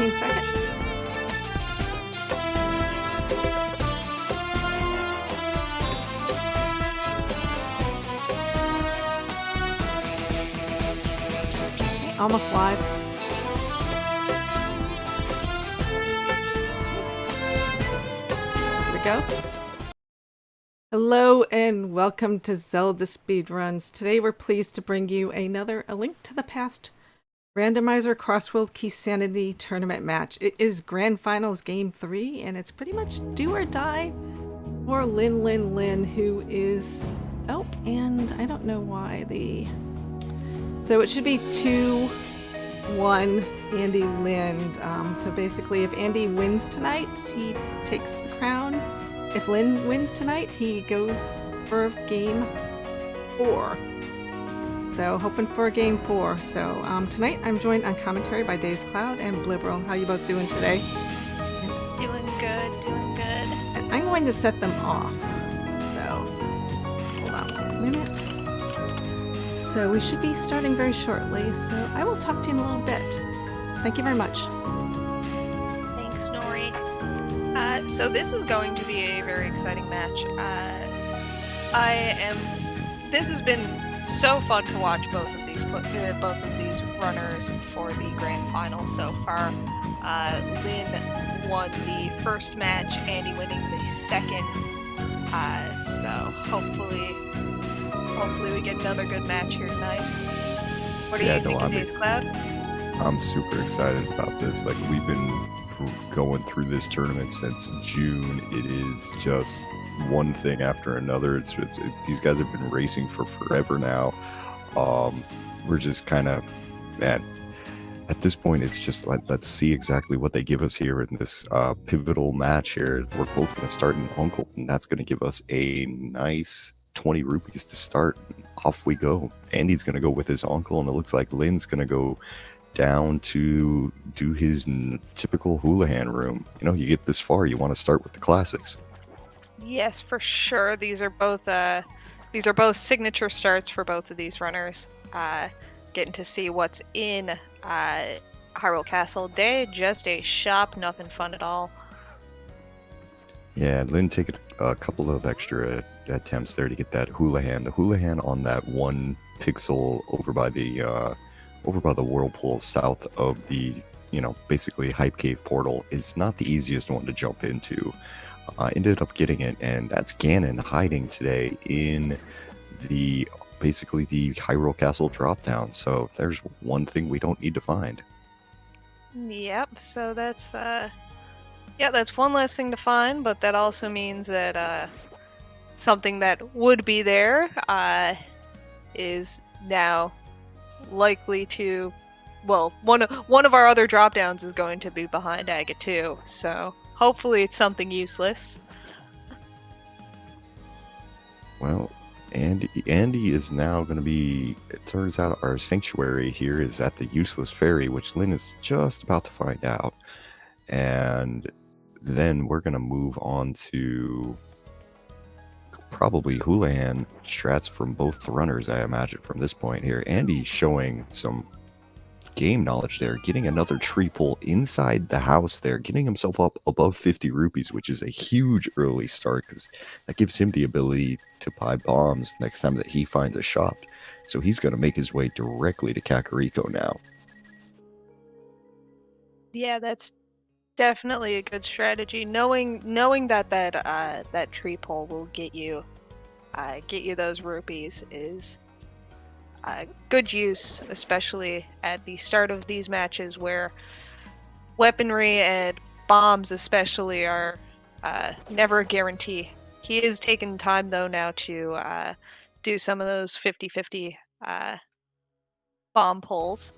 15 seconds. Almost live. Here we go. Hello and welcome to Zelda Speedruns. Today we're pleased to bring you another A Link to the Past Randomizer Crosskeys Sanity Tournament match. It is Grand Finals Game 3 and it's pretty much do or die for Linlinlin, who is... Oh, and I don't know why the... So it should be 2-1 Andy Lind. So basically if Andy wins tonight, he takes the crown. If Lin wins tonight, he goes for game 4. So hoping for game 4. So tonight I'm joined on commentary by Days Cloud and Blibberl. How you both doing today? Doing good, doing good. And I'm going to set them off. So hold on a minute. So we should be starting very shortly. So I will talk to you in a little bit. Thank you very much. Thanks, Nori. So this is going to be a very exciting match. This has been so fun to watch both of these runners for the grand final so far. Lin won the first match, Andy winning the second. So hopefully we get another good match here tonight. What are you thinking, Days Cloud? I'm super excited about this. Like, we've been going through this tournament since June. It is just one thing after another. It's these guys have been racing for forever now. We're just kind of, man, at this point it's just like, let's see exactly what they give us here in this pivotal match here. We're both going to start an uncle, and that's going to give us a nice 20 rupees to start. Off we go. Andy's going to go with his uncle, and it looks like Lin's going to go down to do his typical Houlihan room. You know, you get this far, you want to start with the classics. Yes, for sure. These are both signature starts for both of these runners. Getting to see what's in Hyrule Castle. Just a shop, nothing fun at all. Yeah, Lin taking a couple of extra attempts there to get that Houlihan. The Houlihan on that one pixel over by the whirlpool south of the, basically Hype Cave portal is not the easiest one to jump into. Ended up getting it, and that's Ganon hiding today in the Hyrule Castle drop down. So there's one thing we don't need to find. Yep, so that's one less thing to find, but that also means that something that would be there is now likely to, well, one of our other drop downs is going to be behind Aga 2, so hopefully it's something useless. Well, Andy is now going to be, it turns out our sanctuary here is at the useless ferry, which Lin is just about to find out. And then we're going to move on to probably Houlihan strats from both the runners, I imagine, from this point here. Andy showing some game knowledge there, getting another tree pull inside the house there, getting himself up above 50 rupees, which is a huge early start because that gives him the ability to buy bombs next time that he finds a shop. So he's going to make his way directly to Kakariko now. Yeah, that's definitely a good strategy. Knowing that tree pull will get you those rupees is good use, especially at the start of these matches where weaponry and bombs especially are never a guarantee. He is taking time though now to do some of those 50-50 bomb pulls.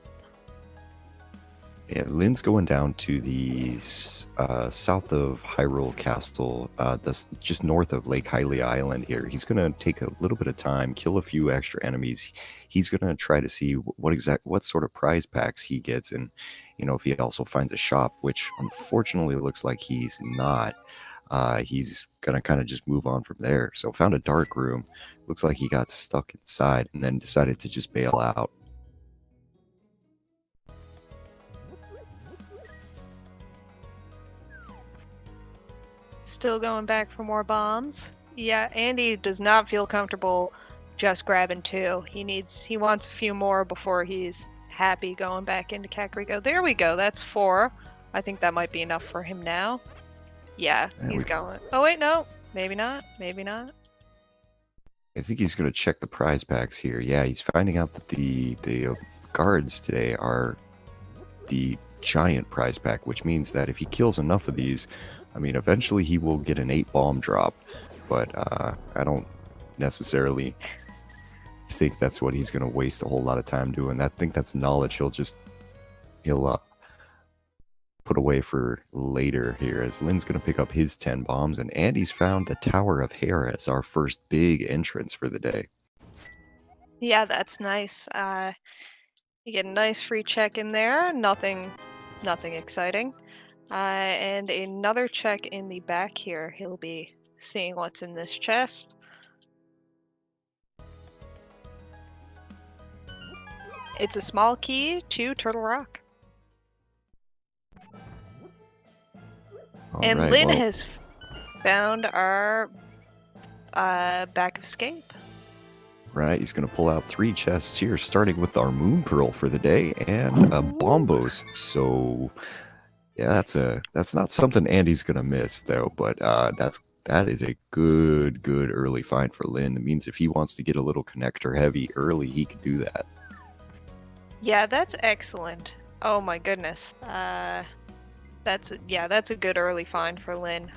Yeah, Lin's going down to the south of Hyrule Castle, that's just north of Lake Hylia Island here. He's going to take a little bit of time, kill a few extra enemies. He's going to try to see what sort of prize packs he gets, and if he also finds a shop, which unfortunately looks like he's not. He's going to kind of just move on from there. So found a dark room. Looks like he got stuck inside and then decided to just bail out. Still going back for more bombs. Yeah, Andy does not feel comfortable just grabbing 2. He wants a few more before he's happy going back into Kakariko. There we go. That's 4. I think that might be enough for him now. Yeah, he's going. Oh wait, no. Maybe not. Maybe not. I think he's going to check the prize packs here. Yeah, he's finding out that the guards today are the giant prize pack, which means that if he kills enough of these, I mean, eventually he will get an 8 bomb drop. But I don't necessarily think that's what he's going to waste a whole lot of time doing. I think that's knowledge he'll put away for later here, as Lynn's going to pick up his 10 bombs, and Andy's found the Tower of Hera as our first big entrance for the day. Yeah, that's nice. You get a nice free check in there. Nothing exciting. And another check in the back here. He'll be seeing what's in this chest. It's a small key to Turtle Rock. And Right, Lynn well, has found our back of escape. Right, he's going to pull out 3 chests here, starting with our Moon Pearl for the day and a Bombos. So, yeah, that's not something Andy's going to miss, though. But that is a good early find for Lynn. It means if he wants to get a little connector heavy early, he can do that. Yeah, that's excellent. Oh my goodness. That's a good early find for Lynn.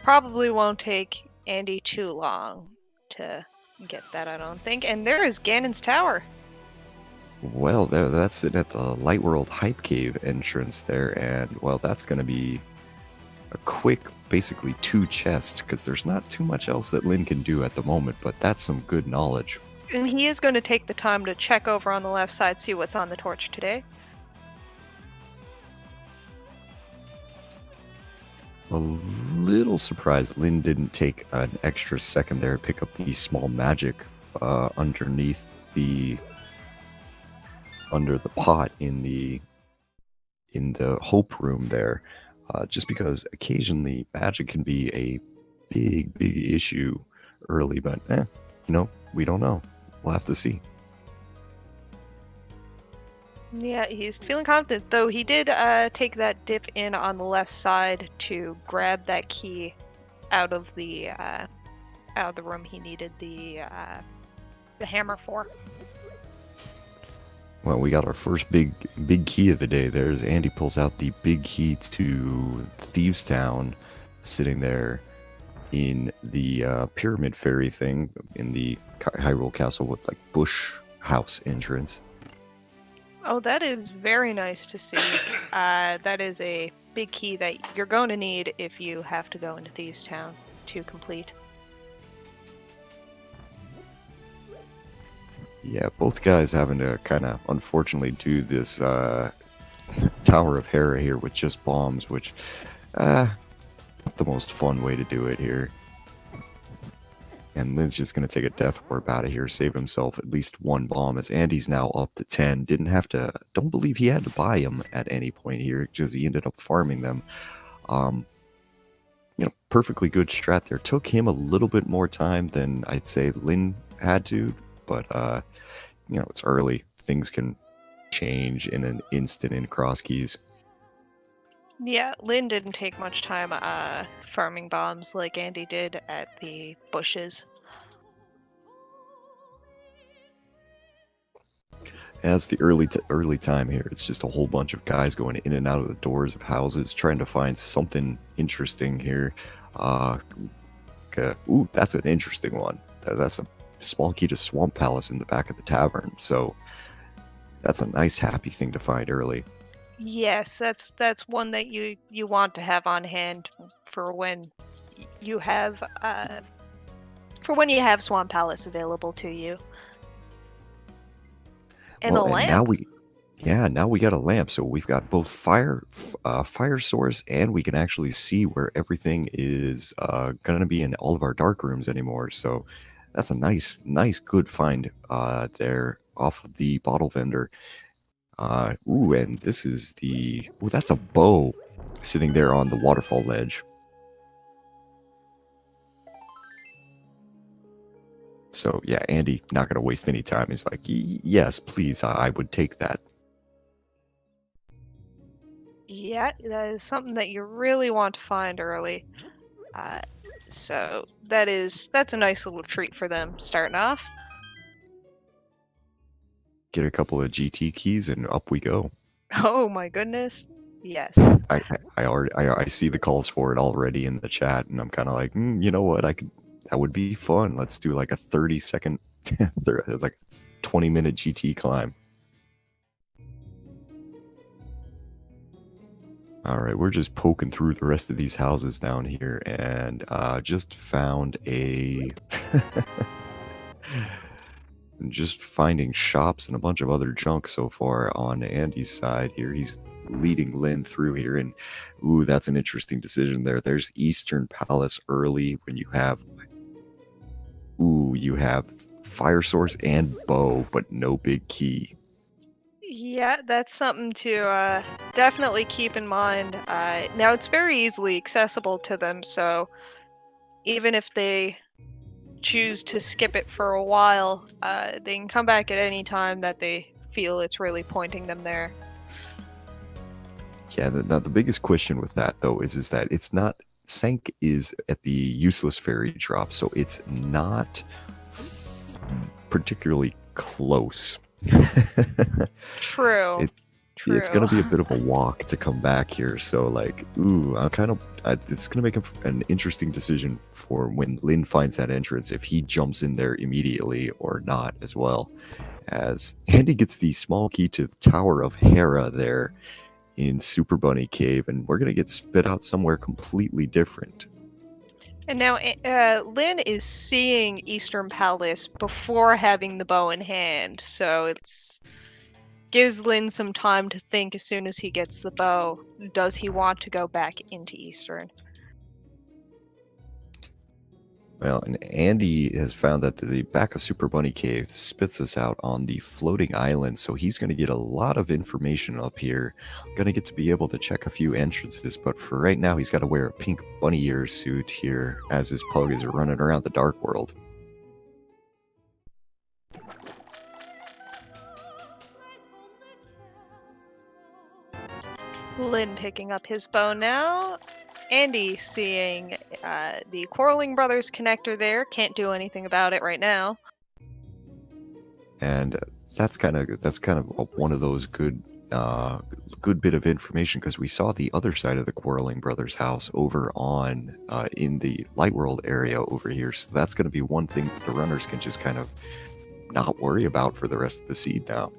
Probably won't take Andy too long to get that, I don't think. And there is Ganon's Tower. Well, that's sitting at the Light World Hype Cave entrance there, and well, that's going to be a quick, basically 2 chests, because there's not too much else that Lynn can do at the moment, but that's some good knowledge. And he is going to take the time to check over on the left side, see what's on the torch today. A little surprised Lynn didn't take an extra second there to pick up the small magic underneath under the pot in the hope room there, just because occasionally magic can be a big issue early, but we don't know. We'll have to see. Yeah, he's feeling confident, though he did take that dip in on the left side to grab that key out of the room he needed the hammer for. Well, we got our first big key of the day. There's Andy pulls out the big key to Thieves Town, sitting there in the pyramid fairy thing in the Hyrule Castle with like bush house entrance. Oh, that is very nice to see. That is a big key that you're going to need if you have to go into Thieves Town to complete. Yeah, both guys having to kind of unfortunately do this Tower of Hera here with just bombs, which not the most fun way to do it here. And Lynn's just going to take a death warp out of here, save himself at least 1 bomb, as Andy's now up to 10. Don't believe he had to buy them at any point here, because he ended up farming them. Perfectly good strat there. Took him a little bit more time than I'd say Lynn had to, but it's early. Things can change in an instant in Crosskeys. Yeah, Lynn didn't take much time farming bombs like Andy did at the bushes. As the early time here, it's just a whole bunch of guys going in and out of the doors of houses, trying to find something interesting here. Ooh, that's an interesting one. That's a small key to Swamp Palace in the back of the tavern. So that's a nice, happy thing to find early. Yes, that's one that you want to have on hand for when you have Swamp Palace available to you. And a lamp. Now we got a lamp, so we've got both fire source, and we can actually see where everything is going to be in all of our dark rooms anymore. So that's a nice, good find there off of the bottle vendor. And this is that's a bow. sitting there on the waterfall ledge. So yeah, Andy, not going to waste any time. He's like, yes, please, I would take that. Yeah, that is something that you really want to find early. So that's a nice little treat for them starting off. Get a couple of GT keys and up we go. Oh my goodness. Yes. I see the calls for it already in the chat, and I'm kind of like, you know what? That would be fun. Let's do like a 30-second, like 20-minute GT climb. All right, we're just poking through the rest of these houses down here, and just found a. Just finding shops and a bunch of other junk so far on Andy's side here. He's leading Lynn through here, and ooh, that's an interesting decision there. There's Eastern Palace early when you have fire source and bow, but no big key. Yeah, that's something to definitely keep in mind. Now it's very easily accessible to them, so even if they choose to skip it for a while, they can come back at any time that they feel it's really pointing them there. Yeah, the biggest question with that though is that it's not. Sank is at the useless fairy drop, so it's not particularly close. True. It's going to be a bit of a walk to come back here. So, like, ooh, it's going to make an interesting decision for when Lynn finds that entrance, if he jumps in there immediately or not, as well. As Andy gets the small key to the Tower of Hera there in Super Bunny Cave, and we're going to get spit out somewhere completely different. And now Lynn is seeing Eastern Palace before having the bow in hand, so it's gives Lynn some time to think as soon as he gets the bow. Does he want to go back into Eastern? Well, and Andy has found that the back of Super Bunny Cave spits us out on the floating island, so he's going to get a lot of information up here. Going to get to be able to check a few entrances, but for right now, he's got to wear a pink bunny ear suit here as his pug is running around the Dark World. Lynn picking up his bow now. Andy seeing the Quarreling Brothers connector there. Can't do anything about it right now. And that's kind of one of those good bit of information, because we saw the other side of the Quarreling Brothers house over on in the Light World area over here. So that's going to be one thing that the runners can just kind of not worry about for the rest of the seed now.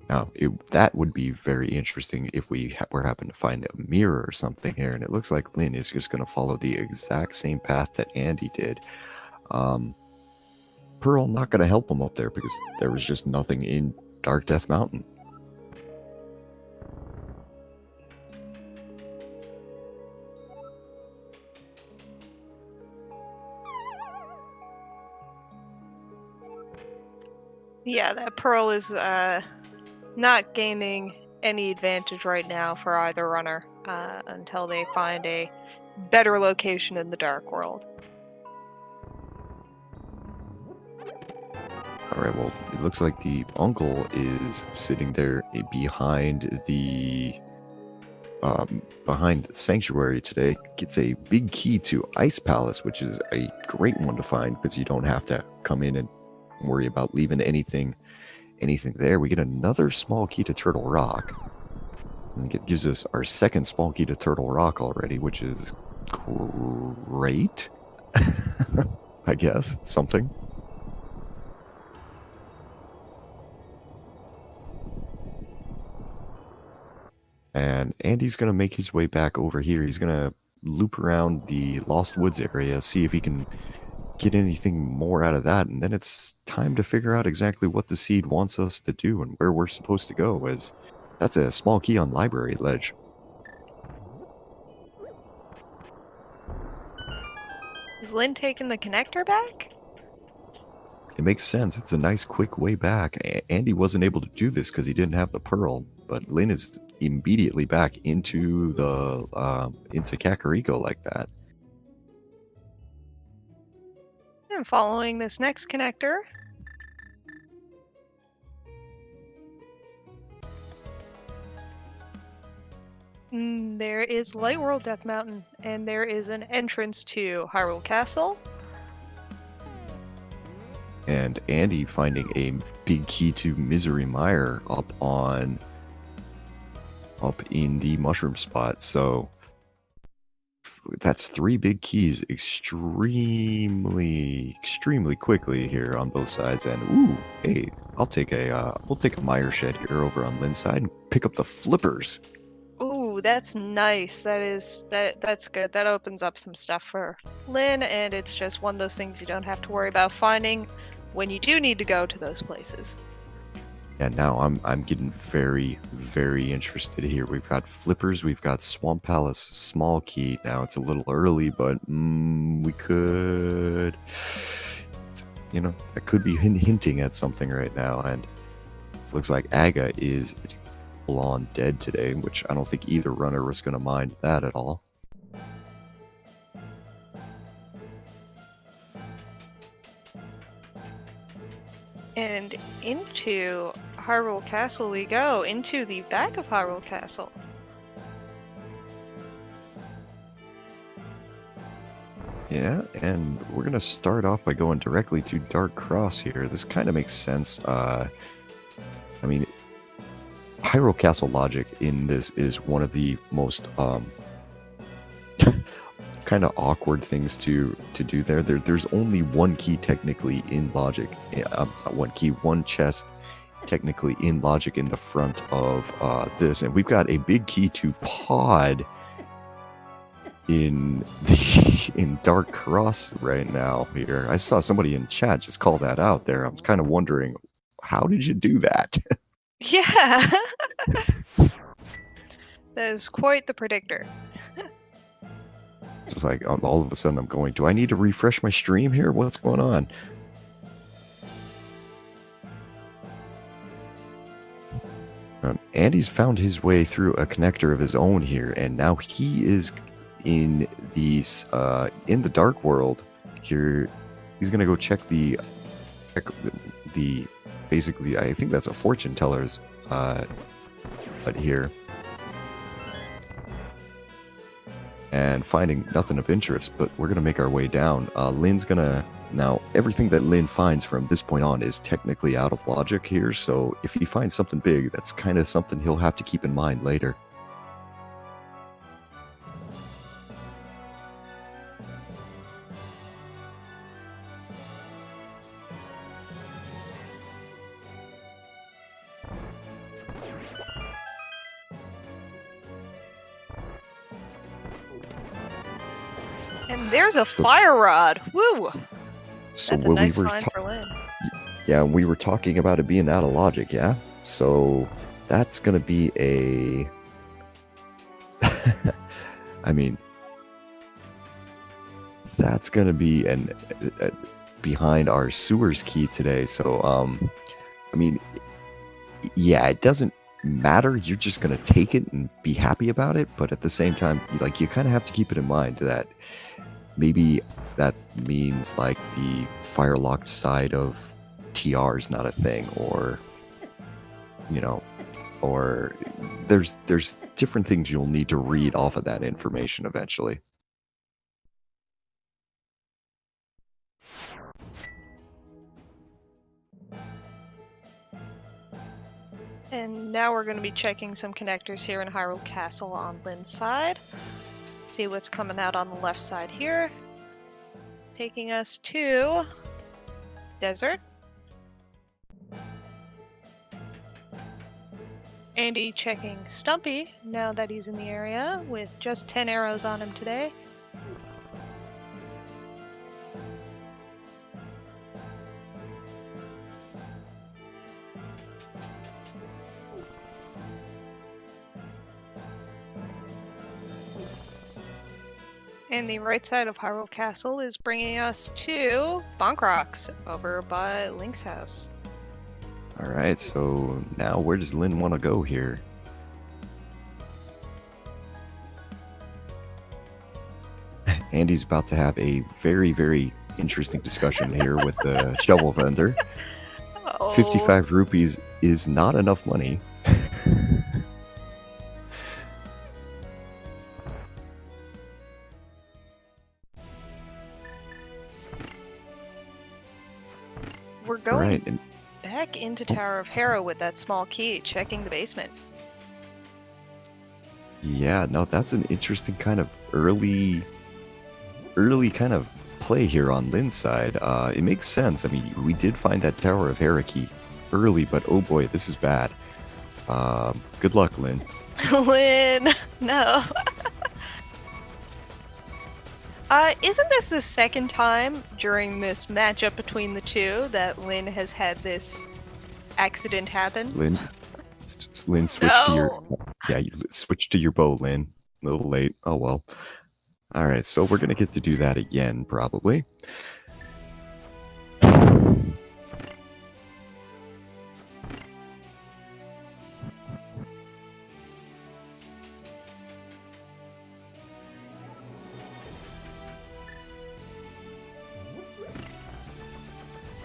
Now, that would be very interesting if we were happen to find a mirror or something here, and it looks like Lynn is just going to follow the exact same path that Andy did. Pearl not going to help him up there because there was just nothing in Dark Death Mountain. Yeah, that Pearl is not gaining any advantage right now for either runner until they find a better location in the Dark World. Alright, well, it looks like the uncle is sitting there behind the Sanctuary today. Gets a big key to Ice Palace, which is a great one to find because you don't have to come in and worry about leaving anything there. We get another small key to Turtle Rock. And it gives us our second small key to Turtle Rock already, which is great. I guess. Something. And Andy's going to make his way back over here. He's going to loop around the Lost Woods area, see if he can get anything more out of that, and then it's time to figure out exactly what the seed wants us to do and where we're supposed to go, as that's a small key on Library Ledge. Is Lynn taking the connector back? It makes sense. It's a nice, quick way back. Andy wasn't able to do this because he didn't have the pearl, but Lynn is immediately back into the into Kakariko like that. And following this next connector, there is Light World Death Mountain, and there is an entrance to Hyrule Castle. And Andy finding a big key to Misery Mire up in the mushroom spot. So that's 3 big keys extremely quickly here on both sides. And ooh, hey, we'll take a Mire shed here over on Lynn's side and pick up the flippers. Ooh, that's nice. That's good. That opens up some stuff for Lynn, and it's just one of those things you don't have to worry about finding when you do need to go to those places. And now I'm getting very, very interested here. We've got flippers, we've got Swamp Palace small key. Now it's a little early, but we could, that could be hinting at something right now. And looks like Aga is full on dead today, which I don't think either runner was going to mind that at all. And into Hyrule Castle we go, into the back of Hyrule Castle. Yeah, and we're going to start off by going directly to Dark Cross here. This kind of makes sense. I mean, Hyrule Castle logic in this is one of the most kind of awkward things to do there. There's only one key technically in logic. One chest technically in logic in the front of this, and we've got a big key to pod in Dark Cross right now here. I saw somebody in chat just call that out there. I'm kind of wondering, how did you do that? Yeah. That is quite the predictor. It's like all of a sudden I'm going, do I need to refresh my stream here? What's going on? Andy's found his way through a connector of his own here, and now he is in the dark world here. He's gonna go check the basically, I think that's a fortune teller's but here. And finding nothing of interest, but we're gonna make our way down. Lynn's gonna now, everything that Lynn finds from this point on is technically out of logic here, so if he finds something big, that's kind of something he'll have to keep in mind later. And there's a fire rod. Woo! So That's a nice find for Lynn. Yeah, we were talking about it being out of logic, yeah? So that's going to be a... I mean, that's going to be behind our sewers key today. So, I mean, yeah, it doesn't matter. You're just going to take it and be happy about it. But at the same time, like, you kind of have to keep it in mind that maybe that means like the fire-locked side of TR is not a thing, or or there's different things you'll need to read off of that information eventually. And now we're going to be checking some connectors here in Hyrule Castle on Lynn's side. See what's coming out on the left side here. Taking us to Desert. Andy checking Stumpy now that he's in the area with just 10 arrows on him today. And the right side of Hyrule Castle is bringing us to Bonk Rocks over by Link's house. All right, so now where does Lynn want to go here? Andy's about to have a very, very interesting discussion here with the shovel vendor. Oh. 55 rupees is not enough money. We're going Right, and back into Tower of Hera with that small key, checking the basement. yeah, no, that's an interesting kind of early kind of play here on Lynn's side. It makes sense. I mean, we did find that Tower of Hera key early, but oh boy, this is bad. Good luck, Lynn. Lynn, no. Isn't this the second time during this matchup between the two that Lynn has had this accident happen? Lynn, switch to your switch to your bow, Lynn. A little late. Oh well. All right, so we're gonna get to do that again, probably.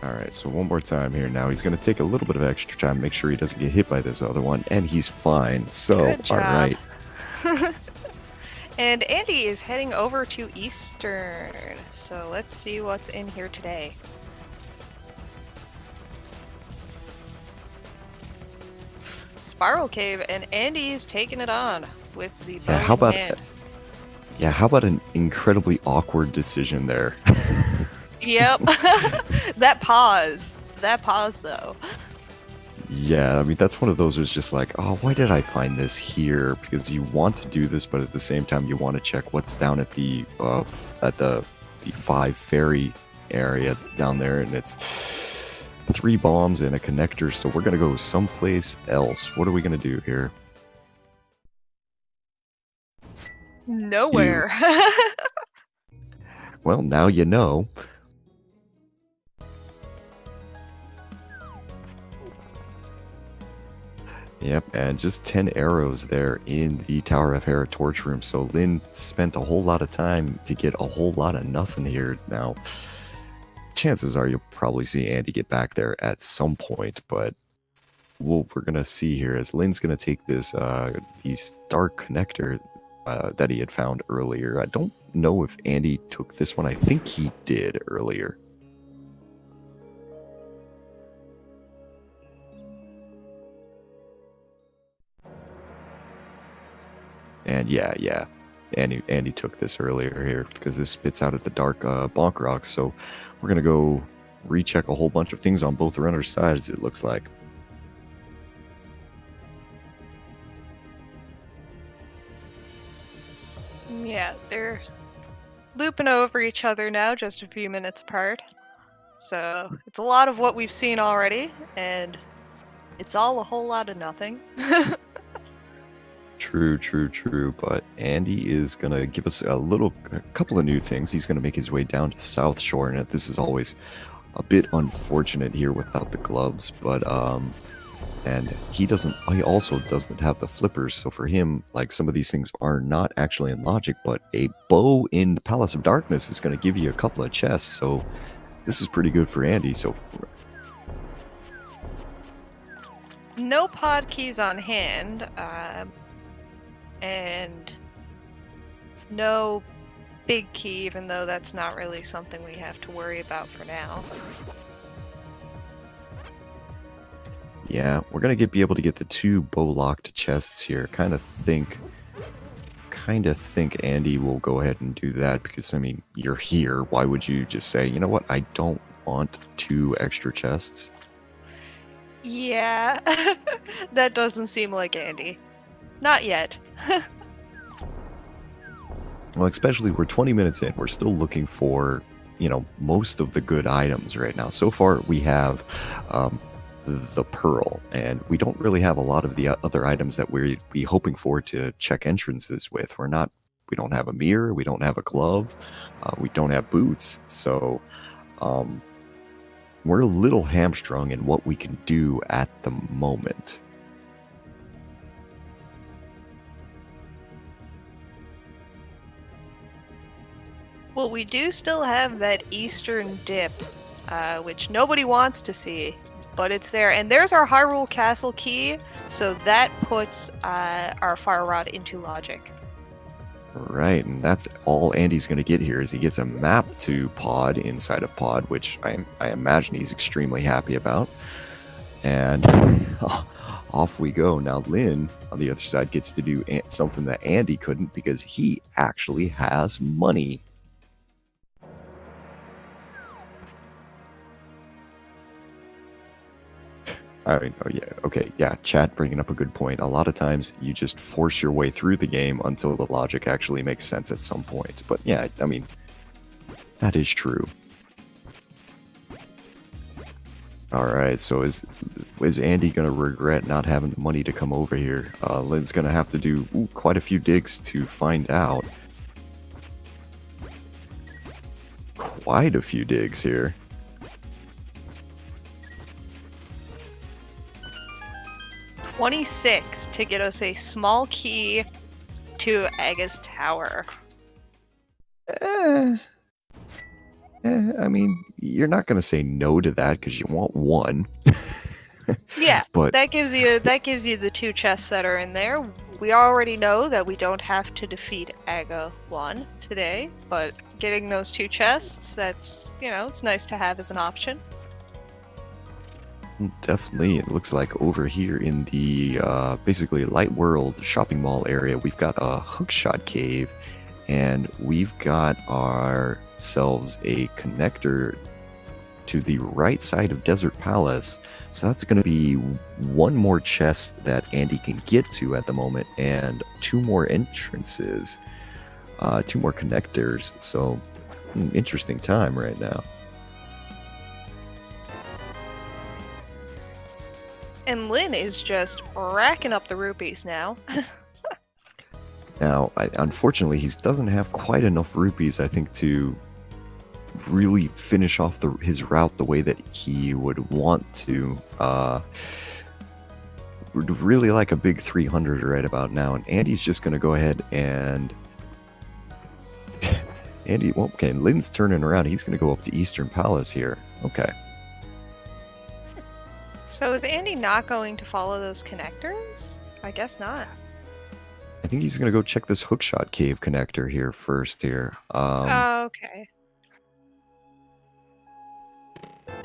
Alright, so one more time here now. He's going to take a little bit of extra time, make sure he doesn't get hit by this other one, and he's fine. So, Good job. alright. And Andy is heading over to Eastern. So let's see what's in here today. Spiral Cave, and Andy's taking it on with the bow how in about hand. Yeah, how about an incredibly awkward decision there? Yep. That pause, though. Yeah, I mean, that's one of those where it's just like, oh, why did I find this here? Because you want to do this, but at the same time, you want to check what's down at the 5 ferry area down there, and it's 3 bombs and a connector, so we're going to go someplace else. What are we going to do here? Nowhere. Well, now you know. Yep, and just 10 arrows there in the Tower of Hera torch room. So Lynn spent a whole lot of time to get a whole lot of nothing here. Now, chances are you'll probably see Andy get back there at some point, but we're going to see here as Lynn's going to take this the dark connector that he had found earlier. I don't know if Andy took this one. I think he did earlier. And yeah, Andy took this earlier here because this spits out at the dark bonk rocks. So we're gonna go recheck a whole bunch of things on both runners' sides. It looks like. Yeah, they're looping over each other now, just a few minutes apart. So it's a lot of what we've seen already, and it's all a whole lot of nothing. True. But Andy is gonna give us a couple of new things. He's gonna make his way down to South Shore, and this is always a bit unfortunate here without the gloves. But and he also doesn't have the flippers. So for him, like, some of these things are not actually in logic. But a bow in the Palace of Darkness is gonna give you a couple of chests. So this is pretty good for Andy. So. No pod keys on hand, and no big key, even though that's not really something we have to worry about for now. Yeah, we're gonna be able to get the 2 bow-locked chests here. Kind of think Andy will go ahead and do that because, I mean, you're here. Why would you just say, you know what, I don't want 2 extra chests? Yeah, that doesn't seem like Andy. Not yet. Well, especially we're 20 minutes in. We're still looking for, most of the good items right now. So far, we have the pearl, and we don't really have a lot of the other items that we'd be hoping for to check entrances with. We're not We don't have a mirror. We don't have a glove. We don't have boots. So we're a little hamstrung in what we can do at the moment. Well, we do still have that eastern dip, which nobody wants to see, but it's there. And there's our Hyrule Castle key, so that puts our Fire Rod into logic. Right, and that's all Andy's going to get here is he gets a map to Pod inside of Pod, which I imagine he's extremely happy about. And off we go. Now Lynn, on the other side, gets to do something that Andy couldn't because he actually has money. I mean, oh yeah, okay, yeah, chat bringing up a good point. A lot of times you just force your way through the game until the logic actually makes sense at some point. But yeah, I mean, that is true. Alright, so is Andy going to regret not having the money to come over here? Lynn's going to have to do quite a few digs to find out. Quite a few digs here. $26 to get us a small key to Aga's Tower. I mean, you're not going to say no to that because you want one. Yeah, but that gives you the 2 chests that are in there. We already know that we don't have to defeat Aga 1 today, but getting those 2 chests, that's, it's nice to have as an option. Definitely, it looks like over here in the basically Light World shopping mall area, we've got a Hookshot cave, and we've got ourselves a connector to the right side of Desert Palace. So that's going to be 1 more chest that Andy can get to at the moment, and 2 more entrances, 2 more connectors. So, interesting time right now. And Lynn is just racking up the rupees now. Now, unfortunately, he doesn't have quite enough rupees, I think, to really finish off his route the way that he would want to. Would really like a big 300 right about now, and Andy's just going to go ahead and... okay, Lynn's turning around. He's going to go up to Eastern Palace here. Okay. So is Andy not going to follow those connectors? I guess not. I think he's going to go check this Hookshot cave connector here first here. Oh, okay.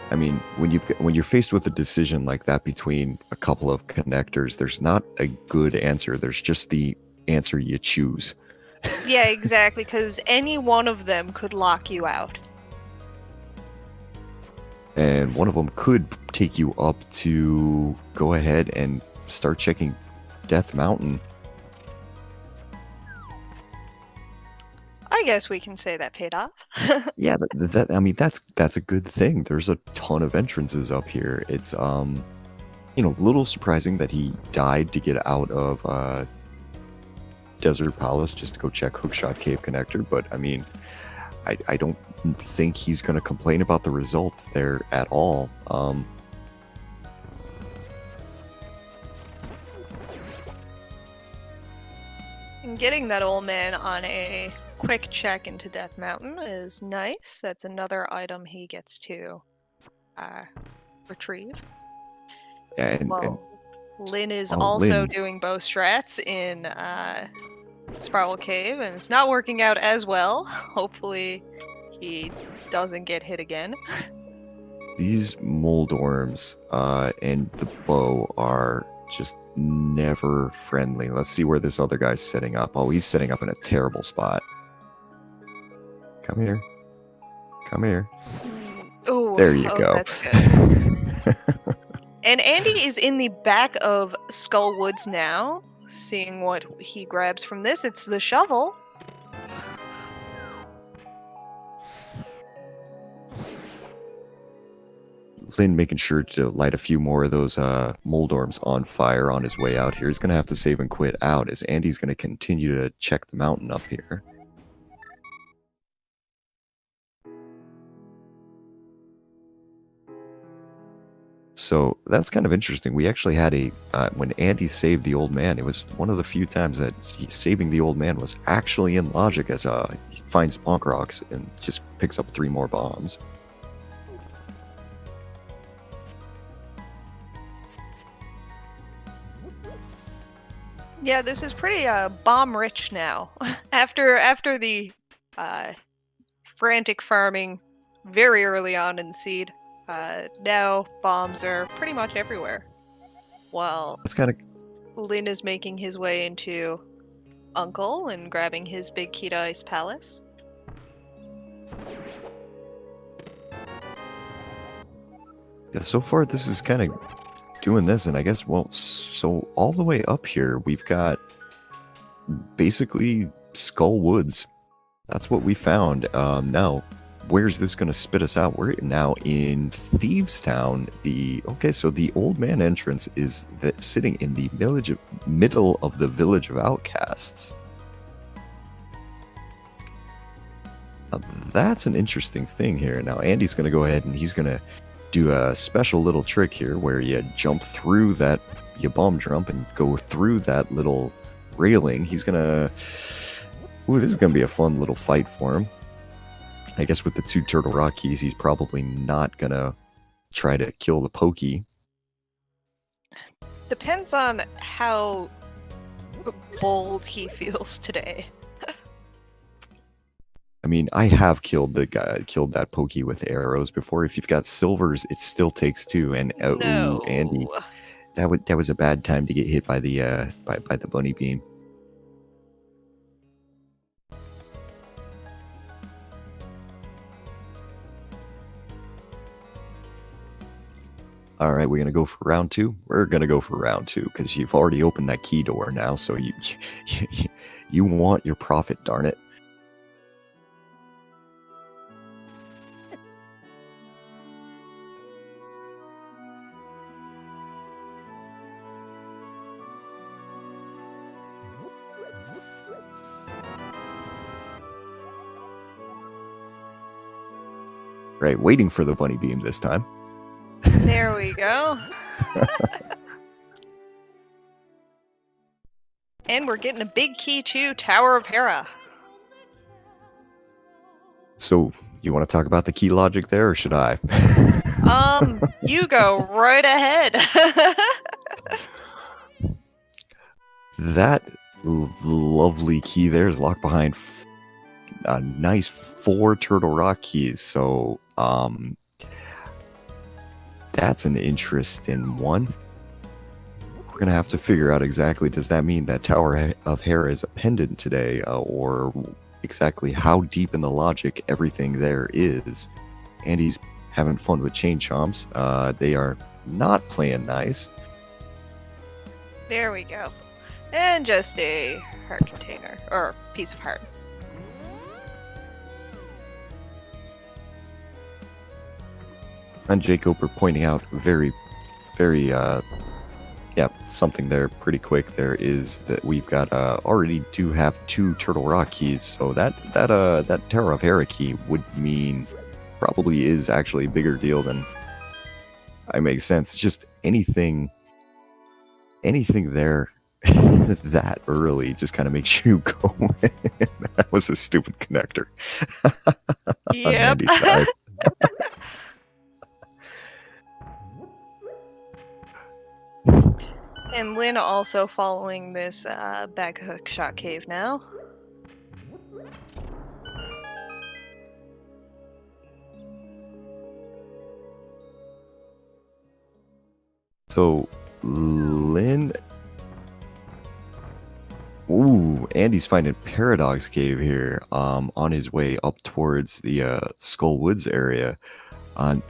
I mean, when you're faced with a decision like that between a couple of connectors, there's not a good answer. There's just the answer you choose. Yeah, exactly, because any one of them could lock you out. And one of them could take you up to go ahead and start checking Death Mountain. I guess we can say that paid off. Yeah, I mean that's a good thing. There's a ton of entrances up here. It's a little surprising that he died to get out of Desert Palace just to go check Hookshot Cave Connector, but I mean, I don't think he's going to complain about the result there at all. And getting that old man on a quick check into Death Mountain is nice. That's another item he gets to retrieve. And Lynn is also doing bow strats in Spiral Cave, and it's not working out as well. Hopefully he doesn't get hit again. These mold worms and the bow are just never friendly. Let's see where this other guy's setting up. Oh, he's setting up in a terrible spot. Come here. Come here. Ooh, there you go. That's good. And Andy is in the back of Skull Woods now, seeing what he grabs from this. It's the shovel. Lynn making sure to light a few more of those mold orbs on fire on his way out here. He's going to have to save and quit out as Andy's going to continue to check the mountain up here. So that's kind of interesting. We actually had when Andy saved the old man, it was one of the few times that saving the old man was actually in logic, as he finds bonk rocks and just picks up 3 more bombs. Yeah, this is pretty bomb rich now. after the frantic farming very early on in seed, now bombs are pretty much everywhere. While That's kind of Lynn is making his way into Uncle and grabbing his big key to Ice Palace. yeah. So far, this is kind of doing this, and I guess so all the way up here, we've got basically Skull Woods. That's what we found. Now, where's this going to spit us out? We're now in Thieves Town. So the old man entrance is sitting in the middle of the village of outcasts. Now, that's an interesting thing here. Now, Andy's going to go ahead and he's going to do a special little trick here where you jump through that, you bomb jump and go through that little railing. He's going to... Ooh, this is going to be a fun little fight for him. I guess with the 2 turtle rock keys, he's probably not going to try to kill the pokey. Depends on how bold he feels today. I mean, I have killed that pokey with arrows before. If you've got silvers, it still takes 2. And No. Ooh, Andy, that was a bad time to get hit by the by the bunny beam. All right, we're gonna go for round 2. We're gonna go for round 2 because you've already opened that key door now, so you want your profit, darn it. Right, waiting for the bunny beam this time. There we go. And we're getting a big key to Tower of Hera. So, you want to talk about the key logic there, or should I? You go right ahead. That lovely key there is locked behind a nice 4 turtle rock keys. So, that's an interesting one. We're gonna have to figure out exactly, does that mean that Tower of Hera is a pendant today, or exactly how deep in the logic everything there is. Andy's having fun with chain chomps. They are not playing nice. There we go. And just a heart container, or piece of heart. And Jacob are pointing out very, very, something there pretty quick. There is that we've got already do have 2 turtle rock keys, so that Tower of Hera key would mean probably is actually a bigger deal than I make sense. It's just anything there that early just kind of makes you go. That was a stupid connector. Yep. On Andy's side. And Lynn also following this back Hookshot cave now. So, Lynn... Ooh, Andy's finding Paradox Cave here on his way up towards the Skull Woods area. I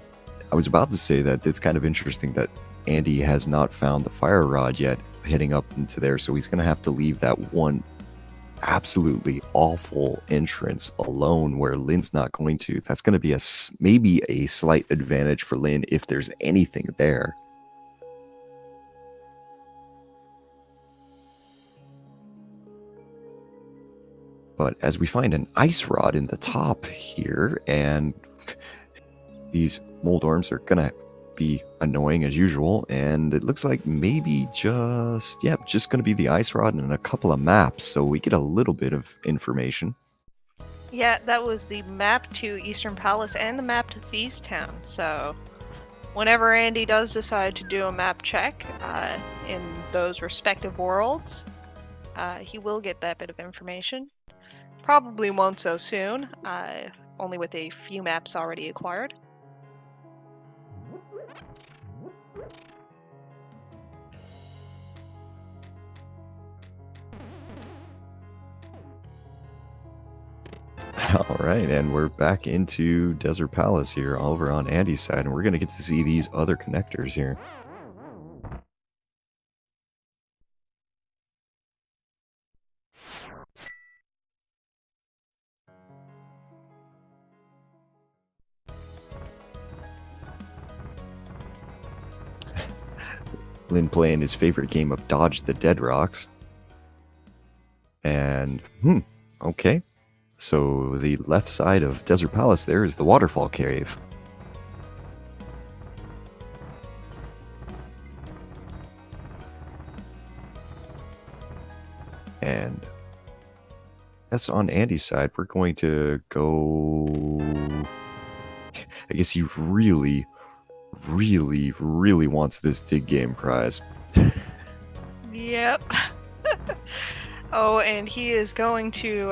was about to say that it's kind of interesting that Andy has not found the fire rod yet heading up into there, so he's going to have to leave that one absolutely awful entrance alone where Lin's not going to, that's going to be maybe a slight advantage for Lin if there's anything there. But as we find an ice rod in the top here, and these Moldorms are going to be annoying as usual, and it looks like maybe just going to be the ice rod and a couple of maps, so we get a little bit of information. Yeah, that was the map to Eastern Palace and the map to Thieves Town. So whenever Andy does decide to do a map check in those respective worlds, he will get that bit of information. Probably won't so soon, only with a few maps already acquired. All right, and we're back into Desert Palace here over on Andy's side, and we're going to get to see these other connectors here. Lin playing his favorite game of Dodge the Dead Rocks. And, okay. So the left side of Desert Palace there is the Waterfall Cave. And that's on Andy's side. We're going to go... I guess he really wants this dig game prize. Yep. Oh, and he is going to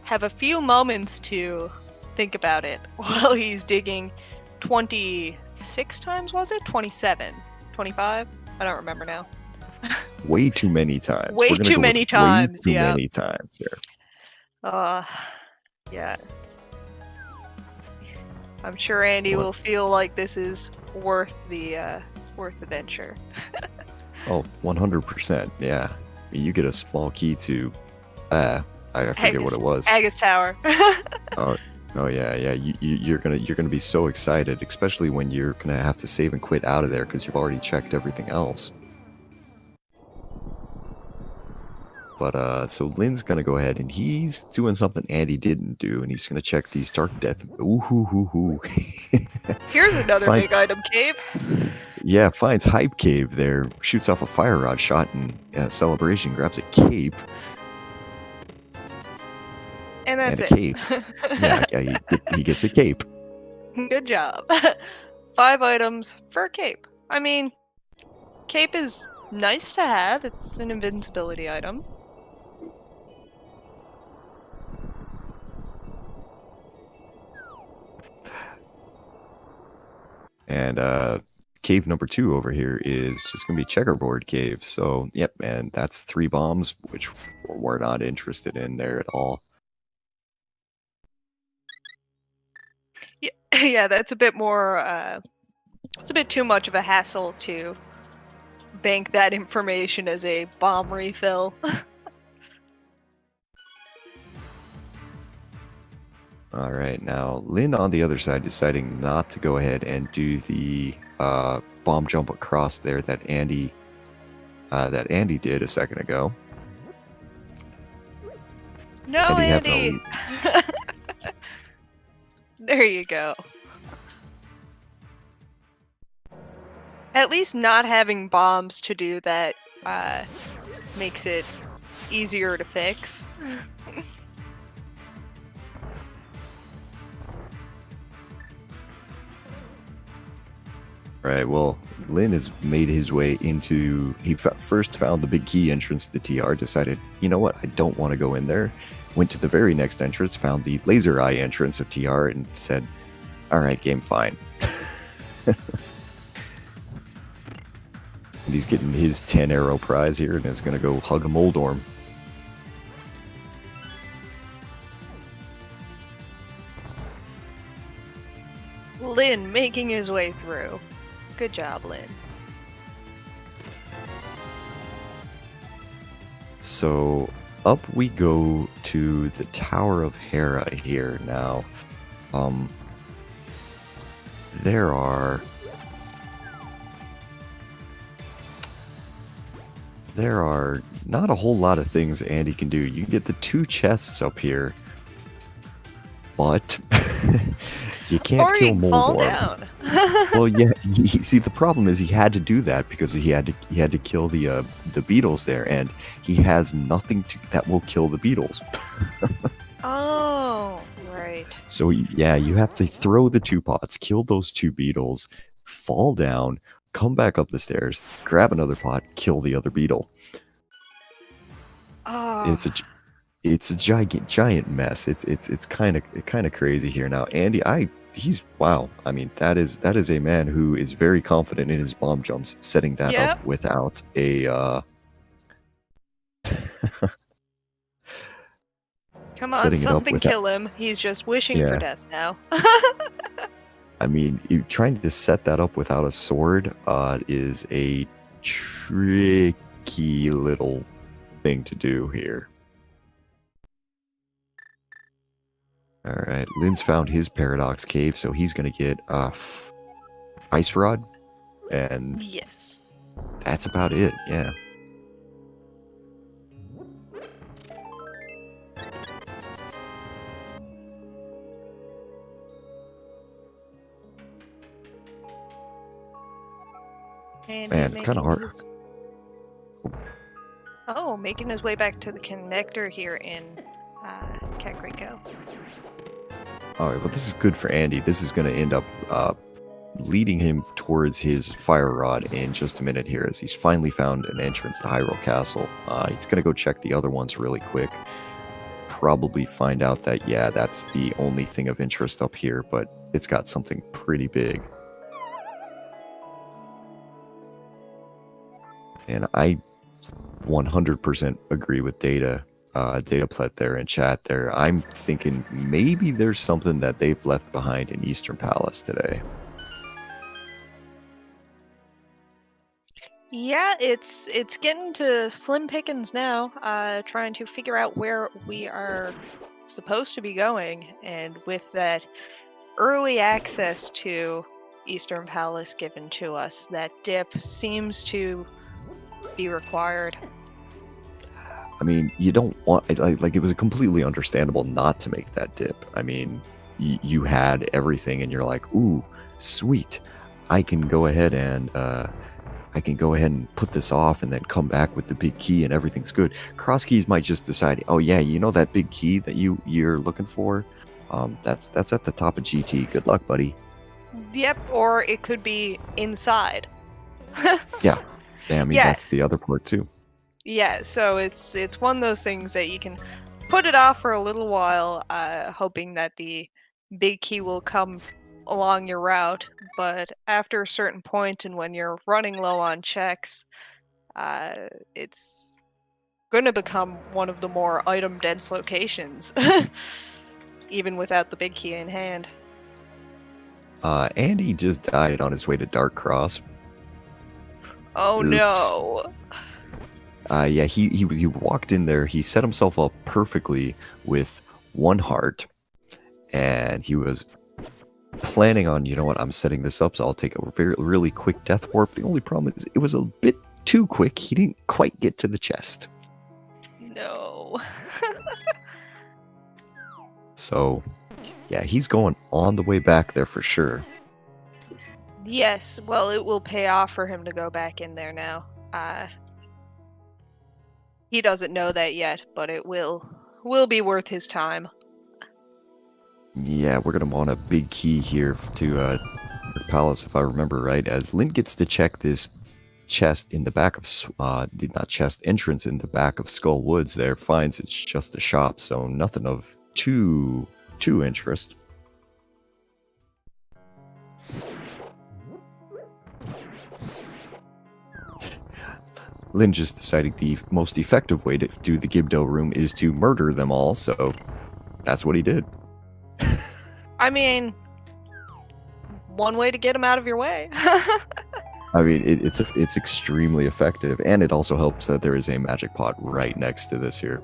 have a few moments to think about it while he's digging 26 times, was it? 27? 25? I don't remember now. Way too many times. Way too many times, way too yeah. many times here. Yeah. I'm sure Andy will feel like this is worth the venture. Oh, 100%, yeah. I mean, you get a small key to, I forget what it was. Agus Tower. Oh yeah. You're gonna be so excited, especially when you're gonna have to save and quit out of there because you've already checked everything else. But so Lin's gonna go ahead and he's doing something Andy didn't do, and he's gonna check these Dark Death. Ooh. Here's another big item cave. Yeah, finds Hype Cave there, shoots off a fire rod shot in celebration, grabs a cape. And that's and a cape. yeah, he gets a cape. Good job. 5 items for a cape. I mean, cape is nice to have. It's an invincibility item. And cave number 2 over here is just going to be Checkerboard Cave. So, yep, and that's 3 bombs, which we're not interested in there at all. Yeah, that's a bit more, it's a bit too much of a hassle to bank that information as a bomb refill. All right, now Lin on the other side deciding not to go ahead and do the bomb jump across there that Andy did a second ago. No, Andy! There you go. At least not having bombs to do that makes it easier to fix. Right, well, Lin has made his way into... He first found the big key entrance to TR, decided, you know what, I don't want to go in there. Went to the very next entrance, found the laser eye entrance of TR, and said, alright, game, fine. And he's getting his 10 arrow prize here, and is going to go hug a Moldorm. Lin making his way through. Good job, Lin. So, up we go to the Tower of Hera here now. There are not a whole lot of things Andy can do. You can get the 2 chests up here, but you can't Or kill you can fall Moldorm. down. Well, yeah. See, the problem is he had to do that because he had to kill the beetles there, and he has nothing that will kill the beetles. Oh, right. So yeah, you have to throw the 2 pots, kill those 2 beetles, fall down, come back up the stairs, grab another pot, kill the other beetle. Oh. It's a giant mess. It's kind of crazy here now. Andy, he's wow. I mean, that is a man who is very confident in his bomb jumps, setting that up without a Come on, something kill him. He's just wishing for death now. I mean, trying to set that up without a sword is a tricky little thing to do here. Alright, Lynn's found his Paradox Cave, so he's going to get Ice Rod, and yes, that's about it, yeah. Man, it's kind of hard. Oh, making his way back to the connector here in Cat Creek Go. Alright, well this is good for Andy. This is going to end up leading him towards his fire rod in just a minute here, as he's finally found an entrance to Hyrule Castle. He's going to go check the other ones really quick. Probably find out that, yeah, that's the only thing of interest up here, but it's got something pretty big. And I 100% agree with Dataplet there in chat there. I'm thinking maybe there's something that they've left behind in Eastern Palace today. Yeah, it's getting to slim pickings now, trying to figure out where we are supposed to be going, and with that early access to Eastern Palace given to us, that dip seems to be required. I mean, you don't want, like it was completely understandable not to make that dip. I mean, you had everything and you're like, ooh, sweet, I can go ahead and put this off and then come back with the big key and everything's good. Crosskeys might just decide, oh yeah, you know that big key that you're looking for? That's at the top of GT. Good luck, buddy. Yep, or it could be inside. Yeah. I mean, that's the other part too. Yeah, so it's one of those things that you can put it off for a little while, hoping that the big key will come along your route, but after a certain point and when you're running low on checks, it's going to become one of the more item-dense locations, even without the big key in hand. Andy just died on his way to Dark Cross. Oh Oops. No. Yeah, he walked in there, he set himself up perfectly with 1 heart, and he was planning on, you know what, I'm setting this up, so I'll take a really quick death warp. The only problem is it was a bit too quick. He didn't quite get to the chest. No. So, yeah, he's going on the way back there for sure. Yes, well, it will pay off for him to go back in there now. He doesn't know that yet, but it will be worth his time. Yeah, we're going to want a big key here to Palace, if I remember right, as Lynn gets to check this chest in the back of, entrance in the back of Skull Woods there, finds it's just a shop, so nothing of too interest. Lynn just decided the most effective way to do the Gibdo room is to murder them all, so that's what he did. I mean, one way to get him out of your way. I mean, it's extremely effective, and it also helps that there is a magic pot right next to this here.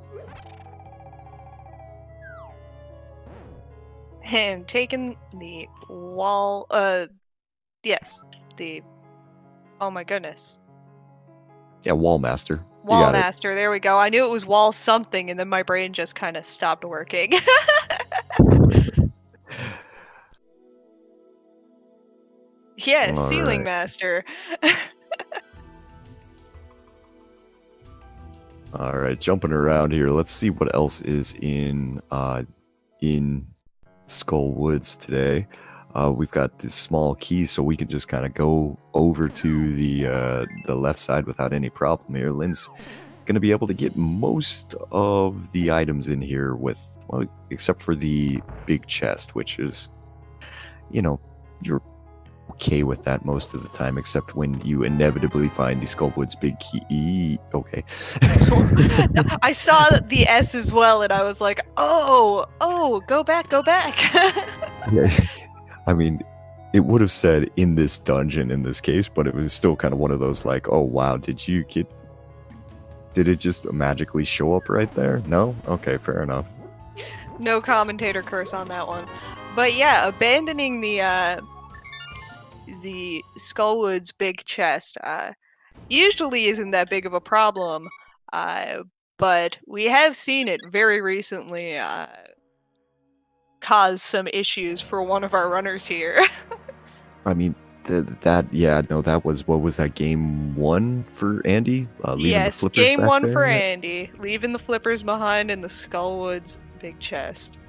And taking the wall, yes, the, oh my goodness. Yeah, Wall Master. You Wall got it. Master, there we go. I knew it was wall something, and then my brain just kind of stopped working. Yeah, All Ceiling right. Master. All right, jumping around here. Let's see what else is in Skull Woods today. We've got this small key, so we can just kind of go over to the left side without any problem here. Lynn's going to be able to get most of the items in here with, well, except for the big chest, which is, you know, you're okay with that most of the time, except when you inevitably find the Skullwood's big key. Okay. I saw the S as well, and I was like, oh, go back. Yeah. I mean, it would have said in this dungeon in this case, but it was still kind of one of those like, oh wow, did it just magically show up right there? No? Okay, fair enough. No commentator curse on that one. But yeah, abandoning the Skullwood's big chest usually isn't that big of a problem, but we have seen it very recently cause some issues for one of our runners here. I mean, that was, what was that, game 1 for Andy? Leaving Yes, the flippers game back 1 there? for Andy, leaving the flippers behind in the Skullwood's big chest.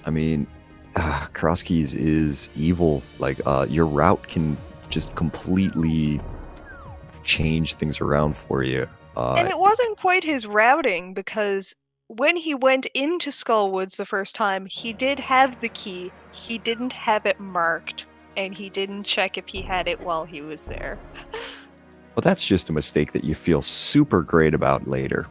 I mean, Crosskeys is evil. Like, your route can just completely change things around for you. And it wasn't quite his routing, because when he went into Skullwoods the first time, he did have the key. He didn't have it marked, and he didn't check if he had it while he was there. Well, that's just a mistake that you feel super great about later.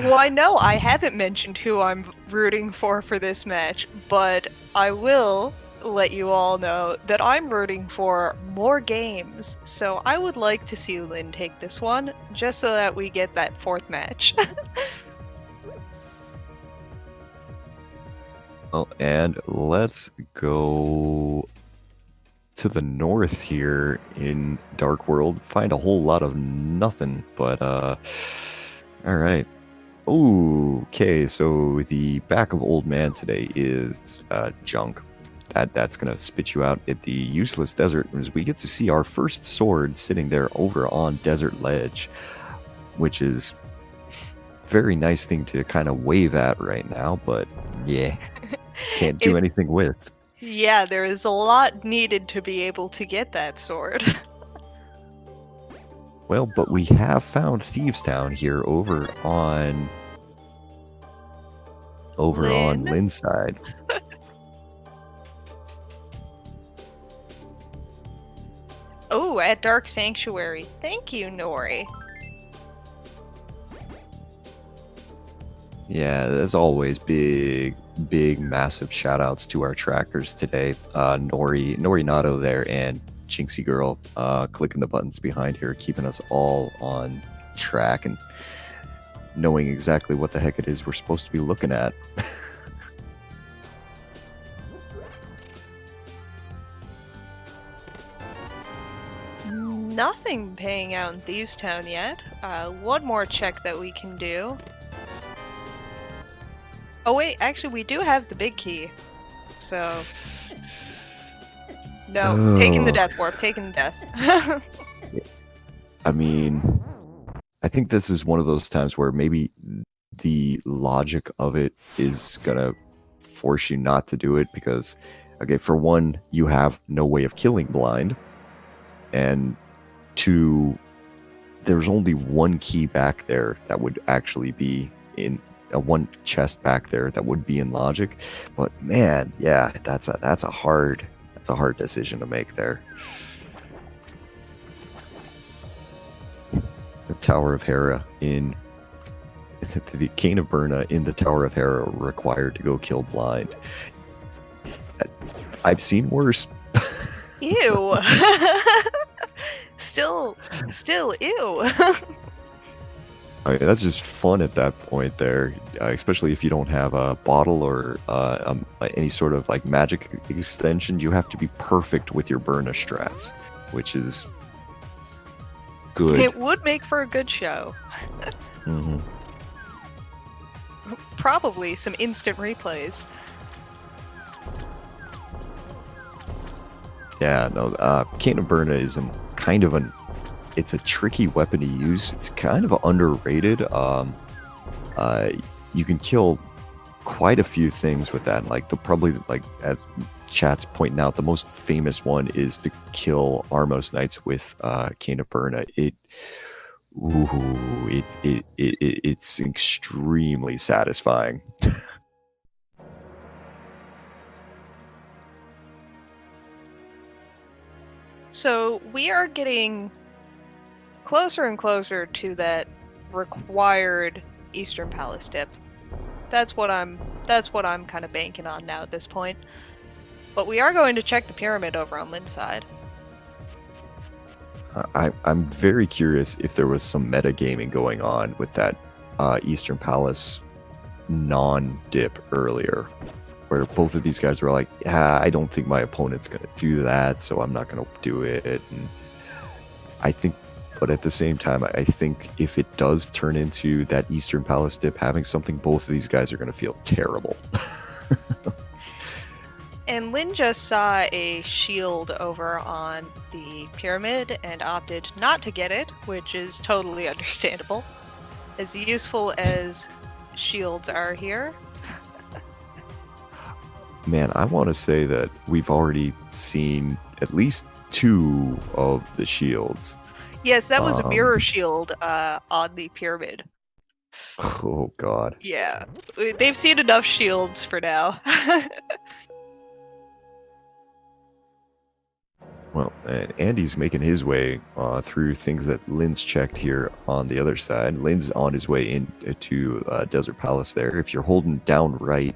Why, no, I haven't mentioned who I'm rooting for this match, but I will let you all know that I'm rooting for more games, so I would like to see Lynn take this one, just so that we get that 4th match. Well, and let's go to the north here in Dark World. Find a whole lot of nothing, but all right. Okay, so the back of Old Man today is junk. That's gonna spit you out at the useless desert, as we get to see our first sword sitting there over on Desert Ledge, which is a very nice thing to kind of wave at right now, but yeah, can't do anything with. Yeah, there is a lot needed to be able to get that sword. Well, but we have found Thieves Town here over on Lynn's side. Oh, at Dark Sanctuary. Thank you, Nori. Yeah, as always, big, massive shout outs to our trackers today. Nori Nato there, and Jinxie Girl clicking the buttons behind here, keeping us all on track and knowing exactly what the heck it is we're supposed to be looking at. Nothing paying out in Thieves Town yet. One more check that we can do. Oh wait, actually we do have the big key. So... No, taking the death warp, taking the death. I mean, I think this is one of those times where maybe the logic of it is gonna force you not to do it, because, okay, for one, you have no way of killing blind, and two, there's only one key back there that would actually be in one chest back there that would be in logic. But man, yeah, that's a hard decision to make there. The Tower of Hera in the Cane of Burna in the Tower of Hera required to go kill blind. I've seen worse. Ew. Still ew. I mean, that's just fun at that point there, especially if you don't have a bottle or any sort of like magic extension. You have to be perfect with your burnish strats, which is good. It would make for a good show. Hmm. Probably some instant replays. Yeah, no, Cane of Burna is it's a tricky weapon to use. It's kind of underrated. You can kill quite a few things with that. Like probably as chat's pointing out, the most famous one is to kill Armos Knights with Cane of Burna. It's extremely satisfying. So we are getting closer and closer to that required Eastern Palace dip. That's what I'm kind of banking on now at this point. But we are going to check the pyramid over on Lin's side. I'm very curious if there was some metagaming going on with that Eastern Palace non-dip earlier, where both of these guys were like, I don't think my opponent's going to do that, so I'm not going to do it. And but at the same time, I think if it does turn into that Eastern Palace dip having something, both of these guys are going to feel terrible. And Lin just saw a shield over on the pyramid and opted not to get it, which is totally understandable. As useful as shields are here. Man, I want to say that we've already seen at least 2 of the shields. Yes, that was a mirror shield on the pyramid. Oh, God. Yeah, they've seen enough shields for now. Well, and Andy's making his way through things that Lin's checked here on the other side. Lin's on his way into Desert Palace there. If you're holding down right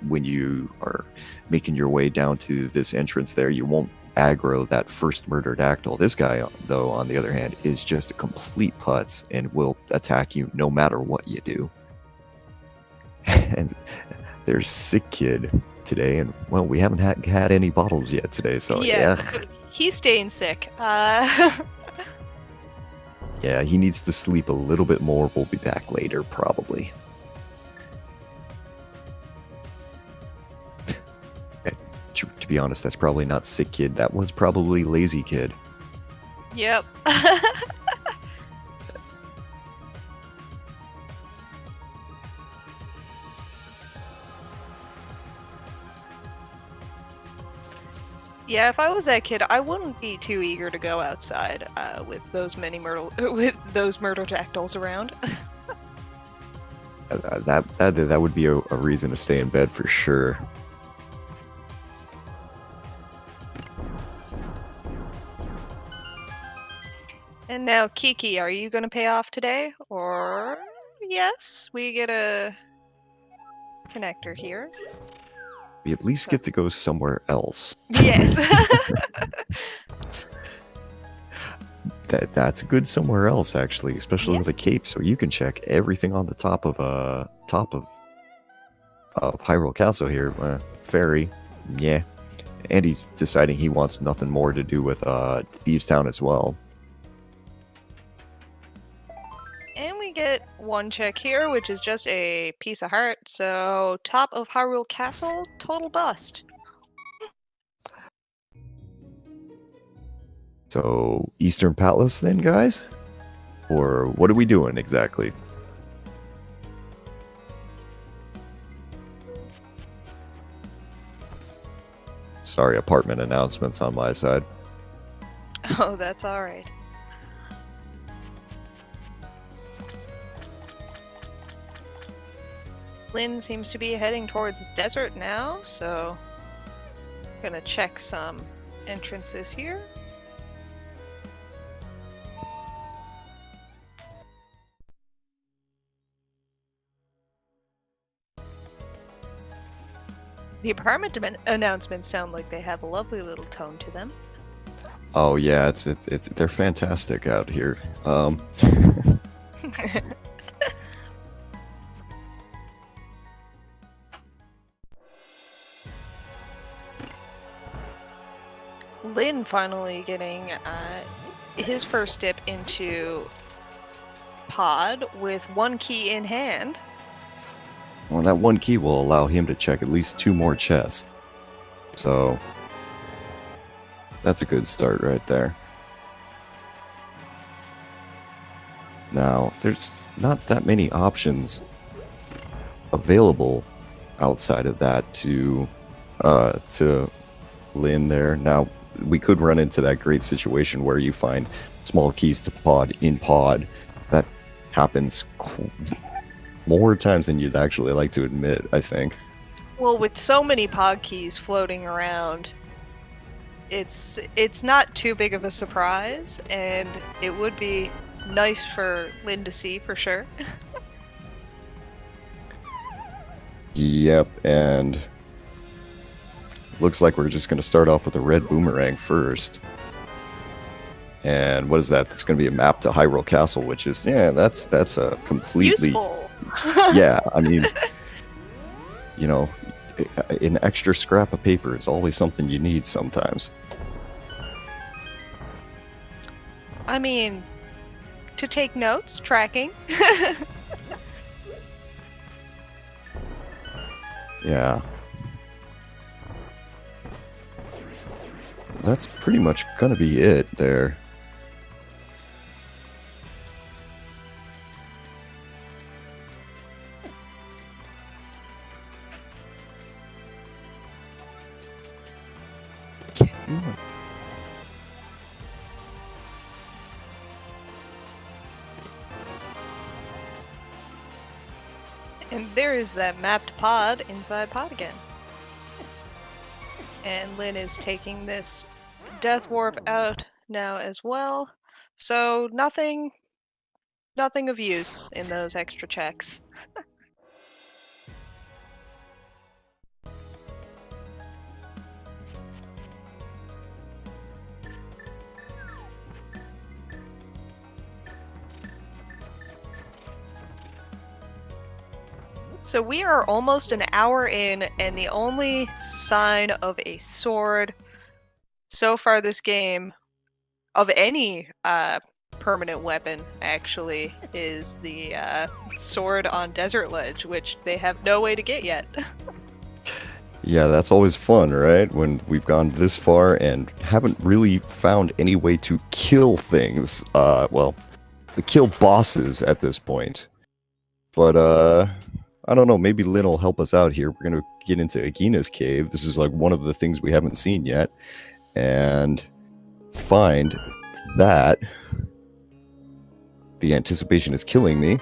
when you are making your way down to this entrance there, you won't aggro that first murdered Dactyl. This guy, though, on the other hand, is just a complete putz and will attack you no matter what you do. And there's Sick Kid today, and well, we haven't had any bottles yet today, so yeah. He's staying sick. Yeah, he needs to sleep a little bit more. We'll be back later, probably. To be honest, that's probably not Sick Kid. That was probably Lazy Kid. Yep. Yeah, if I was that kid, I wouldn't be too eager to go outside with those murder dactyls around. That would be a reason to stay in bed for sure. And now, Kiki, are you going to pay off today? Or yes, we get a connector here. We at least get to go somewhere else. Yes. That's good somewhere else, actually, especially with a cape, so you can check everything on the top of Hyrule Castle here. Ferry, yeah. And he's deciding he wants nothing more to do with Thieves Town as well. And we get one check here, which is just a piece of heart. So, top of Hyrule Castle, total bust. So, Eastern Palace then, guys? Or what are we doing exactly? Sorry, apartment announcements on my side. Oh, that's alright. Lin seems to be heading towards desert now, so gonna check some entrances here. The apartment announcements sound like they have a lovely little tone to them. Oh yeah, it's they're fantastic out here. Lynn finally getting his first dip into pod with one key in hand. Well, that one key will allow him to check at least 2 more chests. So, that's a good start right there. Now, there's not that many options available outside of that to Lynn there. Now, we could run into that great situation where you find small keys to pod in pod. That happens more times than you'd actually like to admit, I think. Well, with so many pod keys floating around, it's not too big of a surprise, and it would be nice for Lynn to see for sure. Yep, and looks like we're just going to start off with a red boomerang first. And what is that? That's going to be a map to Hyrule Castle, which is, that's a completely... Useful! Yeah, I mean, you know, an extra scrap of paper is always something you need sometimes. I mean, to take notes, tracking. Yeah. That's pretty much gonna be it there. And there is that mapped pod inside pod again. And Lynn is taking this death warp out now as well. So nothing of use in those extra checks. So we are almost an hour in, and the only sign of a sword so far this game, of any permanent weapon, actually, is the sword on Desert Ledge, which they have no way to get yet. Yeah, that's always fun, right? When we've gone this far and haven't really found any way to kill things. Well, to kill bosses at this point. But, I don't know, maybe Lynn will help us out here. We're going to get into Agina's cave. This is like one of the things we haven't seen yet. And find that the anticipation is killing me.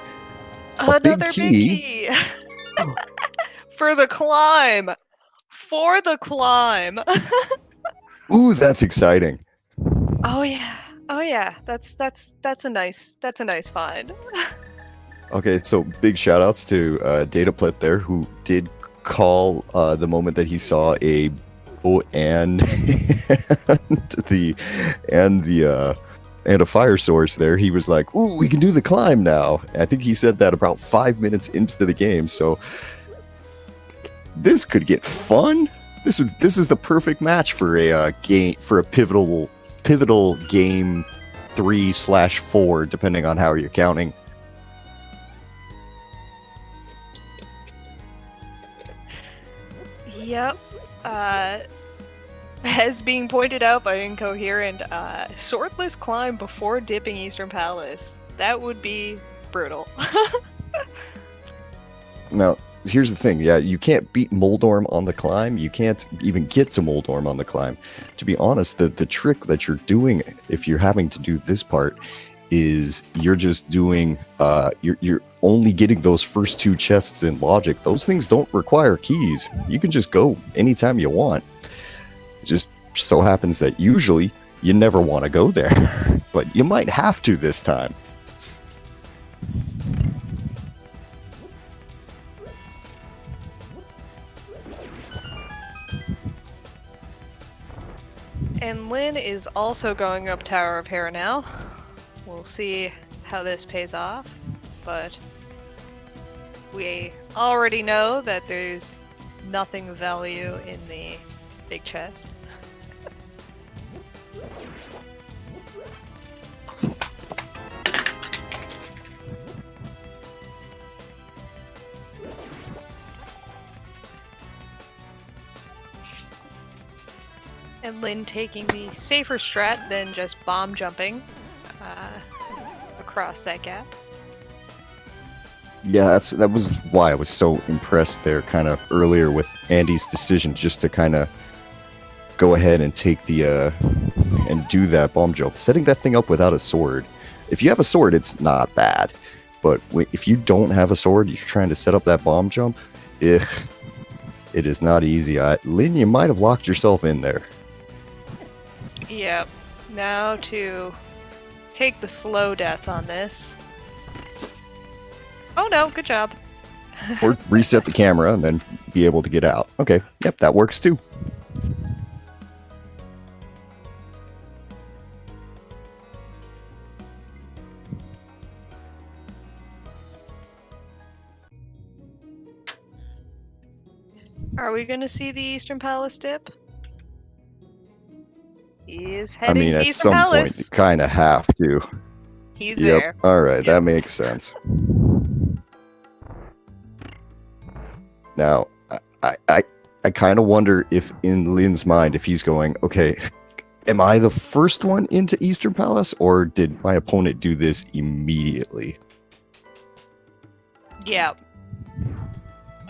Another big key! For the climb! For the climb! Ooh, that's exciting. Oh yeah. Oh yeah. That's a nice find. Okay, so big shout outs to Dataplet there, who did call the moment that he saw a bow and and a fire source there. He was like, "Ooh, we can do the climb now." I think he said that about 5 minutes into the game. So this could get fun. This is the perfect match for a game, for a pivotal game 3/4, depending on how you're counting. Yep. As being pointed out by Incoherent, swordless climb before dipping Eastern Palace. That would be brutal. Now, here's the thing. Yeah, you can't beat Moldorm on the climb. You can't even get to Moldorm on the climb. To be honest, the trick that you're doing, if you're having to do this part, is you're just doing, you're only getting those first 2 chests in logic. Those things don't require keys. You can just go anytime you want. It just so happens that usually you never want to go there, but you might have to this time. And Lynn is also going up Tower of Hair now. We'll see how this pays off. but we already know that there's nothing of value in the big chest. And Lynn taking the safer strat than just bomb jumping across that gap. Yeah, that was why I was so impressed there kind of earlier with Andy's decision just to kind of go ahead and take the and do that bomb jump. Setting that thing up without a sword. If you have a sword, it's not bad. But if you don't have a sword, you're trying to set up that bomb jump, it is not easy. Lynn, you might have locked yourself in there. Yep. Now to take the slow death on this. Oh no, good job. Or reset the camera and then be able to get out. Okay, yep, that works too. Are we going to see the Eastern Palace dip? He is I heading mean, to at Eastern some Palace. point, you kind of have to. He's there. All right, that makes sense. Now, I kind of wonder if in Lynn's mind, if he's going, okay, am I the first one into Eastern Palace, or did my opponent do this immediately? Yeah.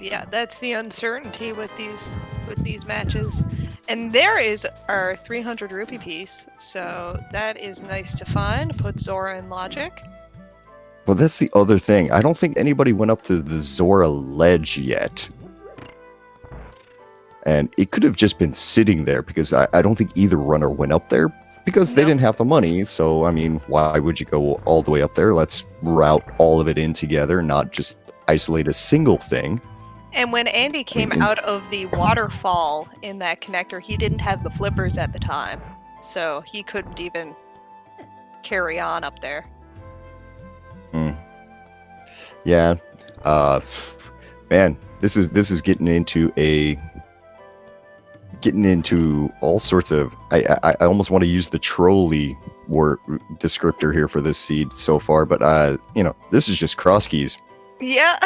Yeah, that's the uncertainty with these matches. And there is our 300 rupee piece, so that is nice to find. Put Zora in logic. Well, that's the other thing. I don't think anybody went up to the Zora ledge yet. And it could have just been sitting there, because I don't think either runner went up there, because they didn't have the money. So, I mean, why would you go all the way up there? Let's route all of it in together, not just isolate a single thing. And when Andy came out of the waterfall in that connector, he didn't have the flippers at the time. So he couldn't even carry on up there. Yeah. Man, this is getting into all sorts of, I almost want to use the trolley word descriptor here for this seed so far, but this is just Crosskeys. Yeah.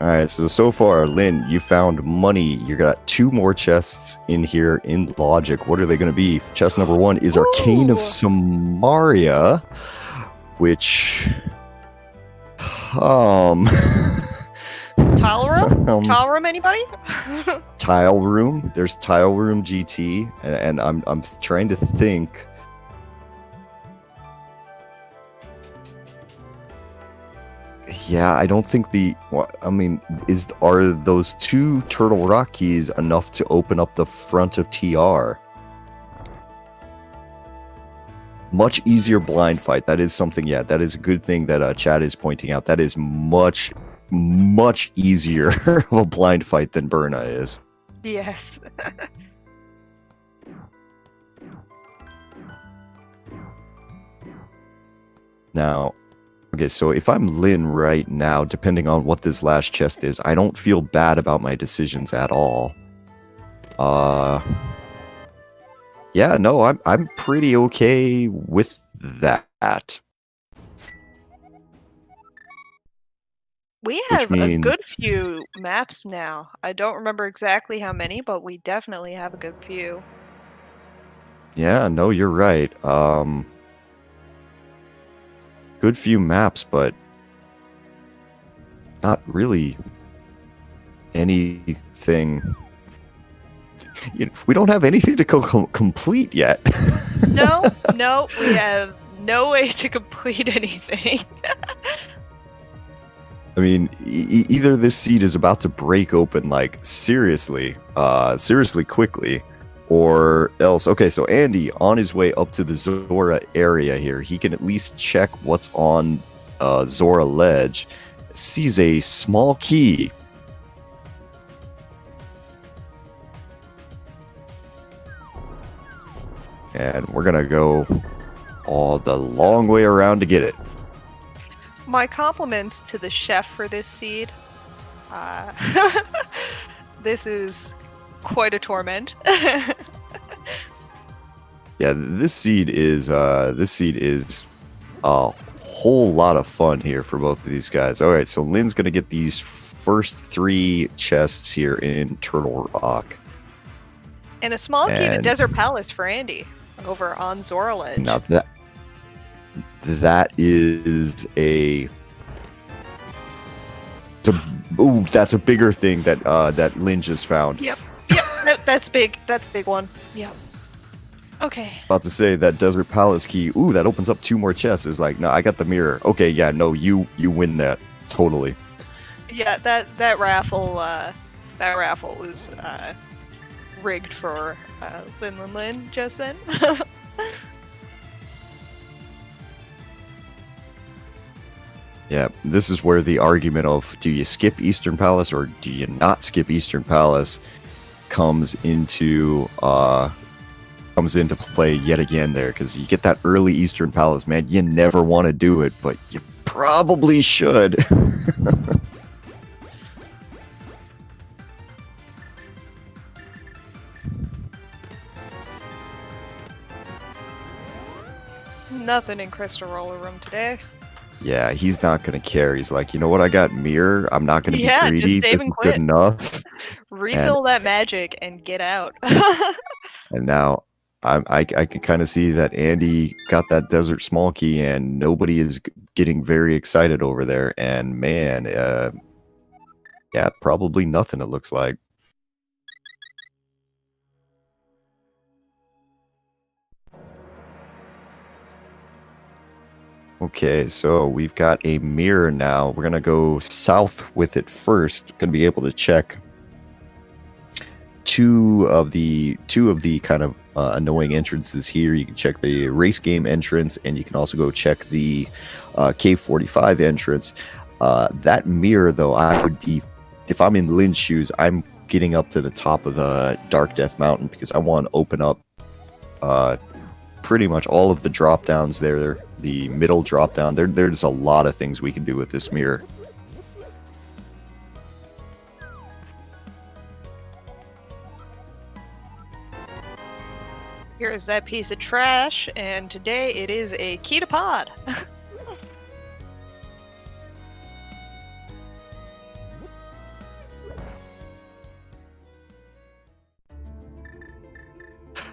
All right, so far, Lynn, you found money. You got 2 more chests in here in logic. What are they going to be? Chest number 1 is Arcane of Samaria, which Tile room? Tile room, anybody? Tile room. There's Tile Room GT, and I'm trying to think. Yeah, I don't think are those 2 Turtle Rock keys enough to open up the front of TR? Much easier blind fight. That is something, that is a good thing that Chad is pointing out. That is much, much easier of a blind fight than Burna is. Yes. Now, okay, so if I'm Lynn right now, depending on what this last chest is, I don't feel bad about my decisions at all. Yeah, no, I'm pretty okay with that. We have a good few maps now. I don't remember exactly how many, but we definitely have a good few. Yeah, no, you're right. Good few maps, but not really anything. We don't have anything to complete yet. No, we have no way to complete anything. I mean, either this seed is about to break open, like, seriously quickly, or else. Okay, so Andy, on his way up to the Zora area here, he can at least check what's on Zora ledge, sees a small key. And we're gonna go all the long way around to get it. My compliments to the chef for this seed. This is quite a torment. Yeah, this seed is a whole lot of fun here for both of these guys. All right, so Lynn's gonna get these first 3 chests here in Turtle Rock. And a small key to And- Desert Palace for Andy over on Zorledge. Now that is that's a bigger thing that that Lynn just found. Yep, that's big. That's a big one. Yep. Okay. About to say that Desert Palace key. Ooh, that opens up 2 more chests. It's like, no, I got the mirror. Okay, yeah, no, you win that totally. Yeah, that raffle was rigged for Linlinlin just then. Yeah, this is where the argument of do you skip Eastern Palace or do you not skip Eastern Palace comes into play yet again there, because you get that early Eastern Palace, man. You never want to do it, but you probably should. Nothing in Crystal Roller Room today. Yeah, he's not gonna care. He's like, you know what? I got mirror. I'm not gonna Yeah, be just greedy. save This and is good quit. enough. Refill that magic and get out. And now I can kind of see that Andy got that desert small key, and nobody is getting very excited over there. And man, yeah, probably nothing. It looks like. Okay, so we've got a mirror now. We're gonna go south with it first. Gonna be able to check two of the kind of annoying entrances here. You can check the race game entrance, and you can also go check the K45 entrance. That mirror, though, I would be, if I'm in Lynn's shoes, I'm getting up to the top of the Dark Death Mountain because I want to open up pretty much all of the drop downs there. The middle drop down. There's a lot of things we can do with this mirror. Here is that piece of trash, and today it is a key to pod.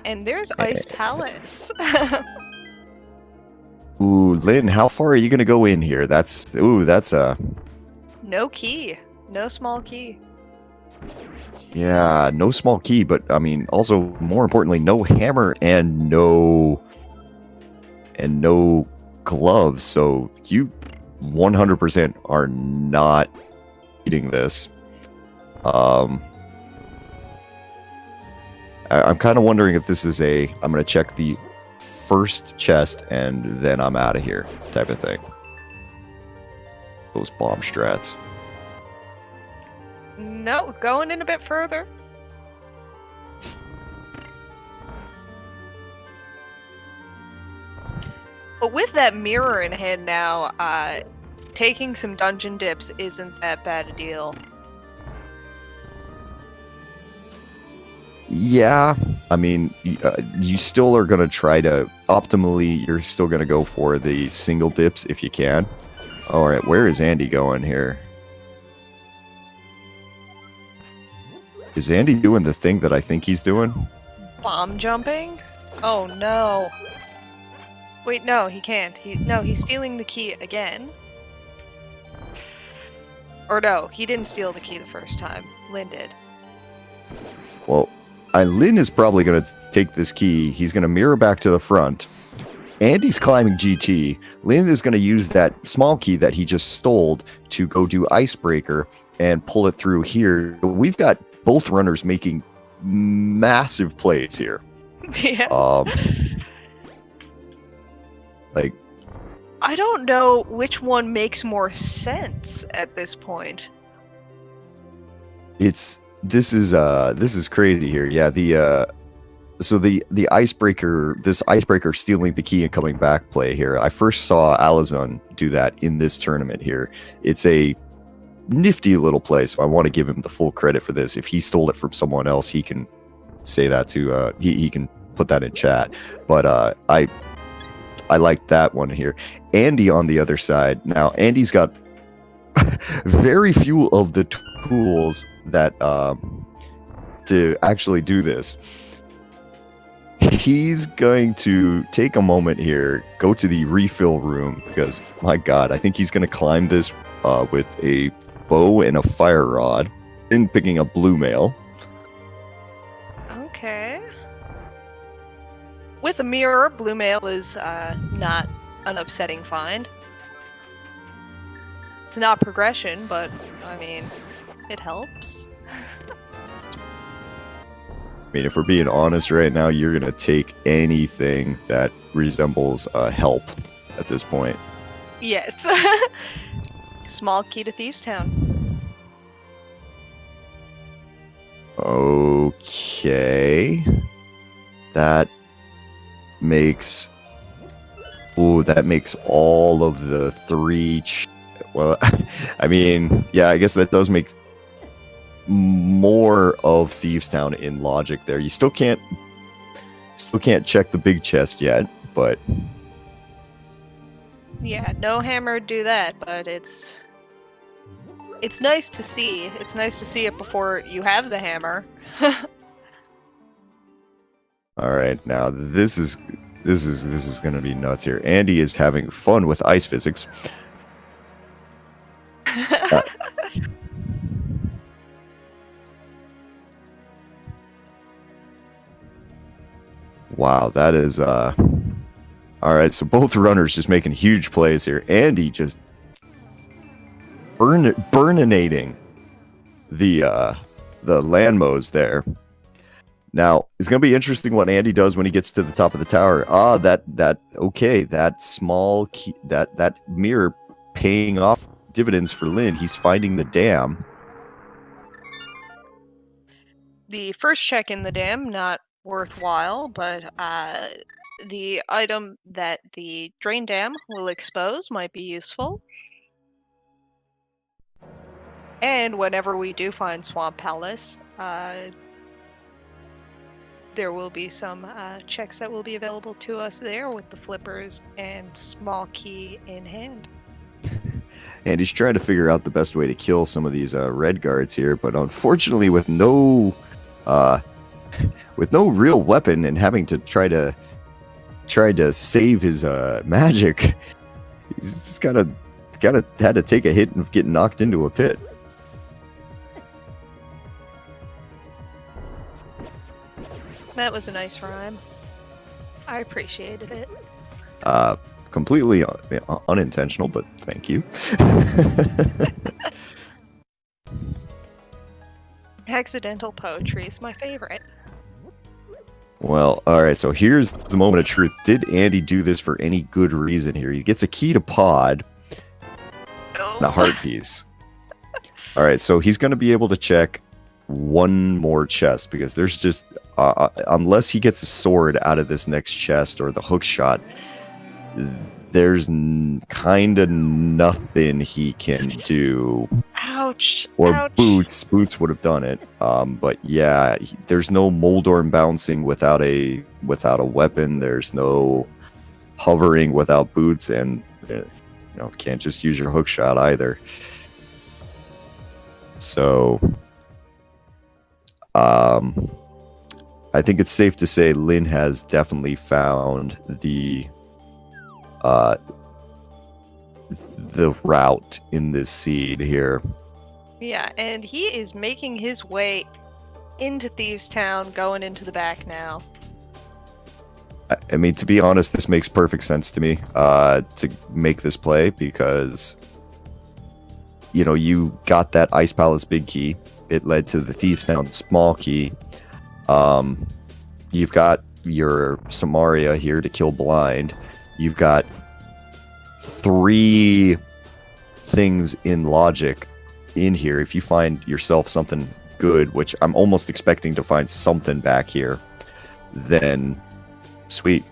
And there's Ice Palace. Ooh, Lynn, how far are you gonna go in here? That's a No key. No small key. yeah, no small key, but I mean, also more importantly, no hammer and no gloves. So you 100% are not eating this. I'm kind of wondering if this is I'm going to check the first chest and then I'm out of here type of thing. Those bomb strats. No, going in a bit further. But with that mirror in hand now, taking some dungeon dips isn't that bad a deal. Yeah, I mean, you still are going to try to, optimally, you're still going to go for the single dips if you can. All right, where is Andy going here? Is Andy doing the thing that I think he's doing? Bomb jumping? Oh no. Wait, no, he can't. He's stealing the key again. Or no, he didn't steal the key the first time. Lynn did. Well, Lynn is probably going to take this key. He's going to mirror back to the front. Andy's climbing GT. Lynn is going to use that small key that he just stole to go do Icebreaker and pull it through here. We've got both runners making massive plays here. Yeah. Like, I don't know which one makes more sense at this point. this is crazy here. Yeah, So the icebreaker, this icebreaker stealing the key and coming back play here. I first saw Alazun do that in this tournament here. It's a nifty little play, so I want to give him the full credit for this. If he stole it from someone else, he can say that to he can put that in chat. But I like that one here. Andy on the other side. Now Andy's got very few of the tools that to actually do this. He's going to take a moment here, go to the refill room, because, my god, I think he's going to climb this with a bow and a fire rod, and picking up blue mail. Okay. With a mirror, blue mail is not an upsetting find. It's not progression, but, I mean, it helps. I mean, if we're being honest right now, you're going to take anything that resembles help at this point. Yes. Small key to Thieves Town. Okay. That makes... Ooh, that makes all of the three... Well, I mean, yeah, I guess that does make more of Thieves Town in logic there. You still can't check the big chest yet, but Yeah, no hammer would do that, but it's nice to see. It's nice to see it before you have the hammer. all right, now this is going to be nuts here. Andy is having fun with ice physics. Wow, that is all right. So both runners just making huge plays here. Andy just burninating the landmos there. Now it's gonna be interesting what Andy does when he gets to the top of the tower. That small key, that mirror paying off dividends for Lynn. He's finding the dam. The first check in the dam, not worthwhile, but the item that the drain dam will expose might be useful. And whenever we do find Swamp Palace, there will be some checks that will be available to us there with the flippers and small key in hand. And he's trying to figure out the best way to kill some of these red guards here, but unfortunately with no real weapon and having to try to save his magic, he's just kind of had to take a hit and get knocked into a pit. That was a nice rhyme. I appreciated it. Completely unintentional, but thank you. Accidental poetry is my favorite. Well, all right, so here's the moment of truth. Did Andy do this for any good reason here? He gets a key to pod and a heart piece. All right, so he's going to be able to check one more chest because there's just, unless he gets a sword out of this next chest or the hookshot, there's kind of nothing he can do. Ouch. Or ouch. Boots would have done it. But yeah, there's no Moldorm bouncing without a weapon. There's no hovering without boots, and can't just use your hookshot either. So, I think it's safe to say Lynn has definitely found the route in this seed here. Yeah, and he is making his way into Thieves Town, going into the back now. I mean, to be honest, this makes perfect sense to me to make this play because, you got that Ice Palace big key. It led to the Thieves Town small key. You've got your Samaria here to kill blind. You've got 3 things in logic in here. If you find yourself something good, which I'm almost expecting to find something back here, then sweet.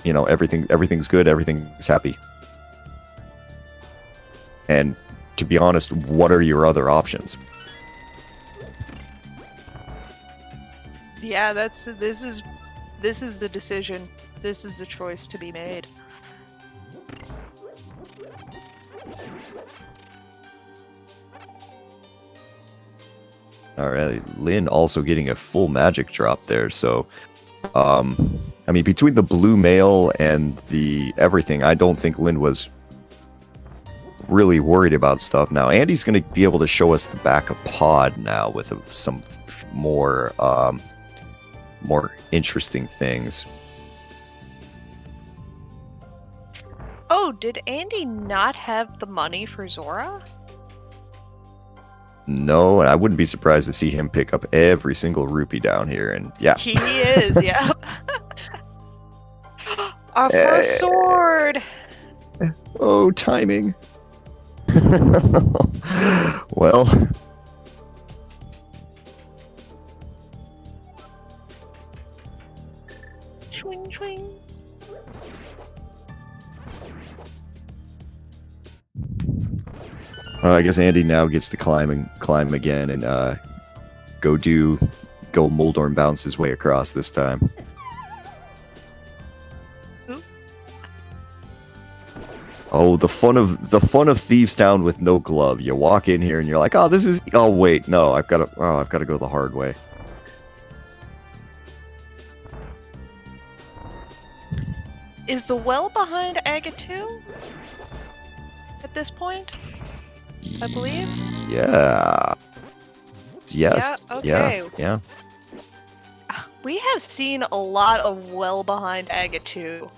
You know, everything's good, everything's happy. And to be honest, what are your other options? Yeah, this is the decision. This is the choice to be made. All right, Lynn also getting a full magic drop there. So, I mean, between the blue mail and the everything, I don't think Lynn was really worried about stuff. Now, Andy's going to be able to show us the back of Pod now with some more interesting things. Oh, did Andy not have the money for Zora? No, and I wouldn't be surprised to see him pick up every single rupee down here. And yeah, He is, yeah. Our first sword! oh, timing. Well, Swing, swing. I guess Andy now gets to climb again and go Moldorm bounce his way across this time. Ooh. Oh, the fun of Thieves Town with no glove. You walk in here and you're like, oh, this is. Oh wait, no, I've got to go the hard way. Is the well behind Agatu? At this point? I believe? Yeah. Yes. Yeah, okay. Yeah. We have seen a lot of well behind Agatu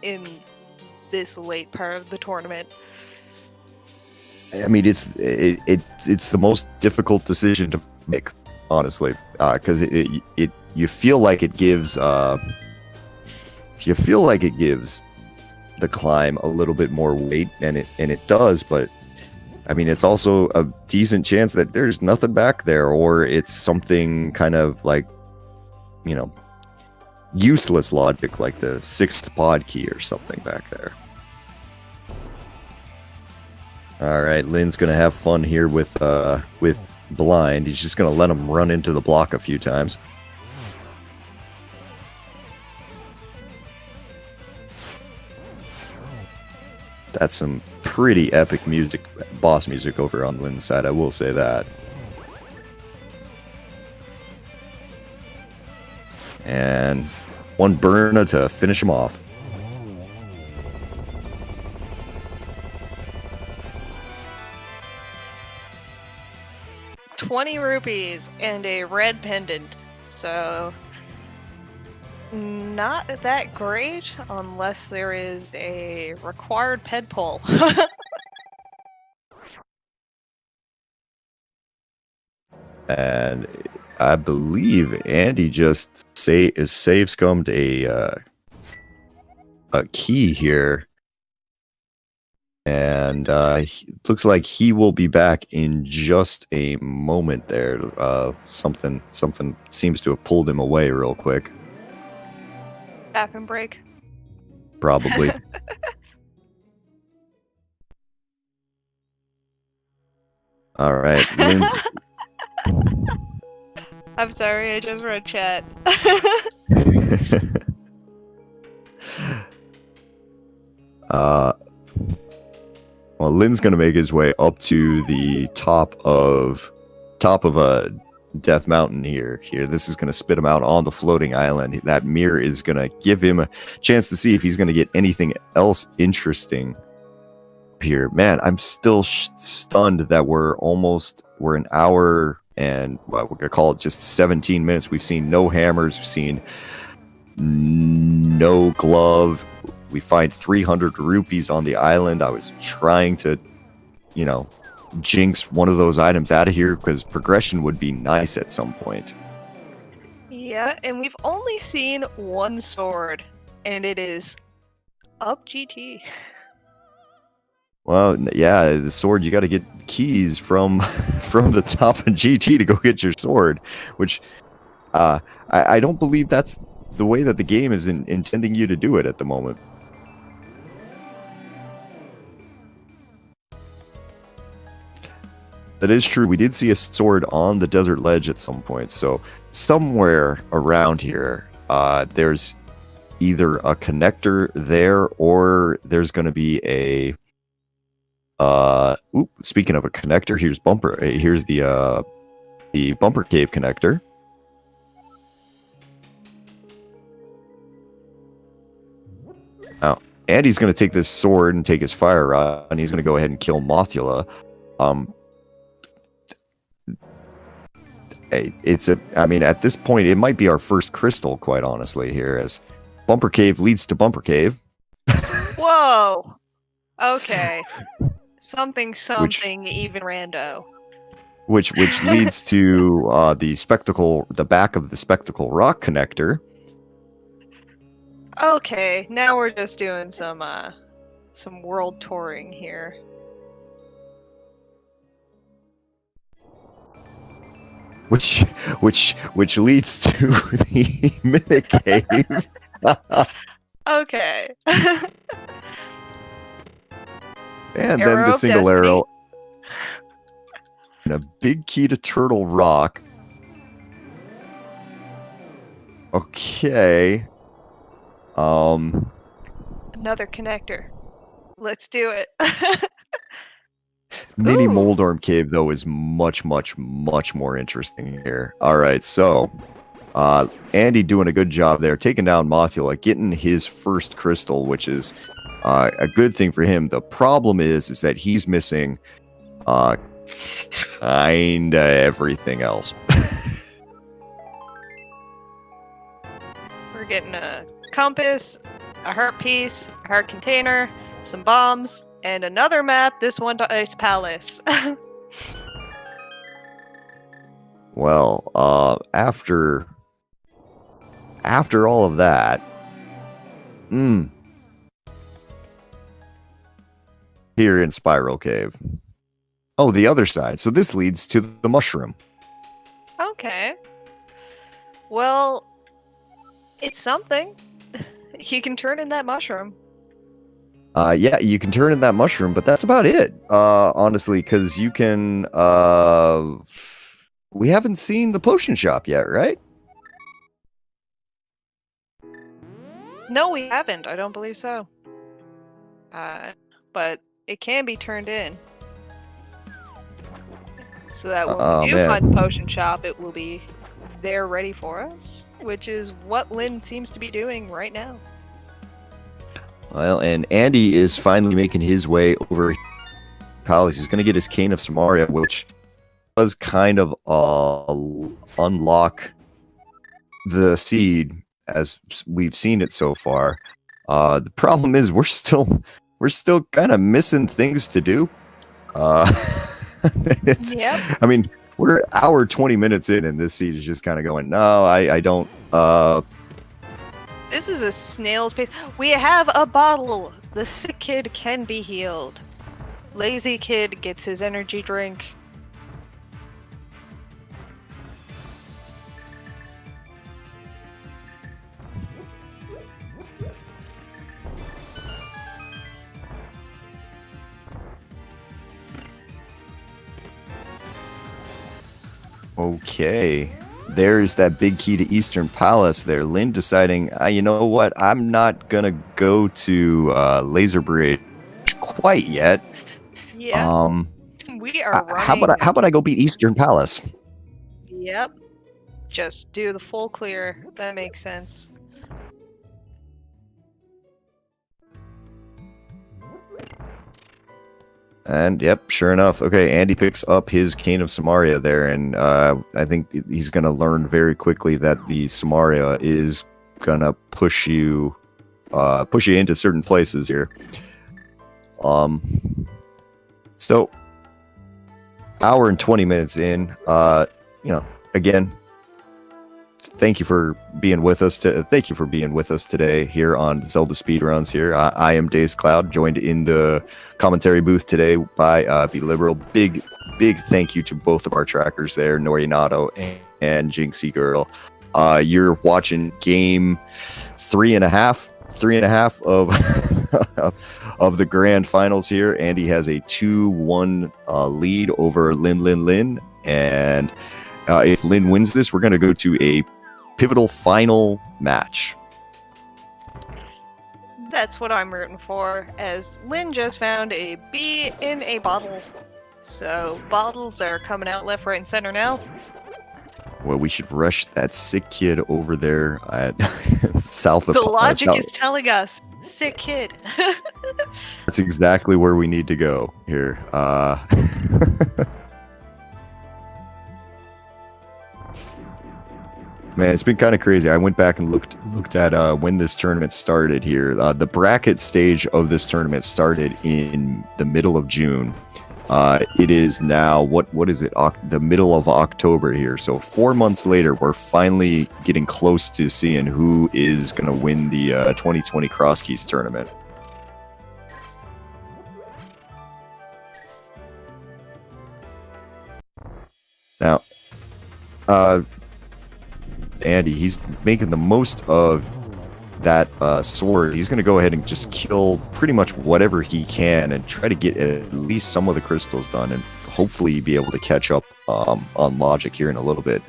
in this late part of the tournament. I mean, it's the most difficult decision to make, honestly, because you feel like it gives the climb a little bit more weight, and it does, but I mean, it's also a decent chance that there's nothing back there, or it's something kind of like, you know, useless logic, like the 6th pod key or something back there. All right, Lynn's gonna have fun here with blind. He's just gonna let him run into the block a few times. That's some pretty epic boss music over on Lynn's side, I will say that. And one Burna to finish him off. ₹20 and a red pendant. So not that great unless there is a required ped pull. And I believe Andy just save scummed a key here. And looks like he will be back in just a moment there. Something seems to have pulled him away real quick. Bathroom break. Probably. All right. Lynn's... I'm sorry, I just read chat. Well, Lynn's gonna make his way up to the top of a Death Mountain here. This is gonna spit him out on the floating island. That mirror is gonna give him a chance to see if he's gonna get anything else interesting here. Man, I'm still stunned that we're an hour and we're gonna call it just 17 minutes. We've seen no hammers. We've seen no glove. We find 300 rupees on the island. I was trying to, jinx one of those items out of here because progression would be nice at some point. Yeah, and we've only seen one sword, and it is up GT. Well, yeah, the sword, you got to get keys from the top of GT to go get your sword, which I don't believe that's the way that the game is intending you to do it at the moment. That is true. We did see a sword on the desert ledge at some point. So somewhere around here, there's either a connector there or there's going to be a... speaking of a connector, here's the bumper cave connector. Now, Andy's going to take this sword and take his fire rod, and he's going to go ahead and kill Mothula. I mean, at this point, it might be our first crystal, quite honestly, here, as bumper cave leads to bumper cave. Whoa! Okay. Something, even rando. Which leads to the back of the spectacle rock connector. Okay, now we're just doing some world touring here. Which leads to the mimic cave. Okay. And Arrow then the of single Destiny. arrow. And a big key to Turtle Rock. Okay. Another connector. Let's do it. Mini Ooh. Moldorm Cave, though, is much more interesting here. All right, so Andy doing a good job there, taking down Mothula, getting his first crystal, which is a good thing for him. The problem is that he's missing kinda everything else. We're getting a compass, a heart piece, a heart container, some bombs, and another map, this one to Ice Palace. Well, after all of that, here in Spiral Cave. Oh, the other side. So this leads to the mushroom. Okay. Well, it's something. You can turn in that mushroom. Yeah, you can turn in that mushroom, but that's about it. Honestly, because you can. We haven't seen the potion shop yet, right? No, we haven't. I don't believe so. But it can be turned in. So that when we do find the potion shop, it will be there ready for us, which is what Lynn seems to be doing right now. Well, and Andy is finally making his way over Palace. He's going to get his Cane of Samaria, which does kind of unlock the seed as we've seen it so far. The problem is we're still kind of missing things to do. Yep. I mean, we're an hour 20 minutes in, and this seed is just kind of going, no, I don't. This is a snail's pace. We have a bottle. The sick kid can be healed. Lazy kid gets his energy drink. Okay. There's that big key to Eastern Palace there. Lynn deciding, you know what, I'm not going to go to Laser Bridge quite yet. Yeah. We are running. How about I go beat Eastern Palace? Yep. Just do the full clear. That makes sense. And yep, sure enough. Okay, Andy picks up his Cane of Samaria there, and I think he's going to learn very quickly that the Samaria is going to push you into certain places here. So, hour and 20 minutes in, again, thank you for being with us. Thank you for being with us today here on Zelda Speedruns. Here, I am Days Cloud, joined in the commentary booth today by Be Liberal. Big thank you to both of our trackers there, Norinato and Jinxie Girl. You're watching game three and a half of of the grand finals here. Andy has a 2-1 lead over Linlinlin, and if Lin wins this, we're going to go to a pivotal final match. That's what I'm rooting for, as Lin just found a bee in a bottle. So bottles are coming out left, right, and center now. Well, we should rush that sick kid over there at south of. The logic is telling us, sick kid. That's exactly where we need to go here. Man, it's been kind of crazy. I went back and looked at when this tournament started here. The bracket stage of this tournament started in the middle of June. It is now, what is it? The middle of October here. So 4 months later, we're finally getting close to seeing who is going to win the 2020 Crosskeys tournament. Now, Andy, he's making the most of that sword. He's going to go ahead and just kill pretty much whatever he can and try to get at least some of the crystals done, and hopefully be able to catch up on logic here in a little bit.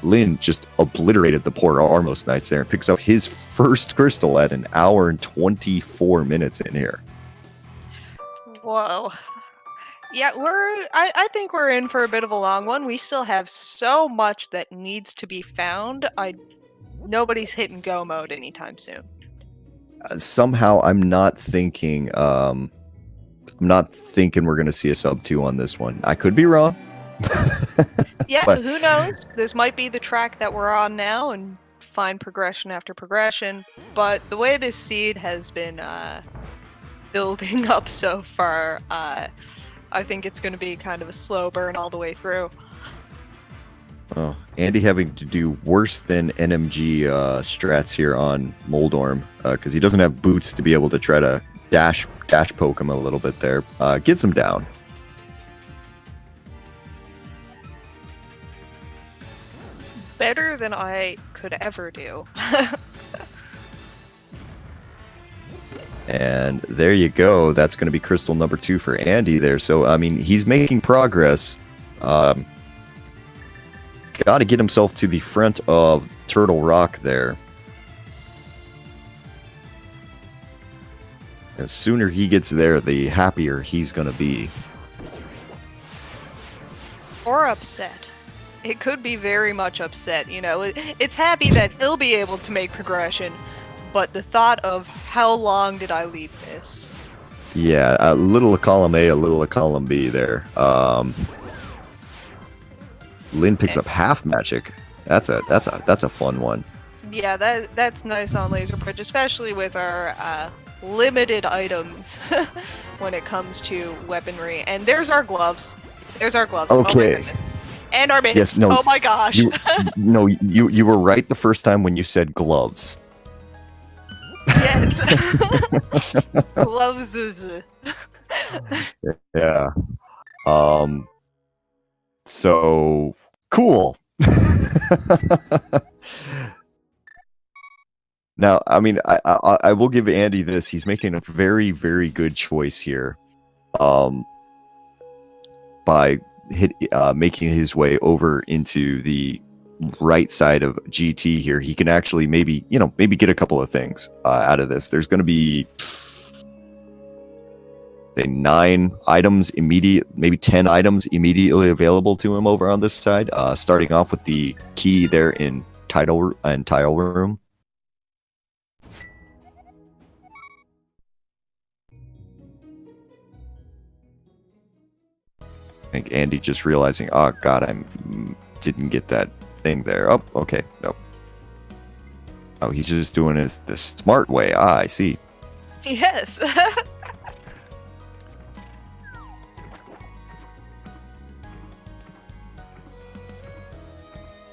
Lin just obliterated the poor Armos Knights there and picks up his first crystal at 1 hour and 24 minutes in here. Whoa. Yeah, I think we're in for a bit of a long one. We still have so much that needs to be found. Nobody's hitting go mode anytime soon. Somehow I'm not thinking we're going to see a sub 2 on this one. I could be wrong. Yeah, but who knows? This might be the track that we're on now and find progression after progression. But the way this seed has been building up so far, I think it's going to be kind of a slow burn all the way through. Oh, Andy having to do worse than NMG strats here on Moldorm because he doesn't have boots to be able to try to dash poke him a little bit there. Gets him down. Better than I could ever do. And there you go. That's going to be crystal number 2 for Andy there. So, I mean, he's making progress. Got to get himself to the front of Turtle Rock there. The sooner he gets there, the happier he's going to be. Or upset. It could be very much upset. You know, it's happy that he'll be able to make progression, but the thought of how long did I leave this? Yeah, a little of column A, a little of column B there. Lin picks up half magic. That's a fun one. Yeah, that's nice on Laser Bridge, especially with our limited items when it comes to weaponry. And there's our gloves. There's our gloves. Okay. Oh, and our mitts. Yes, no, oh my gosh. You were right the first time when you said gloves. Yes. Gloves is. Yeah. So cool. Now, I mean, I will give Andy this. He's making a very, very good choice here. By making his way over into the right side of GT here, he can actually maybe get a couple of things out of this. There's going to be 9 items maybe 10 items immediately available to him over on this side. Starting off with the key there in tile room. I think Andy just realizing, oh god, I didn't get that thing there. Oh, okay, nope. Oh, he's just doing it the smart way. Ah, I see. Yes.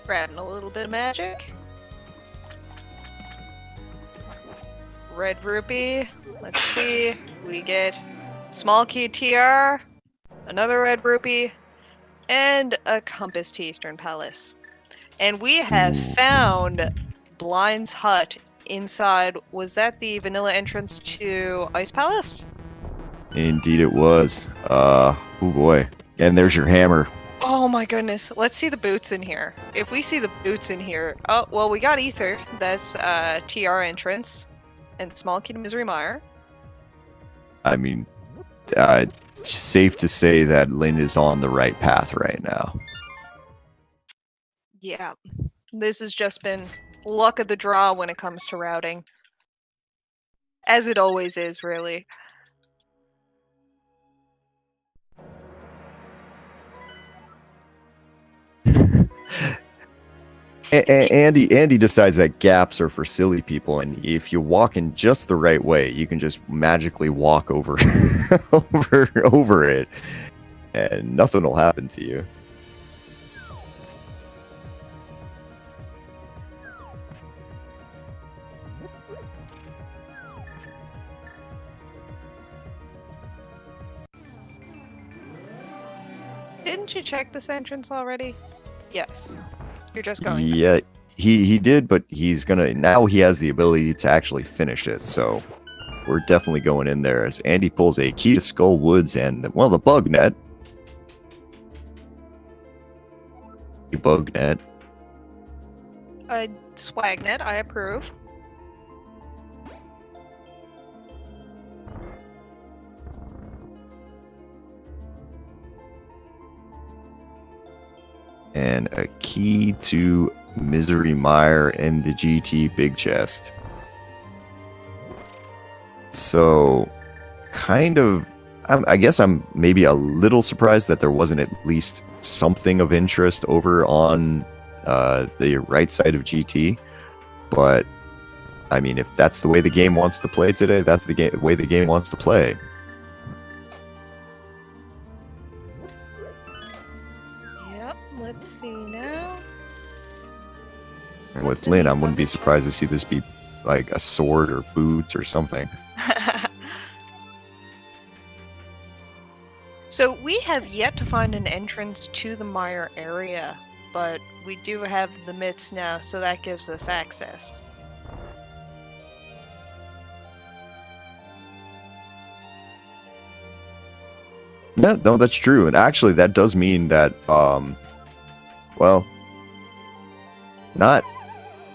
Grabbing a little bit of magic. Red rupee. Let's see. We get small key TR. Another red rupee, and a compass to Eastern Palace. And we have Ooh. found Blind's hut inside. Was that the vanilla entrance to Ice Palace? Indeed it was. Oh boy. And there's your hammer. Oh my goodness. Let's see the boots in here. If we see the boots in here. Oh, well, we got Ether. That's TR entrance. And Small Key to Misery Mire. I mean, safe to say that Lynn is on the right path right now. Yeah. This has just been luck of the draw when it comes to routing. As it always is, really. Andy decides that gaps are for silly people, and if you walk in just the right way, you can just magically walk over over it, and nothing will happen to you. Didn't you check this entrance already? Yes. You're just going. Yeah, he did, but he's gonna now. He has the ability to actually finish it, so we're definitely going in there. As Andy pulls a key to Skull Woods and the bug net. Bug net. Swagnet, I approve. And a key to Misery Mire and the GT Big Chest. So, kind of, I guess I'm maybe a little surprised that there wasn't at least something of interest over on the right side of GT. But, I mean, if that's the way the game wants to play today, that's the way the game wants to play. Let's see now. And with Lynn, I wouldn't be surprised to see this be like a sword or boots or something. So we have yet to find an entrance to the mire area, but we do have the myths now, so that gives us access. No, that's true. And actually, that does mean that, well, not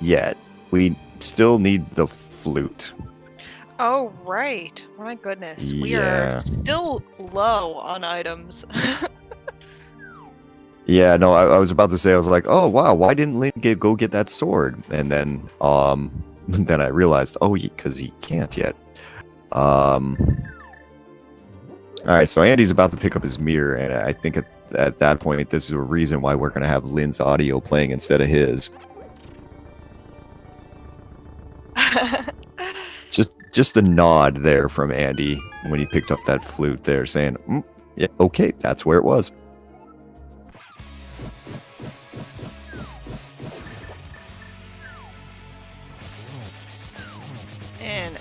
yet. We still need the flute. Oh, right. My goodness. We Yeah. are still low on items. Yeah, no, I was about to say, I was like, oh, wow, why didn't Lynn go get that sword? And then, then I realized, oh, because he can't yet. All right, so Andy's about to pick up his mirror, and I think at that point, this is a reason why we're going to have Lynn's audio playing instead of his. Just a nod there from Andy when he picked up that flute there, saying, yeah, okay, that's where it was. And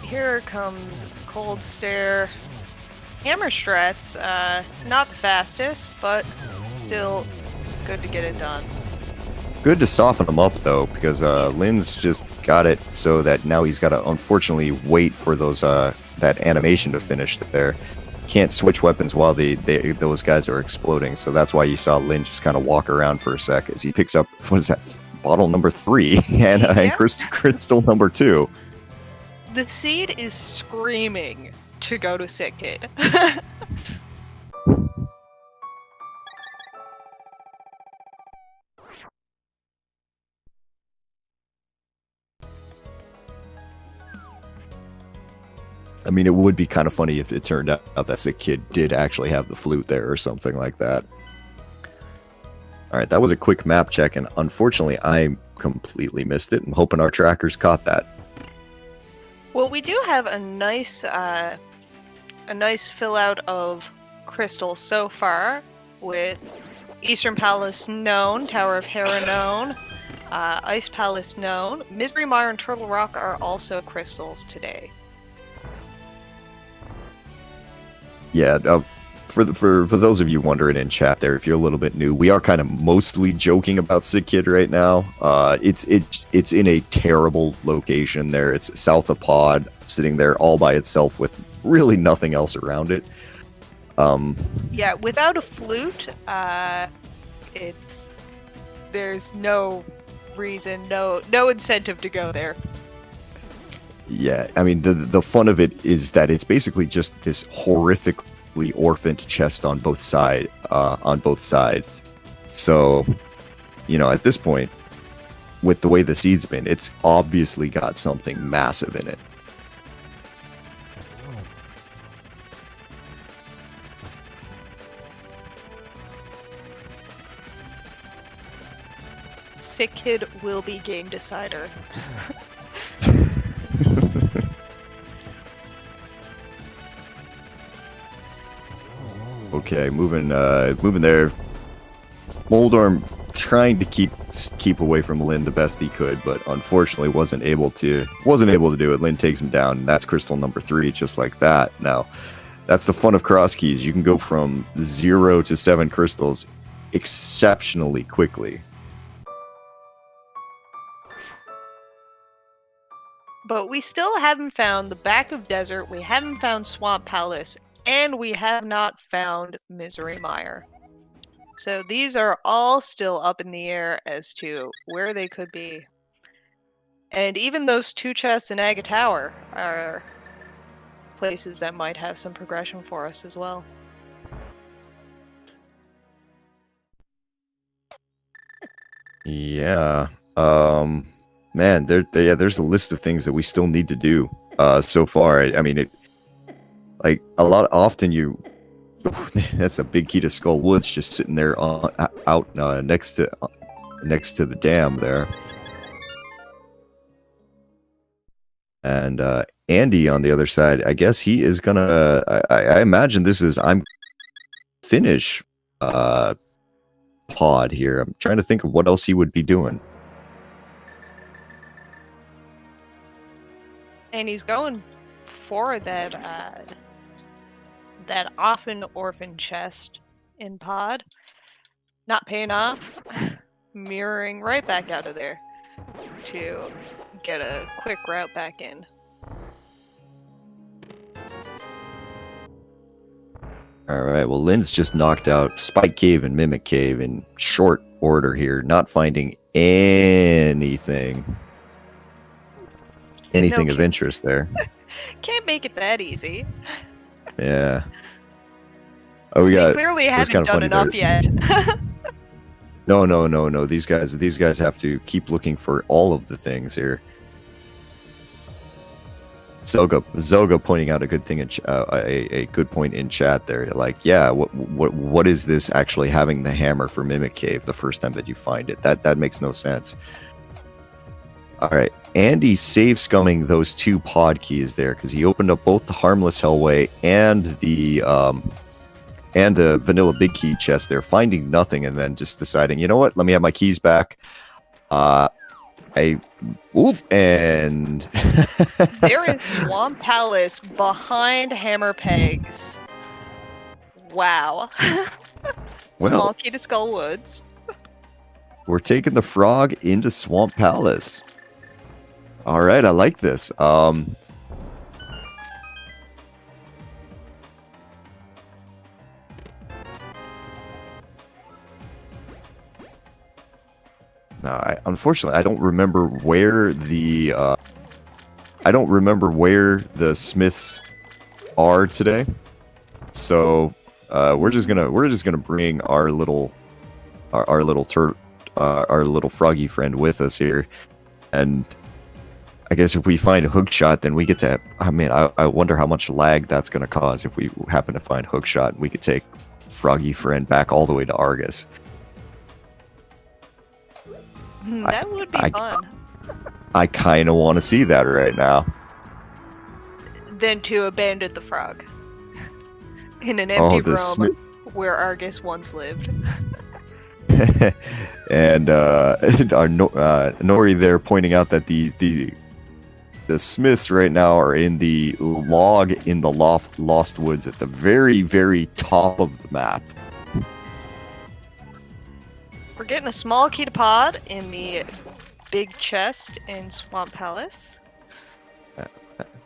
here comes Cold Stare. Hammer strats, not the fastest, but still good to get it done. Good to soften him up, though, because Lynn's just got it so that now he's got to, unfortunately, wait for those that animation to finish there. Can't switch weapons while those guys are exploding, so that's why you saw Lynn just kind of walk around for a sec as he picks up, what is that, bottle number 3 and crystal number 2. The seed is screaming to go to Sick Kid. I mean, it would be kind of funny if it turned out that Sick Kid did actually have the flute there or something like that. All right, that was a quick map check, and unfortunately, I completely missed it. I'm hoping our trackers caught that. Well, we do have a nice fill out of crystals so far, with Eastern Palace known, Tower of Hera known, Ice Palace known. Misery Mire and Turtle Rock are also crystals today. Yeah, for those of you wondering in chat there, if you're a little bit new, we are kind of mostly joking about Sick Kid right now. It's in a terrible location there. It's south of Pod, sitting there all by itself with really nothing else around it. Yeah, without a flute, there's no reason, no incentive to go there. Yeah, I mean the fun of it is that it's basically just this horrifically orphaned chest on both sides. So, at this point, with the way the seed's been, it's obviously got something massive in it. Sick Kid will be game decider. Okay, moving there. Moldorm trying to keep away from Lin the best he could, but unfortunately wasn't able to do it. Lin takes him down, and that's crystal number 3, just like that. Now, that's the fun of Crosskeys. You can go from 0 to 7 crystals exceptionally quickly. But we still haven't found the back of desert, we haven't found Swamp Palace, and we have not found Misery Mire. So these are all still up in the air as to where they could be. And even those 2 chests in Aga Tower are places that might have some progression for us as well. Yeah. Man, there's a list of things that we still need to do so far. I mean, often that's a big key to Skull Woods, just sitting there out next to the dam there. And Andy on the other side, I guess he is gonna. I imagine this is finish Pod here. I'm trying to think of what else he would be doing. And he's going for that often orphan chest in Pod. Not paying off. Mirroring right back out of there to get a quick route back in. Alright, well Lynn's just knocked out Spike Cave and Mimic Cave in short order here, not finding anything of interest there. Can't make it that easy. Yeah. Oh, we clearly haven't done enough yet. No. These guys have to keep looking for all of the things here. Zelga pointing out a good thing a good point in chat there. Like, yeah, what is this actually having the hammer for Mimic Cave the first time that you find it? That makes no sense. All right, Andy save scumming those 2 pod keys there because he opened up both the harmless Hellway and the vanilla big key chest there, finding nothing, and then just deciding, you know what? Let me have my keys back. And there is Swamp Palace behind Hammer Pegs. Wow. Small key to Skull Woods. We're taking the frog into Swamp Palace. All right, I like this. Unfortunately, I don't remember where the smiths are today. So we're just gonna bring our little froggy friend with us here, and I guess if we find a Hookshot, then we get to. I wonder how much lag that's gonna cause if we happen to find Hookshot. We could take froggy friend back all the way to Argus. That would be fun. I kind of want to see that right now. Then to abandon the frog in an empty room where Argus once lived. And our Nori there pointing out that the the Smiths right now are in the log in the Lost Woods at the very, very top of the map. We're getting a small key to pod in the big chest in Swamp Palace.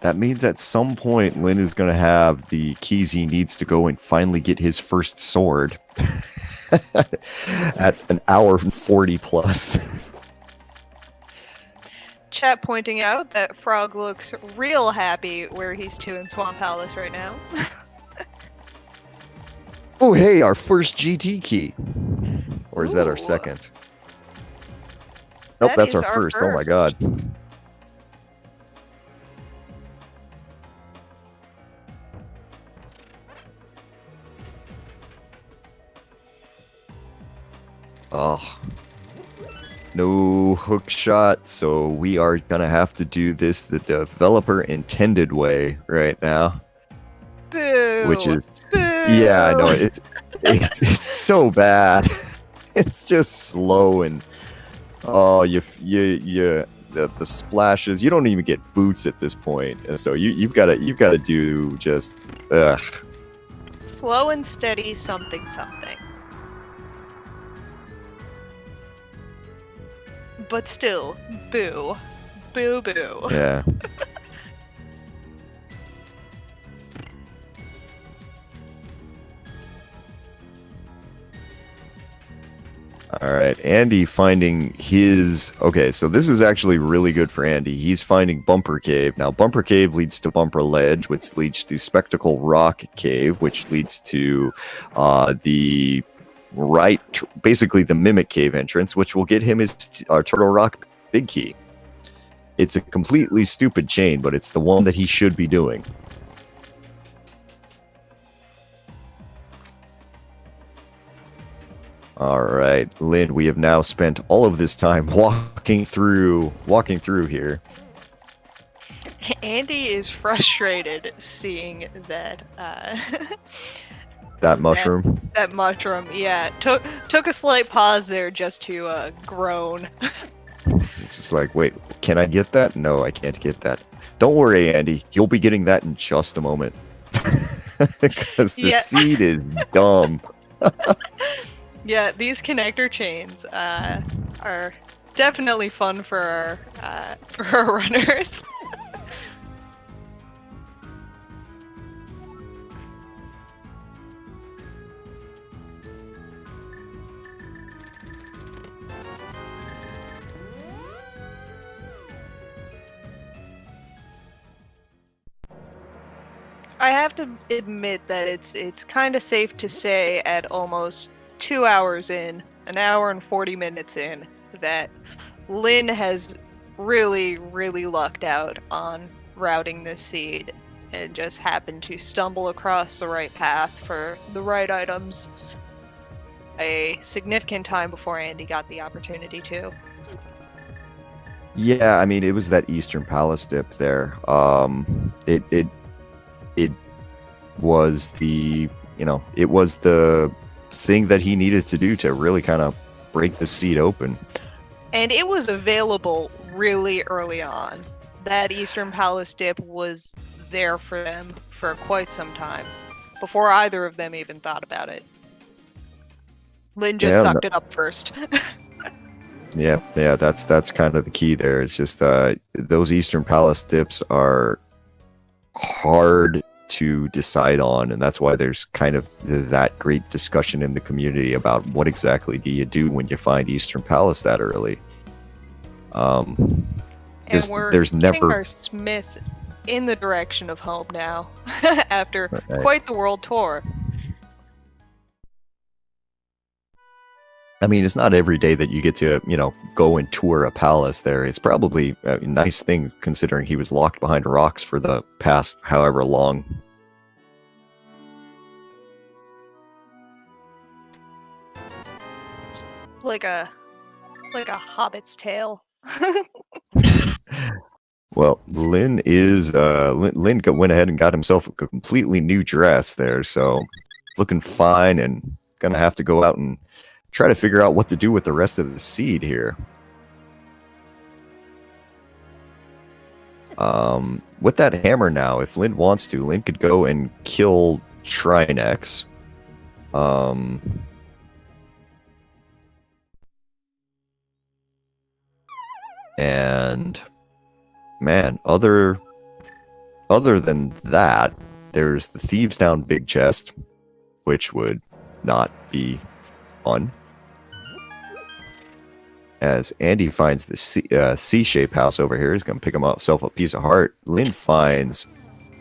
That means at some point Lynn is going to have the keys he needs to go and finally get his first sword at an hour and 40 plus. Chat pointing out that Frog looks real happy where he's to in Swamp Palace right now. Oh, hey, our first GT key. Or is that our Ooh. second? Nope, That that's is our our first. Oh my first. god. Oh. No hookshot, so we are gonna have to do this the developer intended way right now. Boo! Which is Boo! yeah, I know it's so bad. It's just slow and oh the splashes. You don't even get boots at this point, and so you've got to do just Slow and steady something something. But still, boo. Boo boo. yeah. All right, Andy finding his... Okay, so this is actually really good for Andy. He's finding Bumper Cave. Now, Bumper Cave leads to Bumper Ledge, which leads to Spectacle Rock Cave, which leads to the right... Basically, the Mimic Cave entrance, which will get him his Turtle Rock Big Key. It's a completely stupid chain, but it's the one that he should be doing. All right, Lynn, we have now spent all of this time walking through here. Andy is frustrated seeing that That mushroom. that mushroom. Yeah, took a slight pause there just to groan. It's just like, wait, can I get that? No, I can't get that. Don't worry, Andy. You'll be getting that in just a moment. Because the seed is dumb. Yeah, these connector chains are definitely fun for our runners. I have to admit that it's kind of safe to say at almost 2 hours in, an hour and 40 minutes in, that Lynn has really, really lucked out on routing this seed and just happened to stumble across the right path for the right items a significant time before Andy got the opportunity to. Yeah, I mean, it was that Eastern Palace dip there. It was the, it was the thing that he needed to do to really kind of break the seed open. And it was available really early on. That Eastern Palace dip was there for them for quite some time, before either of them even thought about it. Lynn just sucked it up first. Yeah, that's kind of the key there. It's just those Eastern Palace dips are hard to decide on, and that's why there's kind of that great discussion in the community about what exactly do you do when you find Eastern Palace that early. And we're there's getting never our Smith in the direction of home now, after quite the world tour. I mean, it's not every day that you get to, go and tour a palace there. It's probably a nice thing considering he was locked behind rocks for the past however long. Like a hobbit's tale. Well, Lynn went ahead and got himself a completely new dress there, so looking fine, and gonna have to go out and try to figure out what to do with the rest of the seed here. With that hammer now, if Lin wants to, Lin could go and kill Trinex. And man, other than that, there's the Thieves Town big chest, which would not be fun. As Andy finds the C-shaped house over here, he's going to pick himself a piece of heart. Lin finds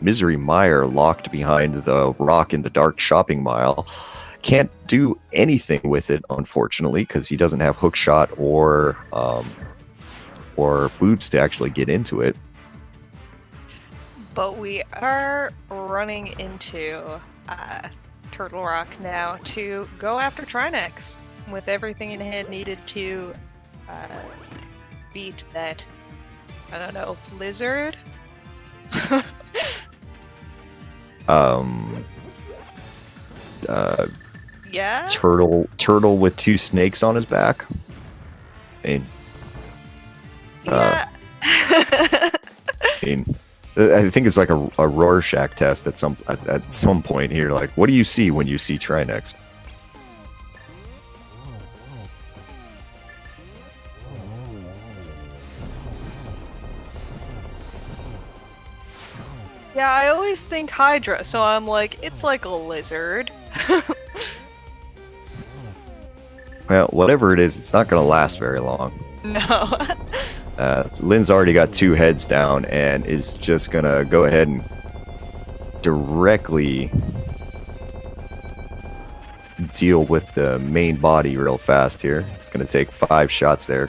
Misery Meyer locked behind the rock in the dark shopping mall. Can't do anything with it, unfortunately, because he doesn't have Hookshot or boots to actually get into it. But we are running into Turtle Rock now to go after Trinex with everything in hand needed to beat that, I don't know, lizard? Yeah? Turtle with two snakes on his back. I think it's like a Rorschach test at some point here. Like, what do you see when you see Trinex? Yeah, I always think Hydra, so I'm like, it's like a lizard. Well, whatever it is, it's not going to last very long. No. So Lin's already got two heads down and is just going to go ahead and directly deal with the main body real fast here. It's going to take 5 shots there.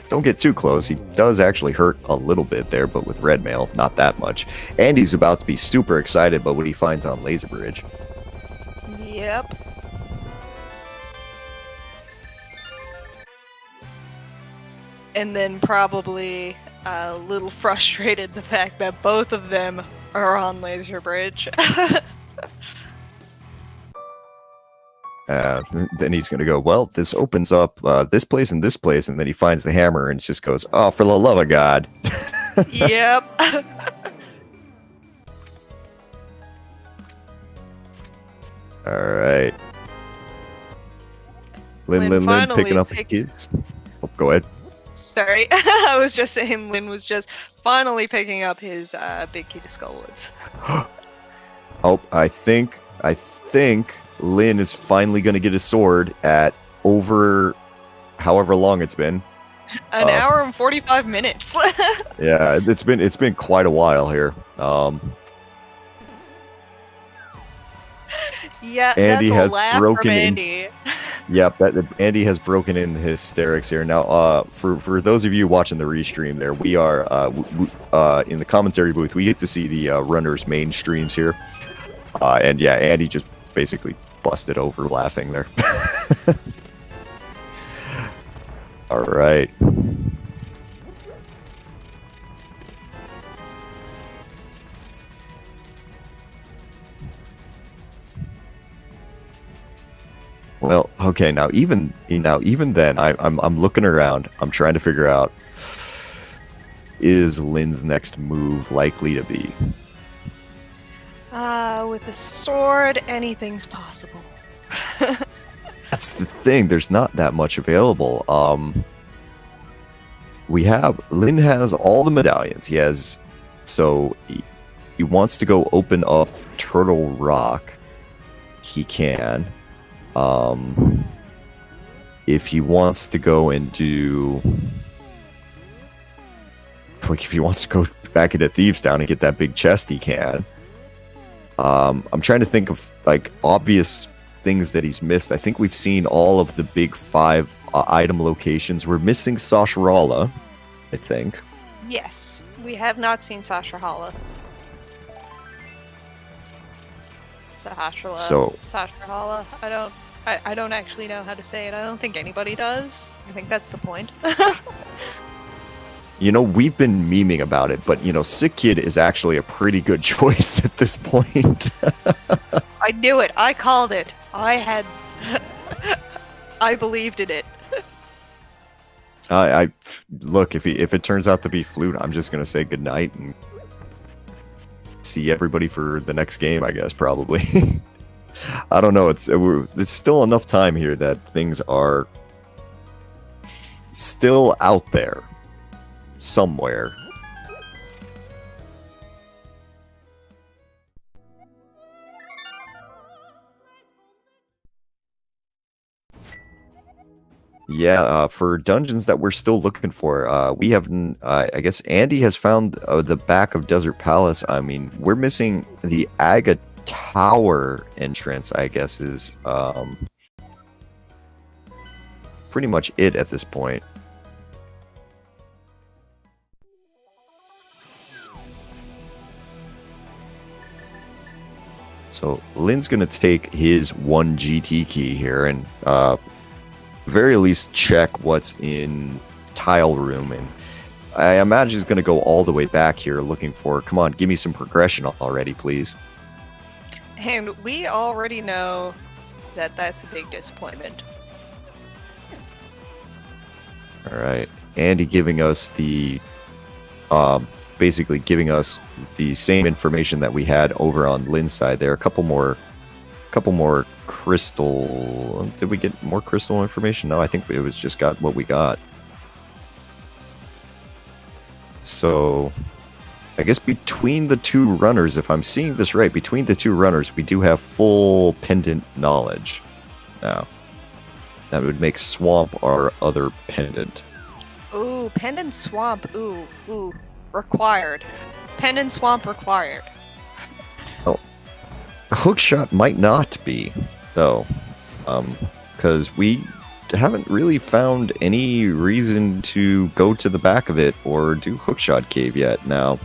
Don't get too close. He does actually hurt a little bit there, but with red mail, not that much. Andy's about to be super excited about what he finds on Laser Bridge. Yep. And then probably a little frustrated the fact that both of them are on Laser Bridge. Then he's going to go, well, this opens up this place and this place, and then he finds the hammer and just goes, oh, for the love of God. Yep. All right. Linlinlin picking up the kids. Oh, go ahead. Sorry, I was just saying Lin was just finally picking up his big key to Skullwoods. Oh, I think Lin is finally going to get his sword at over however long it's been. An hour and 45 minutes. Yeah, it's been quite a while here. Yeah, Andy that's has a laugh broken from in. Andy. Yep, Andy has broken in the hysterics here. Now, for those of you watching the restream, there we are in the commentary booth. We get to see the runners' main streams here, and yeah, Andy just basically busted over laughing there. All right. Well, okay. Now, even then, I'm looking around. I'm trying to figure out, is Lin's next move likely to be? With a sword, anything's possible. That's the thing. There's not that much available. Lin has all the medallions. He wants to go open up Turtle Rock. He can. If he wants to go and do, like, if he wants to go back into Thieves Town and get that big chest, he can. I'm trying to think of like obvious things that he's missed. I think we've seen all of the big 5 item locations. We're missing Sasharala, I think. Yes, we have not seen Sasharala. Sasharala. I don't actually know how to say it. I don't think anybody does. I think that's the point. You know, we've been memeing about it, but, you know, Sick Kid is actually a pretty good choice at this point. I knew it. I called it. I believed in it. Look, if it turns out to be Flute, I'm just going to say goodnight and see everybody for the next game, I guess, probably. I don't know. It's still enough time here that things are still out there somewhere. Yeah, for dungeons that we're still looking for, we have, I guess Andy has found the back of Desert Palace. I mean, we're missing the Aga Tower entrance, I guess, is pretty much it at this point. So Lynn's going to take his 1 GT key here and very least check what's in Tile Room, and I imagine he's going to go all the way back here looking for, come on, give me some progression already, please. And we already know that that's a big disappointment. All right, Andy giving us the basically giving us the same information that we had over on Lynn's side there. A couple more crystal. Did we get more crystal information? No, I think it was just got what we got. So I guess between the two runners, if I'm seeing this right, between the two runners, we do have full pendant knowledge now. That would make Swamp our other pendant. Ooh, Pendant Swamp. Ooh. Required. Pendant Swamp required. Oh. Hookshot might not be, though. Because we haven't really found any reason to go to the back of it or do Hookshot Cave yet now.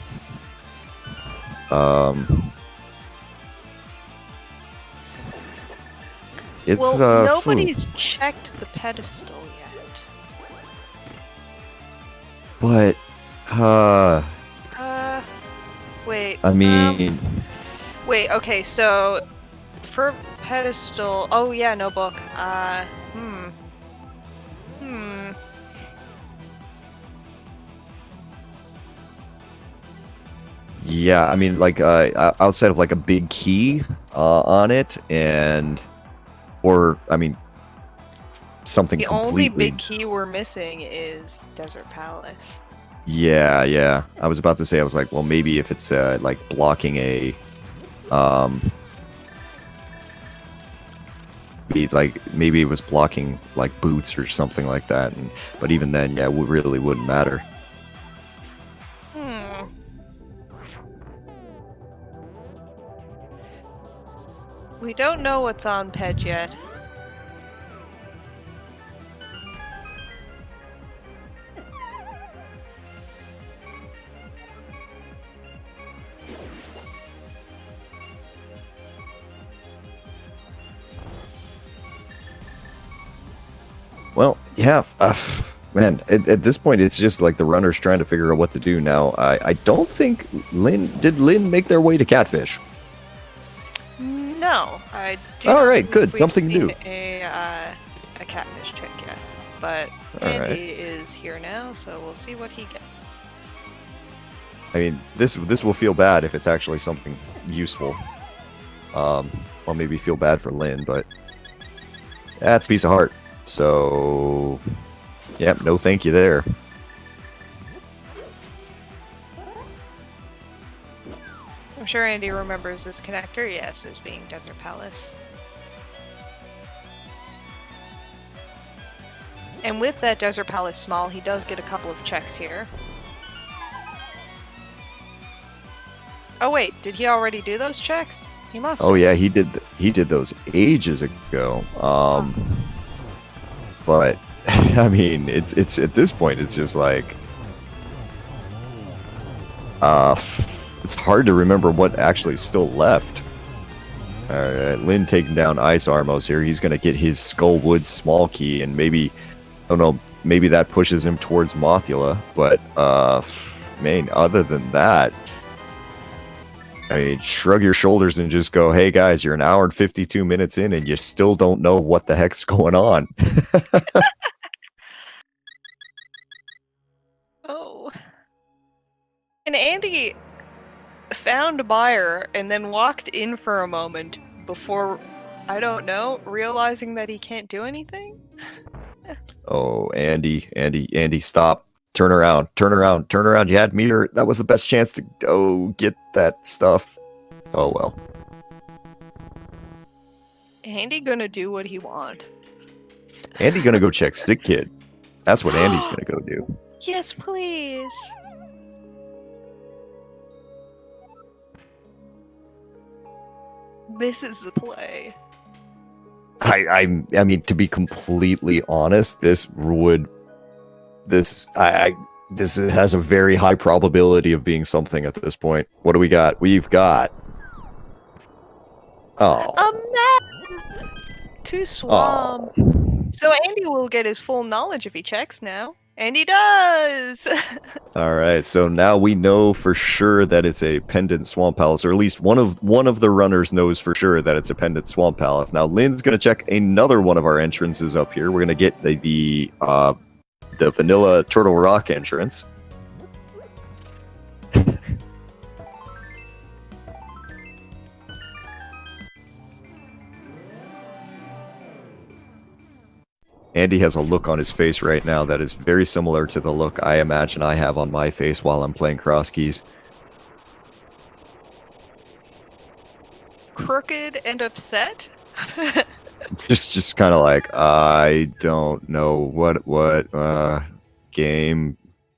It's nobody's checked the pedestal yet. But wait. I mean, wait, okay, so for pedestal, oh yeah, no book. Yeah, I mean, like outside of like a big key on it, or I mean, something the completely. only big key we're missing is Desert Palace. Yeah. I was about to say, I was like, well, maybe if it's like blocking a, maybe it was blocking like boots or something like that. But even then, yeah, it really wouldn't matter. We don't know what's on Ped yet. Well, yeah, man, at this point, it's just like the runners trying to figure out what to do now. I don't think did Lynn make their way to Catfish? No, I do. All right, good, we've something seen new. A Catfish chick yet, but Andy is here now, so we'll see what he gets. I mean, this will feel bad if it's actually something useful. I'll maybe feel bad for Lynn, but that's a piece of heart. So, yeah, no thank you there. I'm sure Andy remembers this connector, yes, as being Desert Palace. And with that Desert Palace small, he does get a couple of checks here. Oh wait, did he already do those checks? He must have. Oh yeah, he did those ages ago. But I mean, it's at this point, it's just like, it's hard to remember what actually is still left. All right, Lynn taking down Ice Armos here. He's gonna get his Skullwood small key, and maybe, I don't know, maybe that pushes him towards Mothula. But man, other than that, I mean, shrug your shoulders and just go, hey guys, you're an hour and 52 minutes in and you still don't know what the heck's going on. Oh. And Andy found a buyer and then walked in for a moment before, I don't know, realizing that he can't do anything? Oh, Andy, stop. Turn around. You had meter. That was the best chance to go get that stuff. Oh, well. Andy gonna do what he want. Andy gonna go check Stick Kid. That's what Andy's gonna go do. Yes, please. This is the play. I mean, to be completely honest, this has a very high probability of being something at this point. What do we got? We've got A map to swamp. So Andy will get his full knowledge if he checks now. And he does! All right, so now we know for sure that it's a pendant swamp palace, or at least one of the runners knows for sure that it's a pendant swamp palace. Now Lynn's gonna check another one of our entrances up here. We're gonna get the vanilla Turtle Rock entrance. Andy has a look on his face right now that is very similar to the look I imagine I have on my face while I'm playing Crosskeys. Crooked and upset? just kind of like, I don't know what game,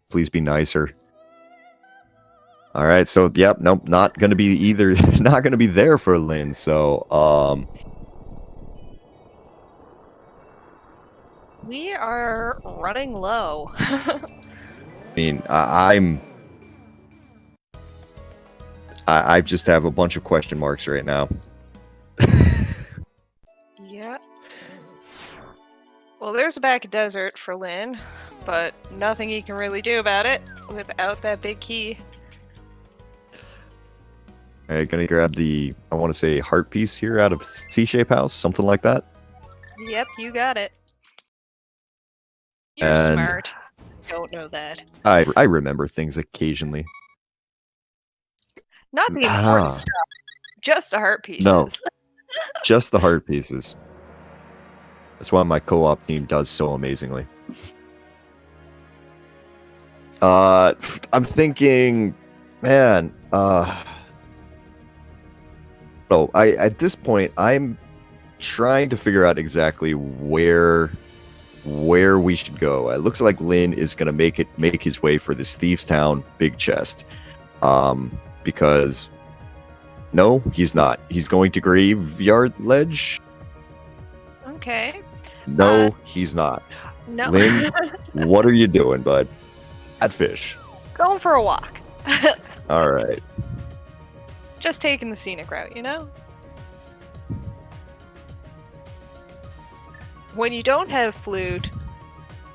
please be nicer. All right, so yep, nope, not gonna be either, not gonna be there for Lynn. So we are running low. I mean, I just have a bunch of question marks right now. Yeah. Well, there's a back desert for Lynn, but nothing he can really do about it without that big key. All right, gonna grab the, I want to say, heart piece here out of C-shape house, something like that. Yep, you got it. You're And smart. Don't know that. I remember things occasionally. Not the important stuff. Just the heart pieces. No. Just the heart pieces. That's why my co-op team does so amazingly. I'm thinking, man, at this point I'm trying to figure out exactly where we should go. It looks like Lynn is gonna make his way for this Thieves Town big chest. Because no, he's not. He's going to Graveyard Ledge. Okay. No, he's not. No. Lynn, what are you doing, bud? Catfish. Going for a walk. All right. Just taking the scenic route, you know? When you don't have flute,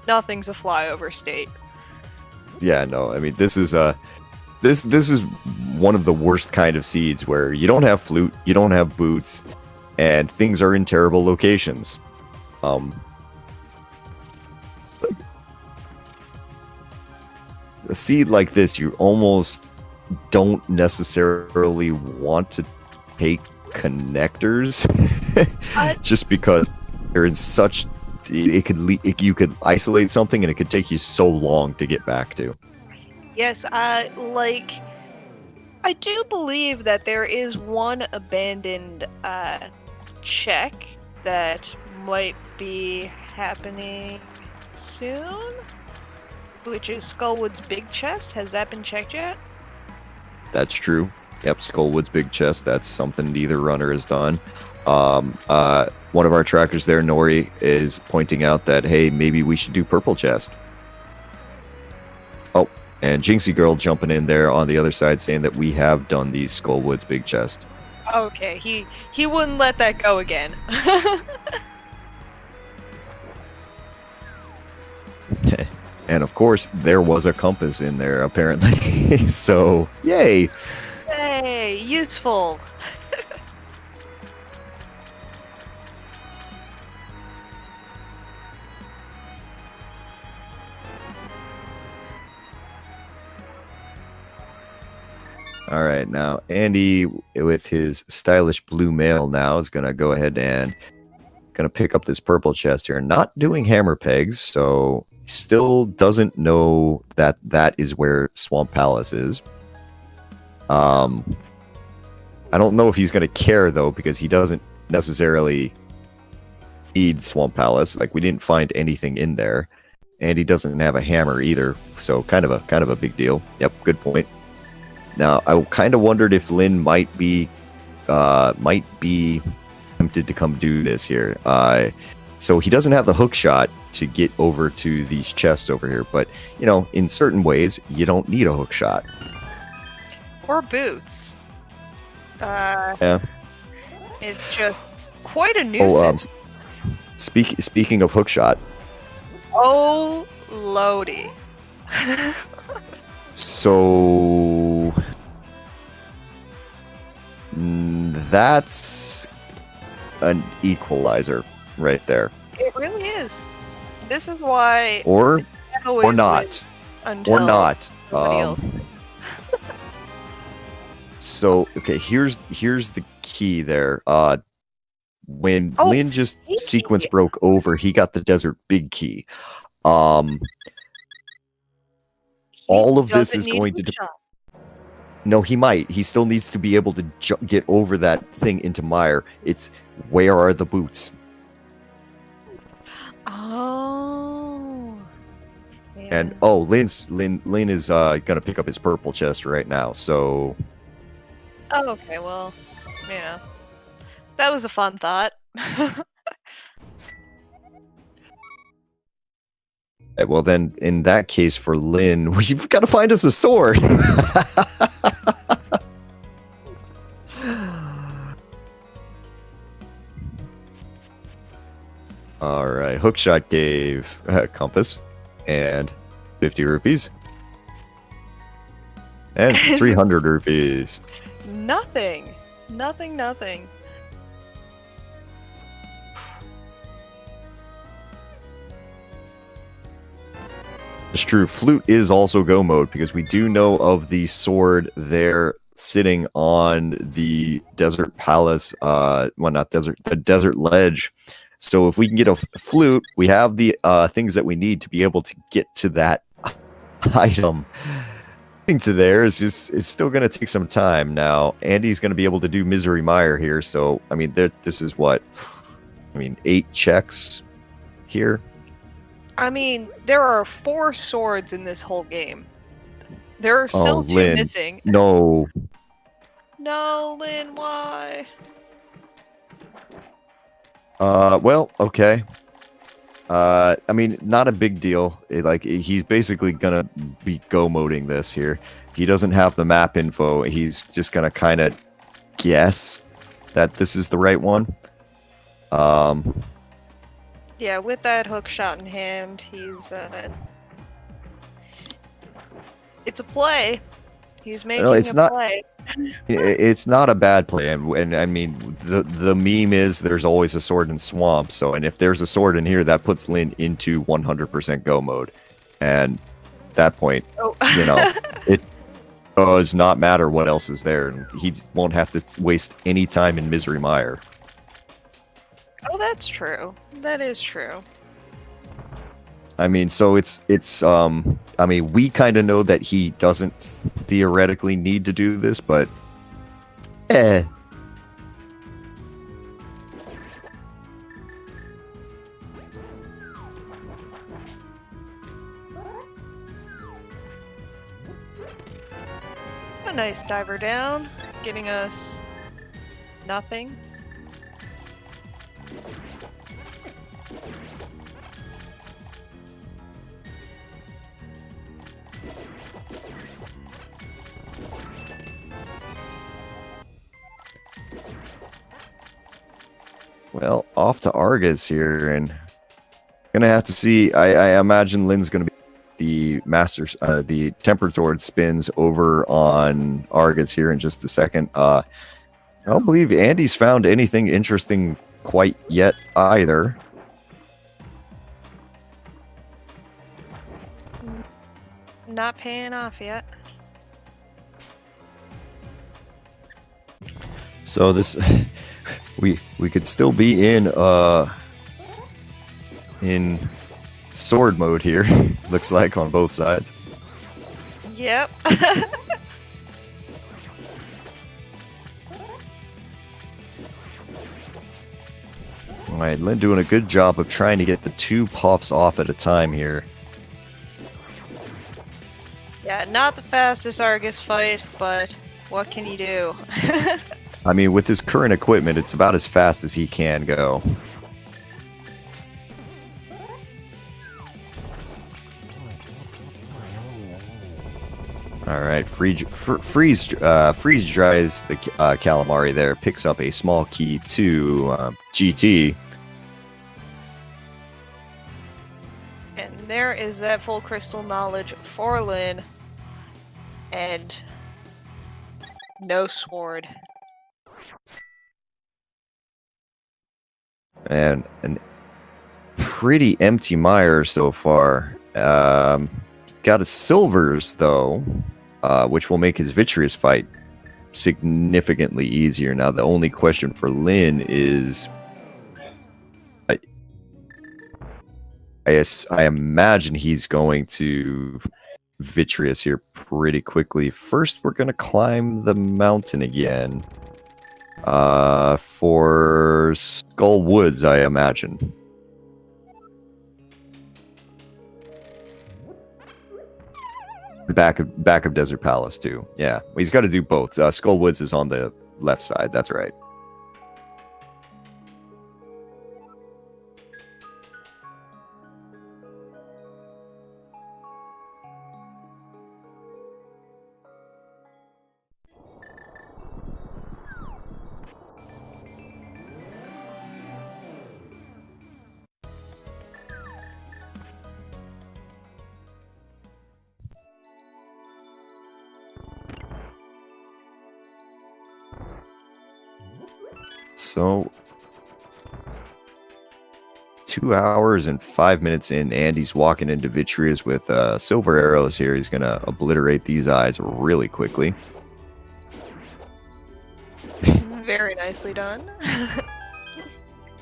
nothing's a flyover state. Yeah, no. I mean, this is this is one of the worst kind of seeds where you don't have flute, you don't have boots, and things are in terrible locations. A seed like this, you almost don't necessarily want to take connectors, just because they're in such. You could isolate something, and it could take you so long to get back to. Yes, I do believe that there is one abandoned check that might be happening soon, which is Skullwood's big chest. Has that been checked yet? That's true. Yep, Skullwood's big chest. That's something neither runner has done. One of our trackers there, Nori, is pointing out that, hey, maybe we should do purple chest. Oh, and Jinxie Girl jumping in there on the other side saying that we have done these Skullwood's big chest. Okay, he wouldn't let that go again. And of course, there was a compass in there, apparently. So, yay! Hey, useful. All right, now Andy, with his stylish blue mail, now is gonna go ahead and gonna pick up this purple chest here. Not doing hammer pegs, so still doesn't know that that is where Swamp Palace is. I don't know if he's gonna care though, because he doesn't necessarily need Swamp Palace. Like, we didn't find anything in there, and he doesn't have a hammer either. So kind of a big deal. Yep, good point. Now, I kind of wondered if Lynn might be tempted to come do this here. So he doesn't have the hook shot to get over to these chests over here, but you know, in certain ways, you don't need a hook shot. Or boots. Yeah. It's just quite a nuisance. Speaking of hook shot. Oh, Lodi. So that's an equalizer right there. It really is. This is why. Or Or not. Until Or not. somebody else wins. So okay, here's the key there. When Lynn just sequence broke over, he got the desert big key. All of this is going to. No, he might. He still needs to be able to get over that thing into Mire. It's where are the boots? Oh. And Lynn is gonna pick up his purple chest right now. So. Oh, okay. Well, you know, that was a fun thought. Well, then, in that case, for Lynn, we've got to find us a sword. All right, Hookshot gave compass and 50 rupees and 300 rupees. Nothing. It's true. Flute is also go mode, because we do know of the sword there sitting on the desert palace. Well, not desert, the desert ledge. So if we can get a flute, we have the things that we need to be able to get to that item. Getting to there is still going to take some time. Now, Andy's going to be able to do Misery Mire here. So, I mean, this is what? I mean, 8 checks here. I mean, there are 4 swords in this whole game. There are still 2 Lynn. missing. No. No, Lynn, why? Well, okay. I mean, not a big deal. He's basically gonna be go-moding this here. He doesn't have the map info. He's just gonna kind of guess that this is the right one. Yeah, with that hook shot in hand, he's it's a play. He's making a play. It's not a bad play, and I mean the meme is there's always a sword in swamp. So, and if there's a sword in here, that puts Lynn into 100% go mode, and at that point, you know, it does not matter what else is there, and he won't have to waste any time in Misery Mire. Oh, that's true. That is true. I mean, so it's I mean, we kind of know that he doesn't theoretically need to do this, but A nice diver down, getting us nothing. Well, off to Argus here, and gonna have to see. I imagine Lynn's gonna be the masters, the tempered sword spins over on Argus here in just a second. I don't believe Andy's found anything interesting quite yet either. Not paying off yet. So this, we could still be in sword mode here. Looks like on both sides. Yep. All right, Lynn doing a good job of trying to get the 2 puffs off at a time here. Yeah, not the fastest Argus fight, but what can you do? I mean, with his current equipment, it's about as fast as he can go. All right, freeze dries the calamari there, picks up a small key to GT. And there is that full crystal knowledge for Lynn. And no sword. And an pretty empty mire so far. Got a silvers, though, which will make his vitreous fight significantly easier. Now, the only question for Lynn is... I imagine he's going to vitreous here pretty quickly. First, we're going to climb the mountain again. For Skull Woods, I imagine. Back of Desert Palace, too. Yeah, he's got to do both. Skull Woods is on the left side. That's right. So, 2 hours and 5 minutes in, Andy's walking into Vitreous with silver arrows here. He's going to obliterate these eyes really quickly. Very nicely done.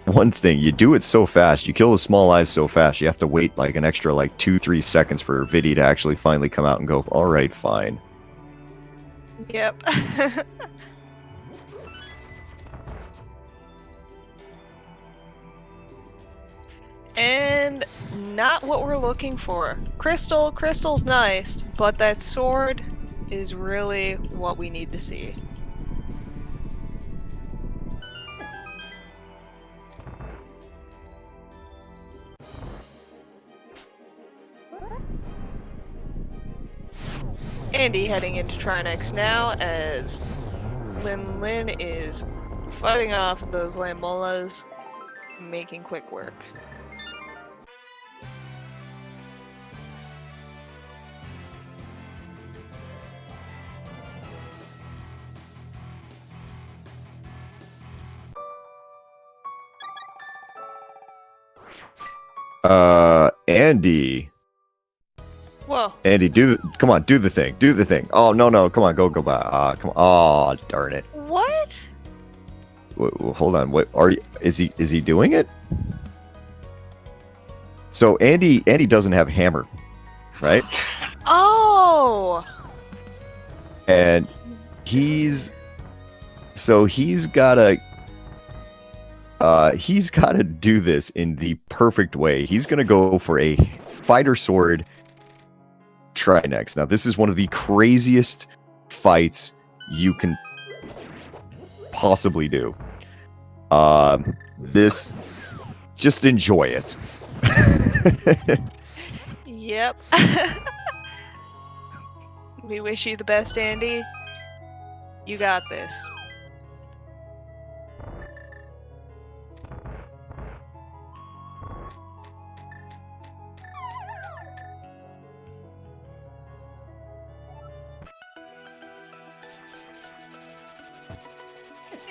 One thing, you do it so fast, you kill the small eyes so fast, you have to wait like an extra 2-3 seconds for Viddy to actually finally come out and go, alright, fine. Yep. And not what we're looking for. Crystal's nice, but that sword is really what we need to see. Andy heading into Trinex now as Linlinlin is fighting off those Lambolas, making quick work. Andy. Whoa. Andy, come on, do the thing. Oh, no, come on, go by. Come on. Oh, darn it. What? Hold on. Is he doing it? So Andy doesn't have hammer, right? Oh. And he's gotta do this in the perfect way. He's gonna go for a fighter sword Trinex. Now, this is one of the craziest fights you can possibly do. This, just enjoy it. Yep. We wish you the best, Andy. You got this.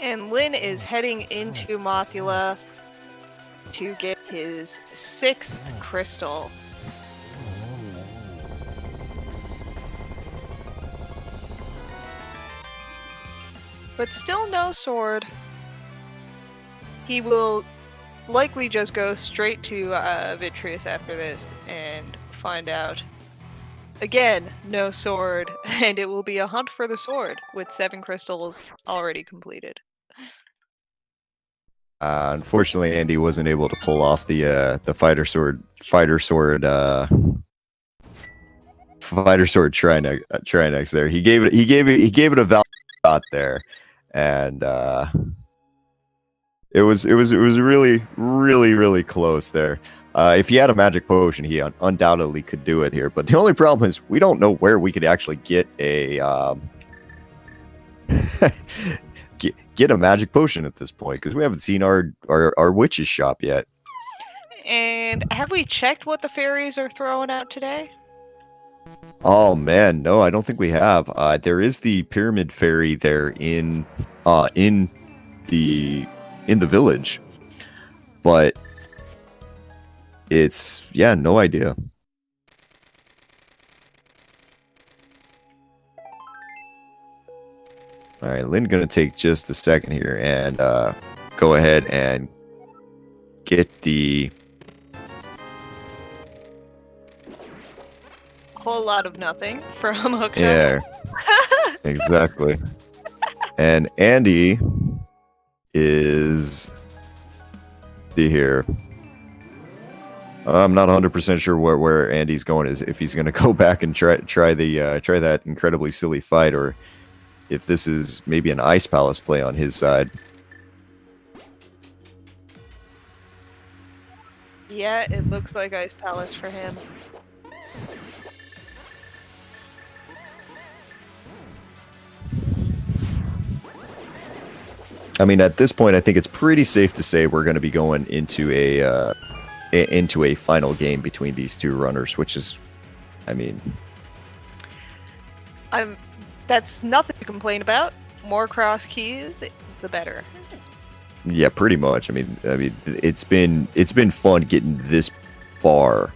And Lynn is heading into Mothula to get his 6th crystal. but still no sword. He will likely just go straight to Vitreous after this and find out. Again, no sword, and it will be a hunt for the sword with 7 crystals already completed. Unfortunately, Andy wasn't able to pull off the fighter sword Trinex there. He gave it a valid shot there, and it was really close there. If he had a magic potion, he undoubtedly could do it here. But the only problem is we don't know where we could actually get a get a magic potion at this point, because we haven't seen our witch's shop yet. And have we checked what the fairies are throwing out today? Oh man, no, I don't think we have. There is the pyramid fairy there in the village, but it's no idea. All right, Lynn gonna take just a second here and go ahead and get the Whole lot of nothing from Hookshot. Yeah, exactly. And Andy is here. I'm not 100% sure where Andy's going, is if he's going to go back and try that incredibly silly fight, or if this is maybe an Ice Palace play on his side. Yeah, it looks like Ice Palace for him. I mean, at this point, I think it's pretty safe to say we're going to be going into a final game between these two runners, which is, I mean, that's nothing to complain about. More cross keys, the better. Yeah, pretty much. I mean, it's been fun getting this far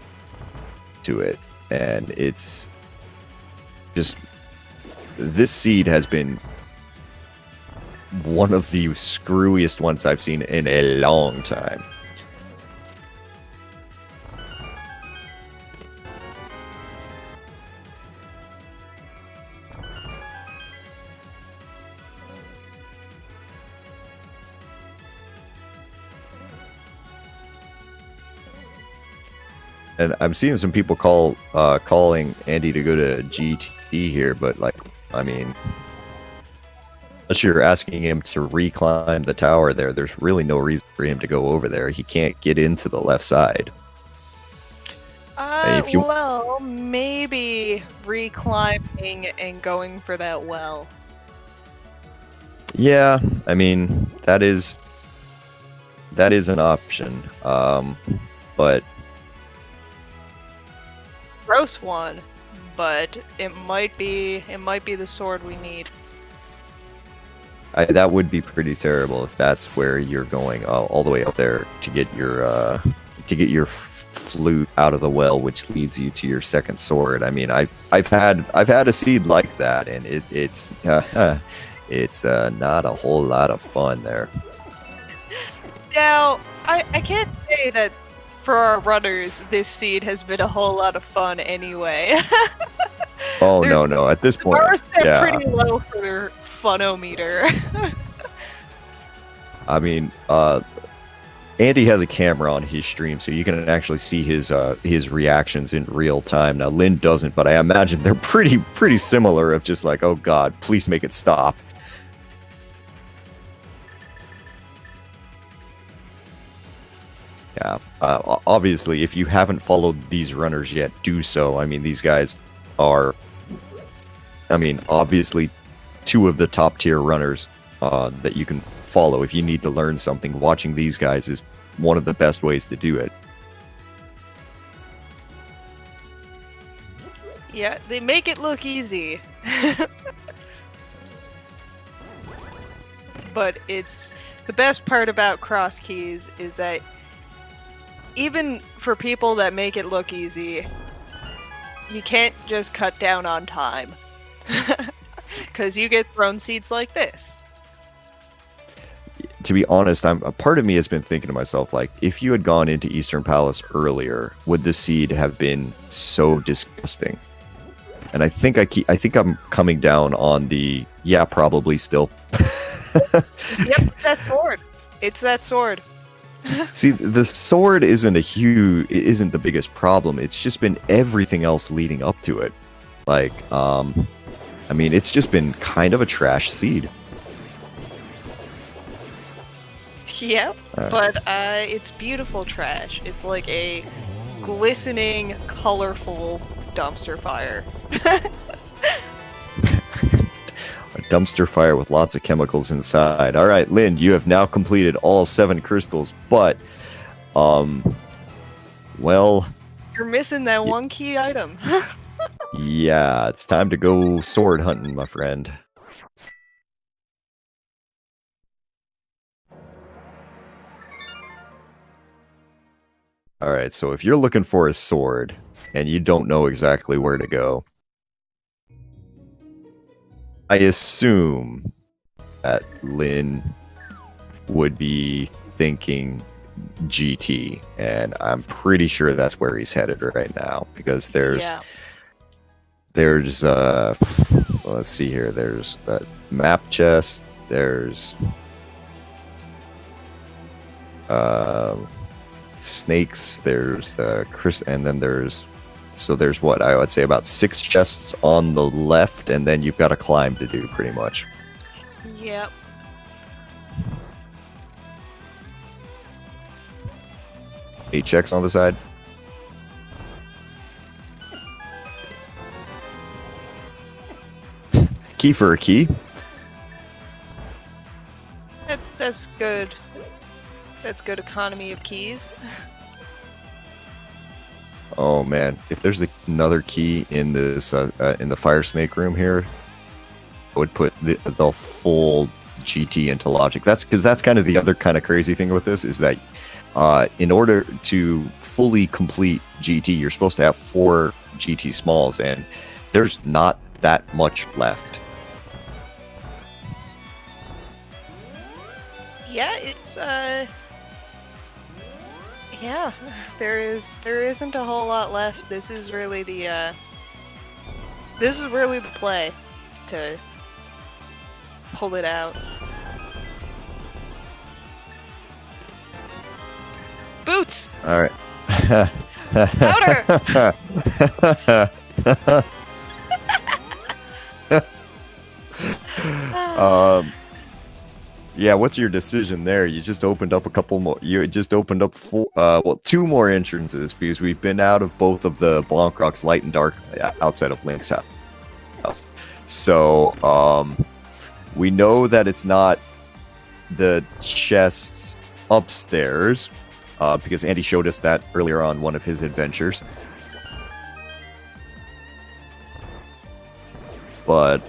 to it, and it's just, this seed has been one of the screwiest ones I've seen in a long time. And I'm seeing some people calling Andy to go to GT here, but like, I mean, unless you're asking him to reclimb the tower there's really no reason for him to go over there. He can't get into the left side. Well, maybe reclimbing and going for that well. Yeah, I mean, that is an option. But Gross one, but it might be the sword we need. that would be pretty terrible if that's where you're going all the way up there to get your flute out of the well, which leads you to your second sword. I mean, I've had a seed like that, and it's not a whole lot of fun there. Now, I can't say that for our runners, this seed has been a whole lot of fun anyway. Oh, no. At this point, They're set pretty low for their funometer. I mean, Andy has a camera on his stream, so you can actually see his reactions in real time. Now, Lynn doesn't, but I imagine they're pretty similar, of just like, oh god, please make it stop. Yeah, obviously, if you haven't followed these runners yet, do so. I mean, these guys are, obviously, two of the top tier runners that you can follow. If you need to learn something, watching these guys is one of the best ways to do it. Yeah, they make it look easy. But it's the best part about cross keys is that even for people that make it look easy, you can't just cut down on time. Because you get thrown seeds like this. to be honest, a part of me has been thinking to myself, like, if you had gone into Eastern Palace earlier, would the seed have been so disgusting? And I think I'm coming down on the probably still. Yep, it's that sword. It's that sword. See, the sword isn't the biggest problem. It's just been everything else leading up to it. Like, I mean, it's just been kind of a trash seed. Yep, Right. but it's beautiful trash. It's like a glistening, colorful dumpster fire. A dumpster fire with lots of chemicals inside. All right, Lynn, you have now completed all 7 crystals, but, well... You're missing that one key item. Yeah, it's time to go sword hunting, my friend. Alright, so if you're looking for a sword, and you don't know exactly where to go, I assume that Lynn would be thinking GT, and I'm pretty sure that's where he's headed right now, because there's let's see here, there's that map chest, there's snakes, there's and then there's what I would say about 6 chests on the left, and then you've got a climb to do pretty much. Yep. Eight checks on the side. Key for a key. That's good. That's good economy of keys. Oh man, if there's another key in this in the fire snake room here, I would put the full GT into logic. That's because that's kind of the other kind of crazy thing with this is that in order to fully complete GT, you're supposed to have 4 GT smalls, and there's not that much left. Yeah, it's yeah, there isn't a whole lot left. This is really the play to pull it out. Boots. All right. Powder. Yeah, what's your decision there? You just opened up a couple more. You just opened up 2 more entrances because we've been out of both of the Blanc Rocks Light and Dark outside of Link's house. So, we know that it's not the chests upstairs because Andy showed us that earlier on one of his adventures. But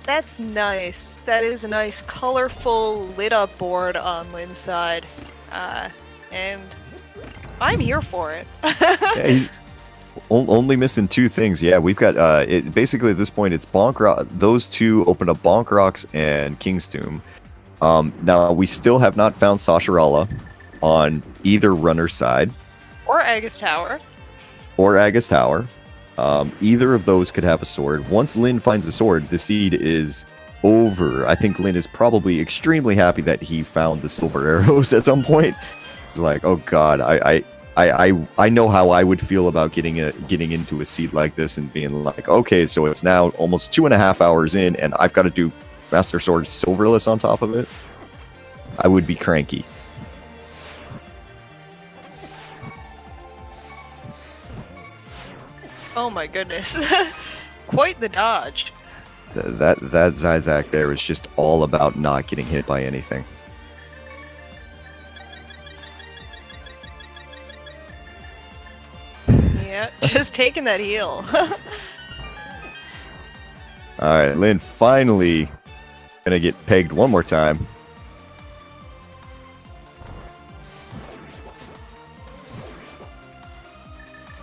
that's nice. That is a nice, colorful, lit up board on Lynn's side, and I'm here for it. yeah, he's only missing 2 things. Yeah, we've got basically at this point it's Bonk Rock. Those 2 open up Bonk Rocks and King's Tomb. Now we still have not found Sasharala on either runner's side Or Agus Tower. Either of those could have a sword. Once Lynn finds a sword, the seed is over. I think Lynn is probably extremely happy that he found the silver arrows at some point. It's like, oh god, I know how I would feel about getting into a seed like this and being like, okay, so it's now almost 2.5 hours in, and I've got to do Master Sword Silverless on top of it. I would be cranky. Oh my goodness. Quite the dodge. That Zizak there is just all about not getting hit by anything. Yeah, just taking that heal. Alright, Lynn finally gonna get pegged one more time.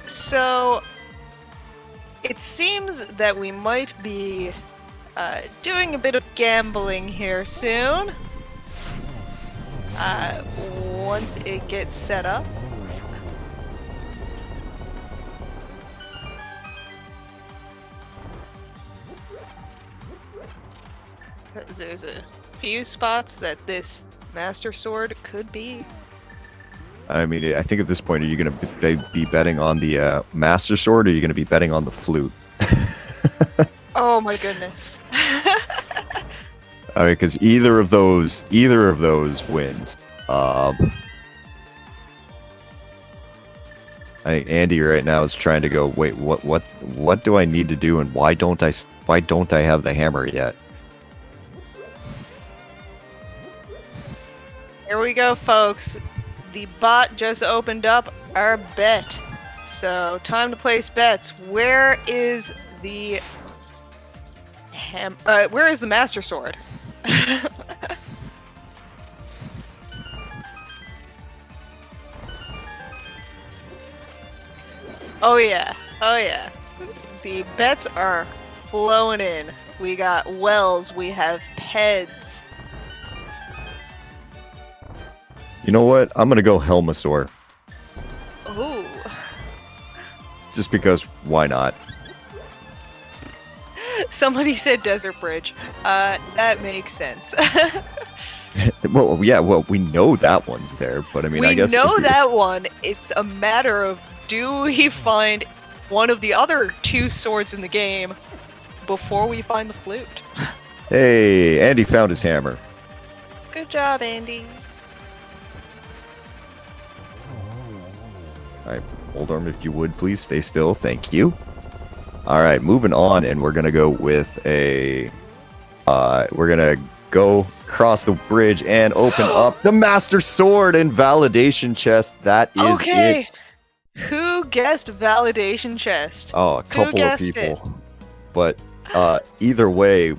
So it seems that we might be doing a bit of gambling here soon. Once it gets set up. Because there's a few spots that this Master Sword could be. I mean, I think at this point, are you going to be betting on the Master Sword, or are you going to be betting on the flute? Oh my goodness. I mean, because either of those wins. I think Andy right now is trying to go, wait, what do I need to do, and why don't I have the hammer yet? Here we go, folks. The bot just opened up our bet. So, time to place bets. Where is the where is the Master Sword? Oh yeah. Oh yeah. The bets are flowing in. We got Wells, we have Peds. You know what? I'm going to go Helmasaur. Ooh. Just because, why not? Somebody said Desert Bridge. That makes sense. Well, yeah, we know that one's there, but I mean, We I guess know that one. It's a matter of, do we find one of the other two swords in the game before we find the flute? Hey, Andy found his hammer. Good job, Andy. Alright, Oldorm, if you would please stay still. Thank you. Alright, moving on, and we're gonna go with a we're gonna go across the bridge and open up the Master Sword and Validation Chest. That is Okay. it. Who guessed Validation Chest? Oh, a couple of guessed people. But either way,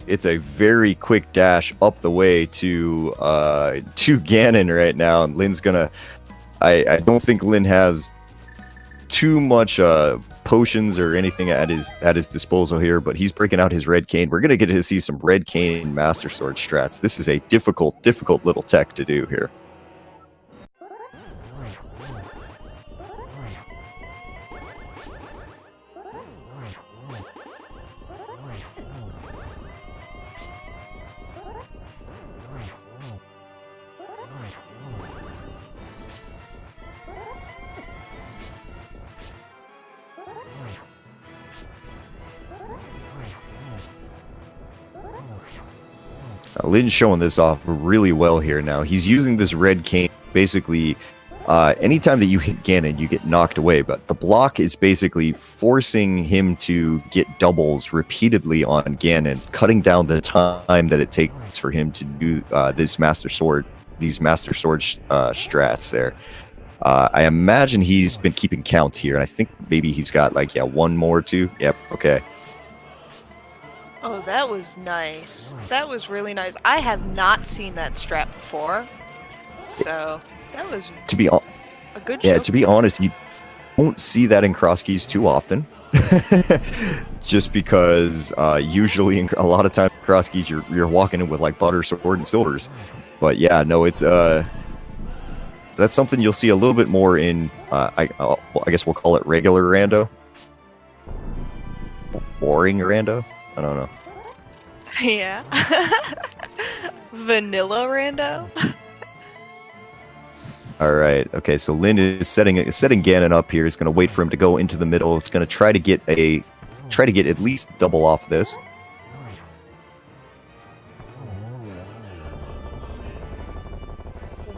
it's a very quick dash up the way to Ganon right now, and Lin's gonna I don't think Lin has too much potions or anything at his disposal here, but he's breaking out his red cane. We're gonna get to see some red cane Master Sword strats. This is a difficult little tech to do here. Lin's showing this off really well here now. He's using this red cane. Basically, anytime that you hit Ganon, you get knocked away, but the block is basically forcing him to get doubles repeatedly on Ganon, cutting down the time that it takes for him to do these Master Sword strats there. I imagine he's been keeping count here, and I think maybe he's got one more too. Yep, okay. Oh, that was nice. That was really nice. I have not seen that strat before, so that was a good show. Yeah, to be honest, you don't see that in Crosskeys too often. Just because usually a lot of times Crosskeys you're walking in with butter, sword, and silvers. But yeah, no, it's that's something you'll see a little bit more in I guess we'll call it regular rando. Boring rando? I don't know. Yeah. Vanilla rando? Alright, okay, so Lin is setting Ganon up here. He's going to wait for him to go into the middle. It's going to try to get at least double off this.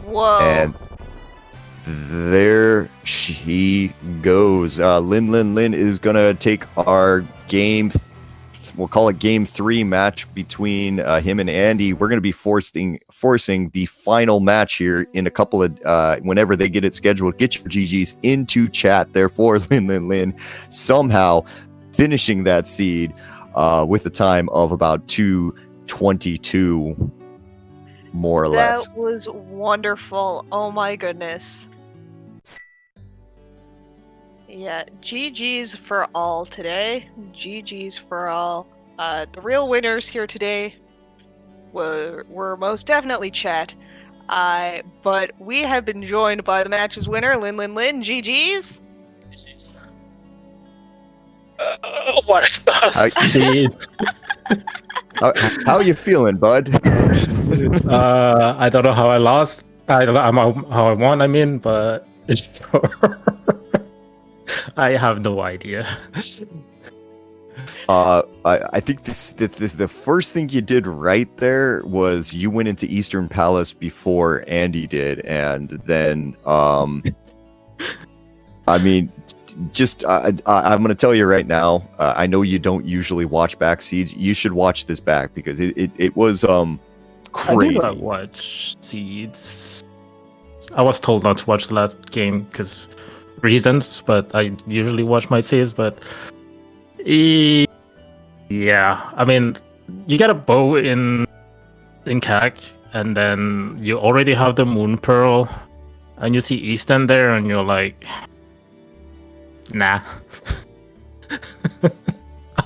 Whoa. And there she goes. Linlinlin is going to take our game. We'll call it Game 3 match between him and Andy. We're going to be forcing the final match here in a couple of whenever they get it scheduled. Get your GGs into chat. Therefore, Linlinlin somehow finishing that seed with a time of about 2:22, more or less. That was wonderful. Oh my goodness. Yeah, GG's for all today. GG's for all. The real winners here today were most definitely Chat. But we have been joined by the match's winner, Linlinlin. GG's. What? How you feeling, bud? I don't know how I lost. I don't know how I won. I mean, but I have no idea. I think this the first thing you did right there was you went into Eastern Palace before Andy did, and then I mean, just I'm going to tell you right now. I know you don't usually watch back Siege. You should watch this back because it was crazy. I did not watch Seeds. I was told not to watch the last game because reasons, but I usually watch my saves. But yeah, I mean, you get a bow in CAC, and then you already have the Moon Pearl, and you see Easton there, and you're like, nah.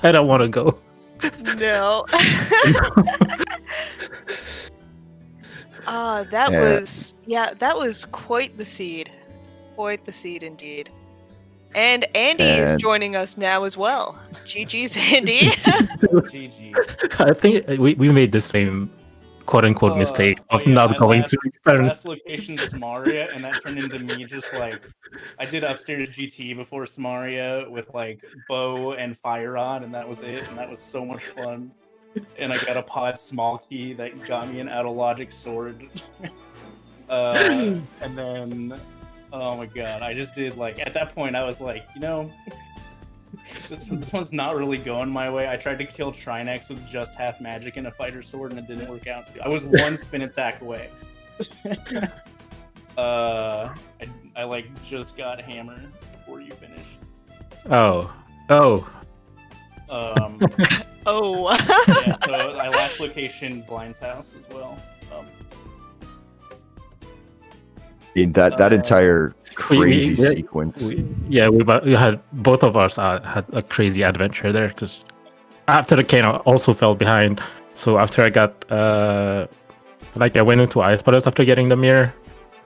I don't want to go. No. That was quite the seed. Quite the seed indeed. And Andy is joining us now as well. GG's, Andy. GG. I think we made the same quote-unquote mistake of not going to return. Last location Samaria, and that turned into me just like, I did upstairs GT before Samaria with like bow and fire rod, and that was it, and that was so much fun. And I got a pod small key that got me an out of logic sword. And then, oh my god, I just did like, at that point I was like, you know, this one's not really going my way. I tried to kill Trinex with just half magic and a fighter sword, and it didn't work out. I was one spin attack away. I like just got hammer before you finished. Oh. Oh. Yeah, so I last location Blind's house as well. In that entire crazy sequence. We had both of us had a crazy adventure there because after the cane I also fell behind. So after I got I went into Ice Palace after getting the mirror,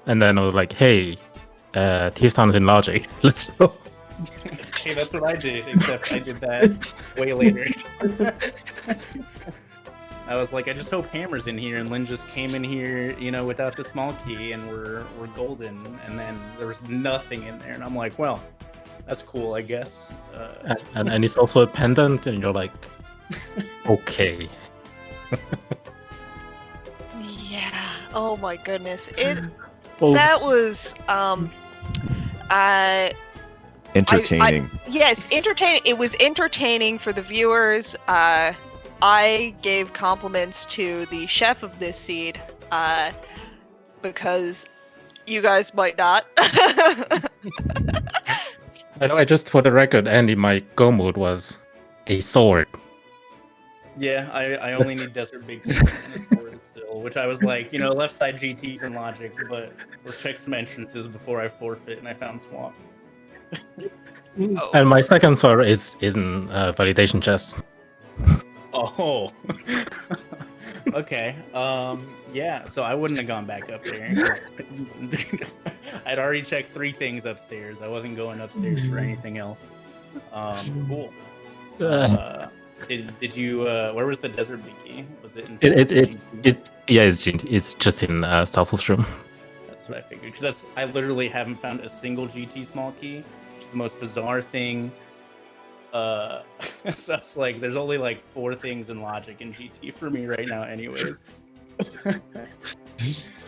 and then I was like, hey, Thieves Town is in logic. Let's go. Hey, that's what I did, except I did that way later. I was like, I just hope Hammer's in here, and Lynn just came in here, you know, without the small key, and we're golden, and then there was nothing in there, and I'm like, well, that's cool, I guess. And it's also a pendant, and you're like, okay. Yeah. Oh my goodness. That was Entertaining. Yes, entertaining. It was entertaining for the viewers. I gave compliments to the chef of this seed, because you guys might not. I know. I just, for the record, Andy, my go mode was a sword. Yeah, I only need Desert Big King still, which I was like, you know, left side GTs and logic, but let's check some entrances before I forfeit, and I found Swamp. Oh. And my second sword is in validation chest. Oh. Okay. Yeah, so I wouldn't have gone back up there. I'd already checked 3 things upstairs. I wasn't going upstairs for anything else. Cool. Did you where was the desert biggie? Was it in it's just in Stalful's room. That's what I figured, because I literally haven't found a single GT small key. It's the most bizarre thing. So it's like there's only like 4 things in logic in GT for me right now anyways. And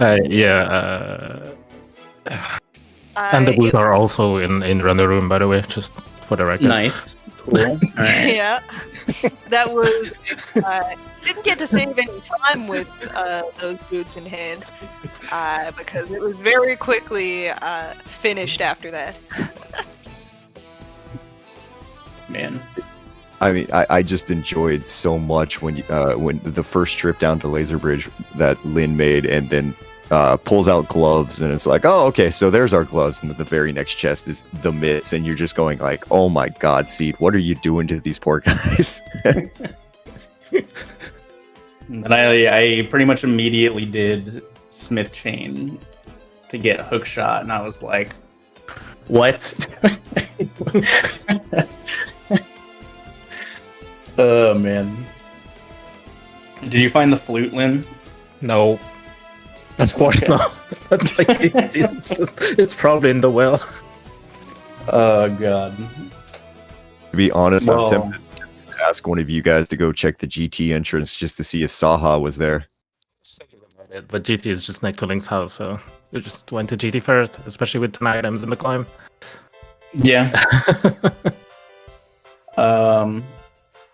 the boots are also in Render Room, by the way, just for the record. Nice. Cool. All right. Yeah. That was didn't get to save any time with those boots in hand, because it was very quickly finished after that. Man. I mean, I just enjoyed so much when the first trip down to Laser Bridge that Lynn made, and then pulls out gloves, and it's like, oh, okay, so there's our gloves, and the very next chest is the mitts, and you're just going like, oh my god, Seed, what are you doing to these poor guys? And I pretty much immediately did Smith Chain to get Hookshot, and I was like, what? Oh man. Did you find the flute, Lynn? No. Of course not. That's like, it's probably in the well. Oh god. To be honest, Well- I'm tempted to ask one of you guys to go check the GT entrance just to see if Saha was there. But GT is just next to Link's house, so we just went to GT first, especially with 10 items in the climb. Yeah.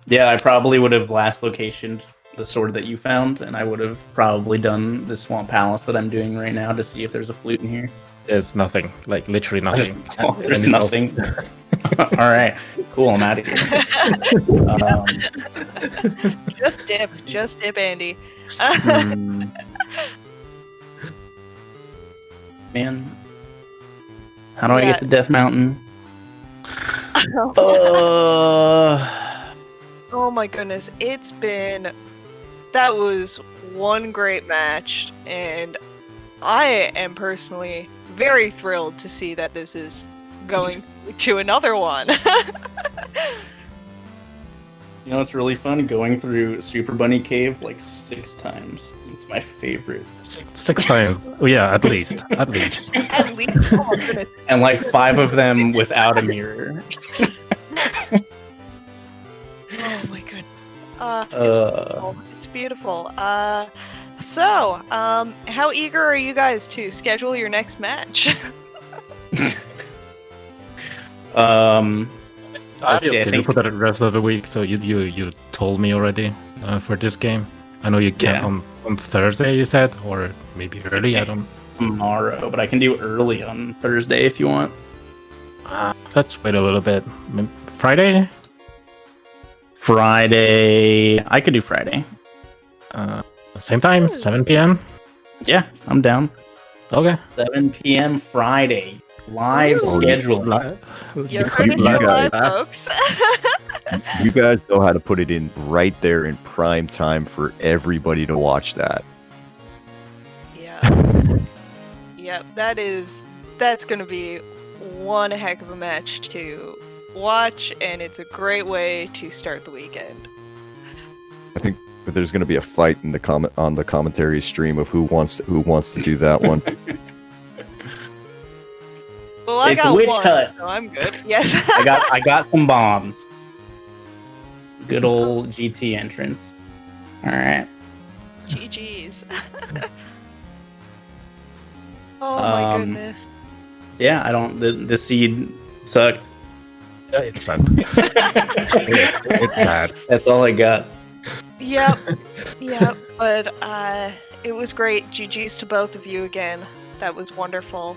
Yeah, I probably would have last locationed the sword that you found, and I would have probably done the Swamp Palace that I'm doing right now to see if there's a flute in here. There's nothing, like literally nothing. Oh, there's And it's nothing. All right, cool. I'm out of here. Just dip, Andy. Hmm. Man, how do I get to Death Mountain? Oh my goodness, that was one great match, and I am personally very thrilled to see that this is going to another one. You know, it's really fun going through Super Bunny Cave like 6 times. It's my favorite. Six times. Oh, yeah, at least. At least. At least, oh my goodness. And like 5 of them without a mirror. Oh my goodness. It's beautiful. So, how eager are you guys to schedule your next match? I see, I feel think- for the rest of the week, so you told me already for this game. I know you can Yeah. on Thursday, you said, or maybe early, I don't... Tomorrow, but I can do early on Thursday if you want. Let's wait a little bit. Friday? Friday, I could do Friday. Same time, 7 p.m.? Yeah, I'm down. Okay. 7 p.m. Friday. Live Ooh. schedule. You heard it you here guys- live, folks. You guys know how to put it in right there in prime time for everybody to watch that. Yeah. Yep, that's gonna be one heck of a match to watch, and it's a great way to start the weekend. I think that there's going to be a fight in the on the commentary stream of who wants to do that one. Well, I It's got Witch one, Hut. so I'm good. Yes. I got some bombs. Good old GT entrance. All right. GG's. Oh my goodness. Yeah, I don't. The seed sucked. It's sad. It's sad. That's all I got. Yep. Yep. But it was great. GG's to both of you again. That was wonderful.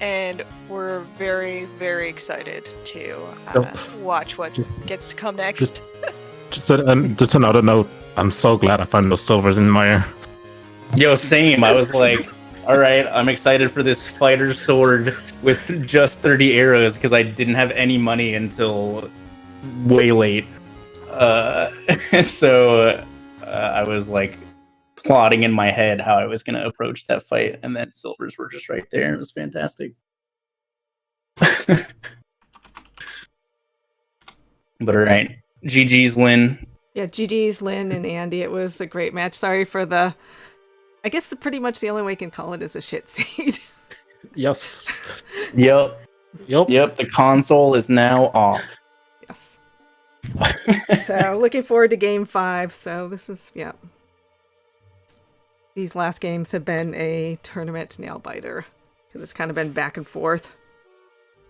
And we're very, very excited to watch what gets to come next. Just another note. I'm so glad I found those silvers in my... Yo, same. I was like, all right, I'm excited for this fighter sword with just 30 arrows because I didn't have any money until way late. And so I was like plotting in my head how I was going to approach that fight, and then silvers were just right there. It was fantastic. But all right, GG's Lynn. Yeah, GG's Lynn and Andy. It was a great match. Sorry for I guess pretty much the only way I can call it is a shit seed. Yes. Yep. Yep. The console is now off. Yes. So looking forward to game 5. So this is, yeah. These last games have been a tournament nail biter. Because it's kind of been back and forth.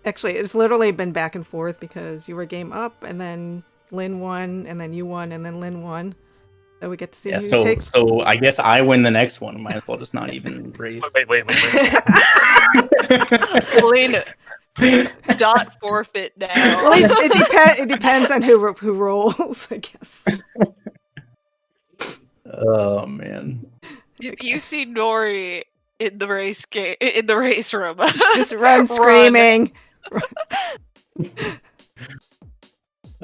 Actually, it's literally been back and forth because you were game up and then Lynn won and then you won and then Lynn won. So we get to see Yeah, who takes. so I guess I win the next one. Might as well just not even raise. Wait. Lynn, dot forfeit now. Well, it depends on who rolls, I guess. Oh man. If you see Nori in the race room, Just run screaming.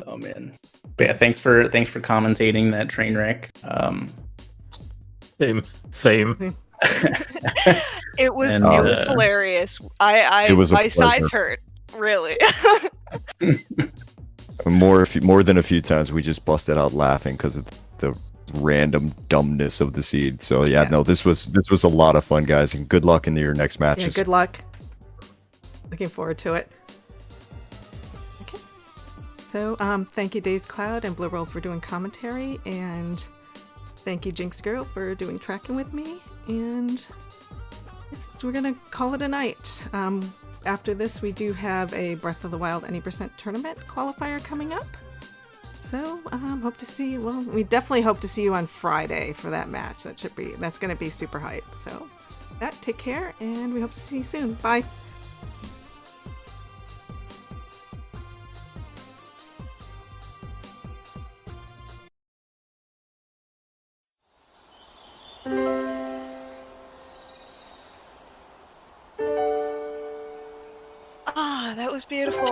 Oh man. But yeah, thanks for commentating that train wreck. Same. It was And, hilarious. My It was a sides pleasure. hurt, really. More than a few times, we just busted out laughing because of the random dumbness of the seed. So yeah, no, this was a lot of fun, guys, and good luck in your next Yeah, matches. good luck. Looking forward to it. Okay. So, thank you, Days Cloud and Blue Roll for doing commentary, and thank you, Jinx Girl, for doing tracking with me. And we're gonna call it a night. After this, we do have a Breath of the Wild Any % tournament qualifier coming up. So, hope to see you. Well, we definitely hope to see you on Friday for that match. That's gonna be super hype. So, take care, and we hope to see you soon. Bye. Ah, that was beautiful.